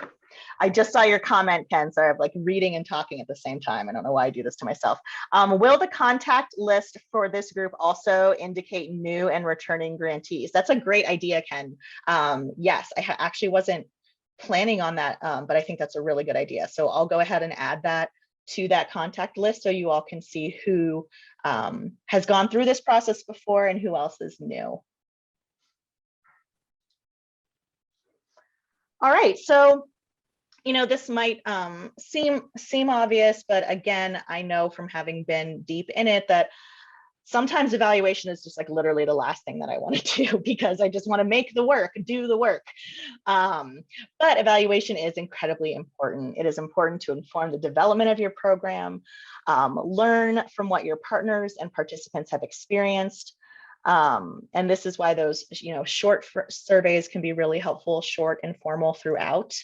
I just saw your comment, Ken. Sorry, I'm reading and talking at the same time. I don't know why I do this to myself. Will the contact list for this group also indicate new and returning grantees? That's a great idea, Ken. Yes, I actually wasn't planning on that, but I think that's a really good idea. So I'll go ahead and add that to that contact list so you all can see who has gone through this process before and who else is new. All right, so this might seem obvious, but again, I know from having been deep in it that sometimes evaluation is just literally the last thing that I want to do, because I just want to make the work, do the work. But evaluation is incredibly important. It is important to inform the development of your program, learn from what your partners and participants have experienced. And this is why those short surveys can be really helpful, short, informal throughout.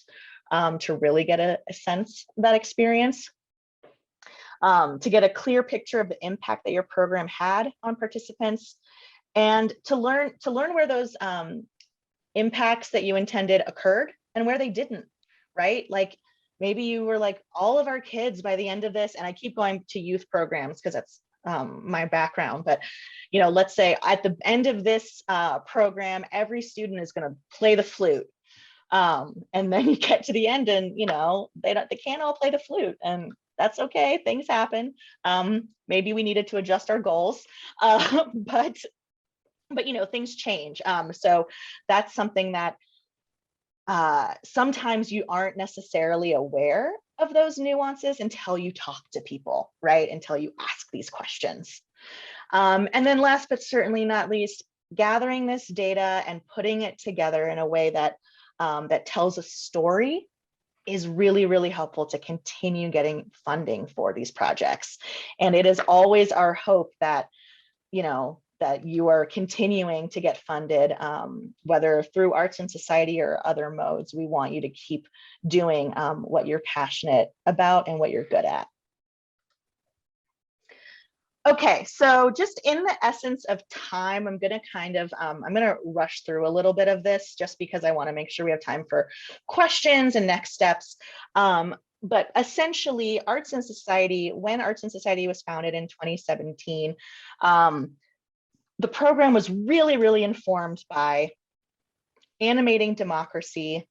To really get a sense of that experience, to get a clear picture of the impact that your program had on participants, and to learn where those impacts that you intended occurred and where they didn't, right? Maybe you were all of our kids by the end of this, and I keep going to youth programs because that's my background, but let's say at the end of this program, every student is going to play the flute. And then you get to the end and, they can't all play the flute, and that's okay. Things happen. Maybe we needed to adjust our goals, but things change. So that's something that sometimes you aren't necessarily aware of those nuances until you talk to people, right? Until you ask these questions. And then last, but certainly not least, gathering this data and putting it together in a way that that tells a story is really, really helpful to continue getting funding for these projects. And it is always our hope that, that you are continuing to get funded, whether through Arts and Society or other modes. We want you to keep doing what you're passionate about and what you're good at. Okay, so just in the essence of time, I'm going to kind of, I'm going to rush through a little bit of this just because I want to make sure we have time for questions and next steps. But essentially, Arts and Society, when Arts and Society was founded in 2017, the program was really, really informed by animating democracy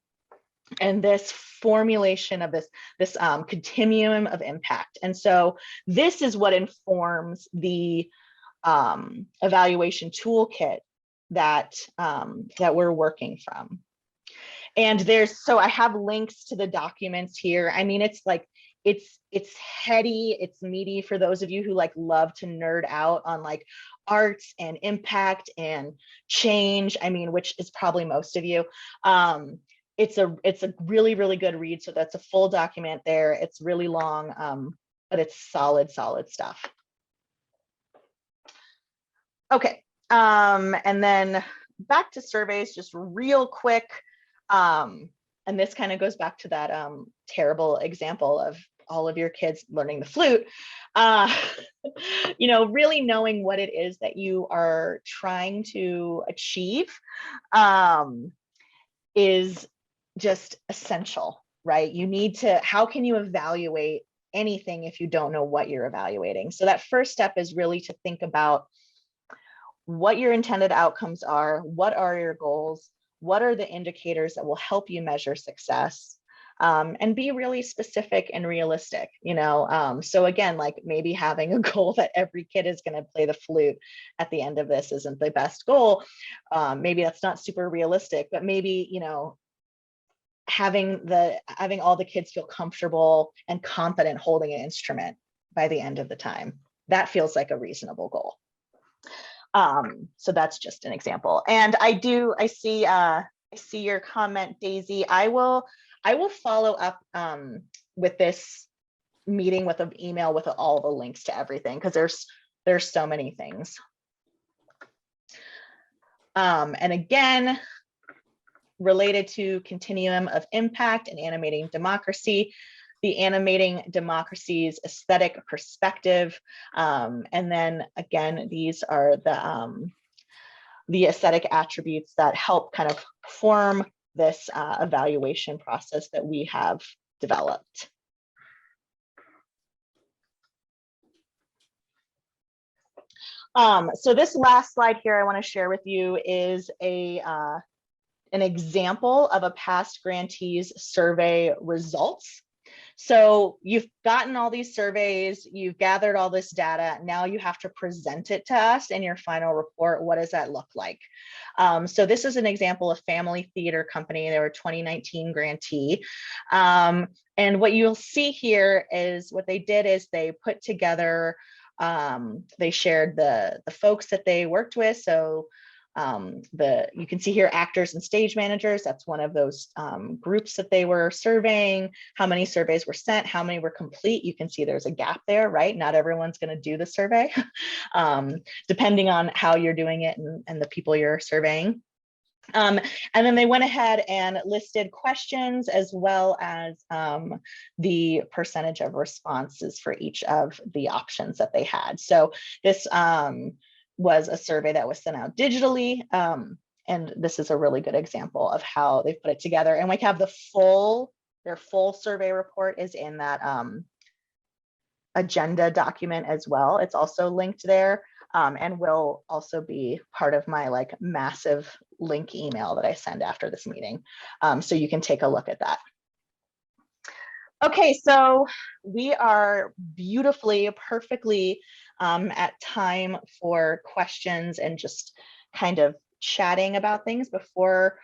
and this formulation of this continuum of impact. And so this is what informs the evaluation toolkit that that we're working from. And so I have links to the documents here. I mean, it's like, it's heady, it's meaty for those of you who like love to nerd out on like arts and impact and change. I mean, which is probably most of you. It's a really, really good read. So that's a full document there. It's really long, but it's solid stuff. Okay, and then back to surveys, just real quick. And this kind of goes back to that terrible example of all of your kids learning the flute. You know, really knowing what it is that you are trying to achieve is just essential, right? You need to, how can you evaluate anything if you don't know what you're evaluating? So that first step is really to think about what your intended outcomes are, what are your goals, what are the indicators that will help you measure success, and be really specific and realistic, you know? So again, like maybe having a goal that every kid is going to play the flute at the end of this isn't the best goal. Maybe that's not super realistic, but maybe, you know, having all the kids feel comfortable and confident holding an instrument by the end of the time, that feels like a reasonable goal. So that's just an example. And I see your comment, Daisy. I will follow up with this meeting with an email with all the links to everything, because there's so many things. And again, related to continuum of impact and animating democracy, the animating democracy's aesthetic perspective. And then again, these are the aesthetic attributes that help kind of form this evaluation process that we have developed. So this last slide here I want to share with you is an example of a past grantee's survey results. So you've gotten all these surveys, you've gathered all this data, now you have to present it to us in your final report. What does that look like? So this is an example of Family Theater Company. They were a 2019 grantee. And what you'll see here is what they did is they put together, they shared the folks that they worked with. So you can see here actors and stage managers. That's one of those groups that they were surveying. How many surveys were sent, how many were complete. You can see there's a gap there, right? Not everyone's going to do the survey, depending on how you're doing it and the people you're surveying. And then they went ahead and listed questions as well as the percentage of responses for each of the options that they had. So this was a survey that was sent out digitally. And this is a really good example of how they put it together. And we have their full survey report is in that agenda document as well. It's also linked there and will also be part of my like massive link email that I send after this meeting. So you can take a look at that. Okay, so we are beautifully, perfectly at time for questions and just kind of chatting about things before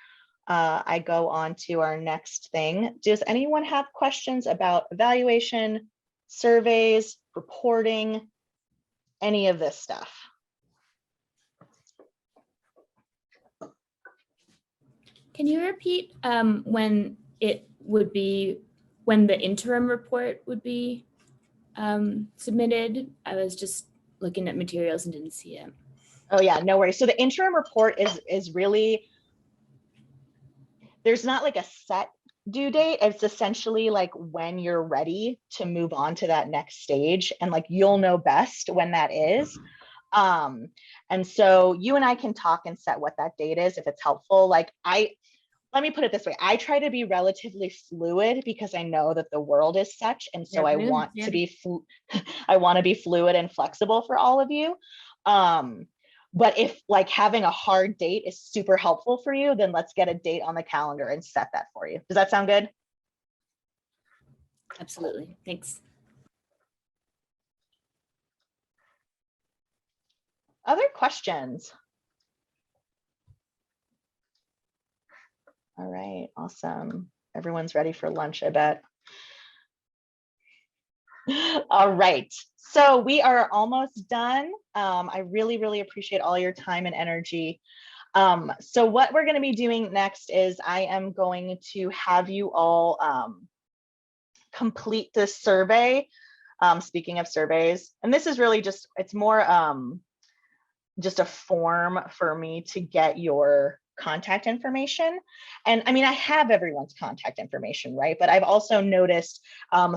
I go on to our next thing. Does anyone have questions about evaluation, surveys, reporting, any of this stuff? Can you repeat when it would be, when the interim report would be submitted? I was just looking at materials and didn't see it. Oh yeah, no worries. So the interim report is really, there's not like a set due date. It's essentially like when you're ready to move on to that next stage, and like you'll know best when that is. And so you and I can talk and set what that date is if it's helpful. Like let me put it this way. I try to be relatively fluid because I know that the world is such, and so I want to be I want to be fluid and flexible for all of you. But if like having a hard date is super helpful for you, then let's get a date on the calendar and set that for you. Does that sound good? Absolutely. Thanks. Other questions? All right, awesome. Everyone's ready for lunch, I bet. All right, so we are almost done. I really, really appreciate all your time and energy. So what we're going to be doing next is I am going to have you all complete this survey. Speaking of surveys, and this is really just, it's more just a form for me to get your contact information. And I mean, I have everyone's contact information, right? But I've also noticed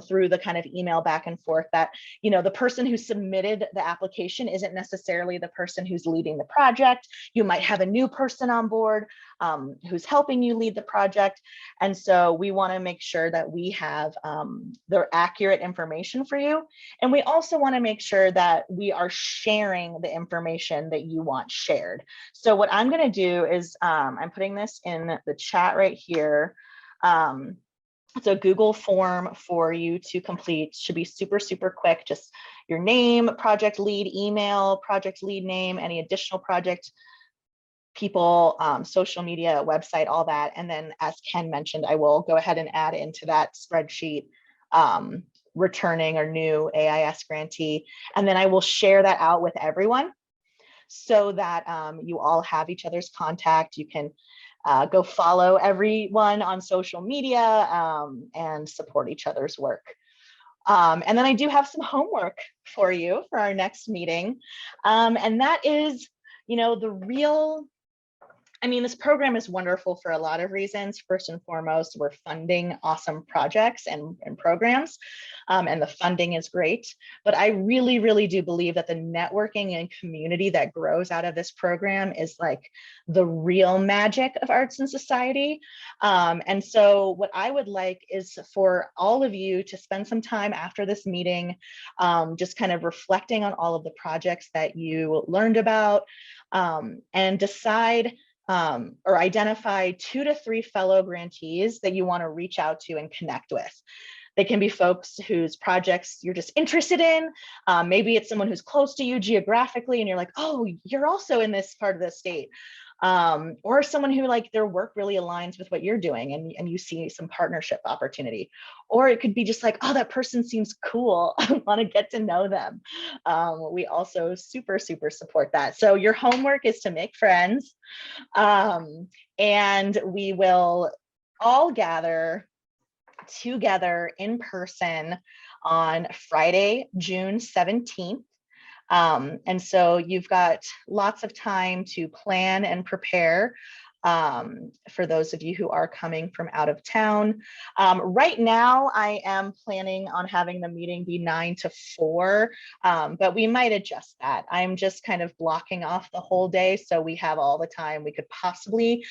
through the kind of email back and forth that, you know, the person who submitted the application isn't necessarily the person who's leading the project. You might have a new person on board who's helping you lead the project. And so we want to make sure that we have the accurate information for you. And we also want to make sure that we are sharing the information that you want shared. So what I'm going to do is I'm putting this in the chat right here. It's a Google form for you to complete. Should be super, super quick. Just your name, project lead email, project lead name, any additional project people, social media, website, all that. And then as Ken mentioned, I will go ahead and add into that spreadsheet returning or new AIS grantee. And then I will share that out with everyone so that you all have each other's contact. You can go follow everyone on social media and support each other's work. And then I do have some homework for you for our next meeting. And that is, you know, the real, I mean, this program is wonderful for a lot of reasons. First and foremost, we're funding awesome projects and programs, and the funding is great. But I really, really do believe that the networking and community that grows out of this program is like the real magic of arts and society. And so what I would like is for all of you to spend some time after this meeting, just kind of reflecting on all of the projects that you learned about, and decide or identify 2 to 3 fellow grantees that you want to reach out to and connect with. They can be folks whose projects you're just interested in. Maybe it's someone who's close to you geographically and you're like, oh, you're also in this part of the state. Or someone who like their work really aligns with what you're doing and you see some partnership opportunity. Or it could be just like, oh, that person seems cool. I want to get to know them. We also super, super support that. So your homework is to make friends, and we will all gather together in person on Friday, June 17th. And so you've got lots of time to plan and prepare for those of you who are coming from out of town. Right now, I am planning on having the meeting be 9 to 4, but we might adjust that. I'm just kind of blocking off the whole day so we have all the time we could possibly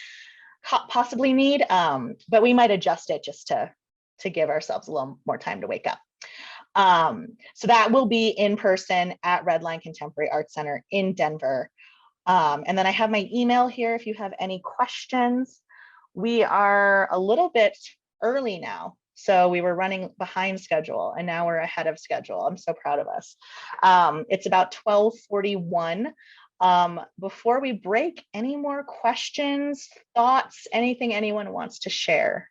need, but we might adjust it just to give ourselves a little more time to wake up. So that will be in person at Redline Contemporary Arts Center in Denver. And then I have my email here if you have any questions. We are a little bit early now. So we were running behind schedule and now we're ahead of schedule. I'm so proud of us. It's about 12:41. Before we break, any more questions, thoughts, anything anyone wants to share?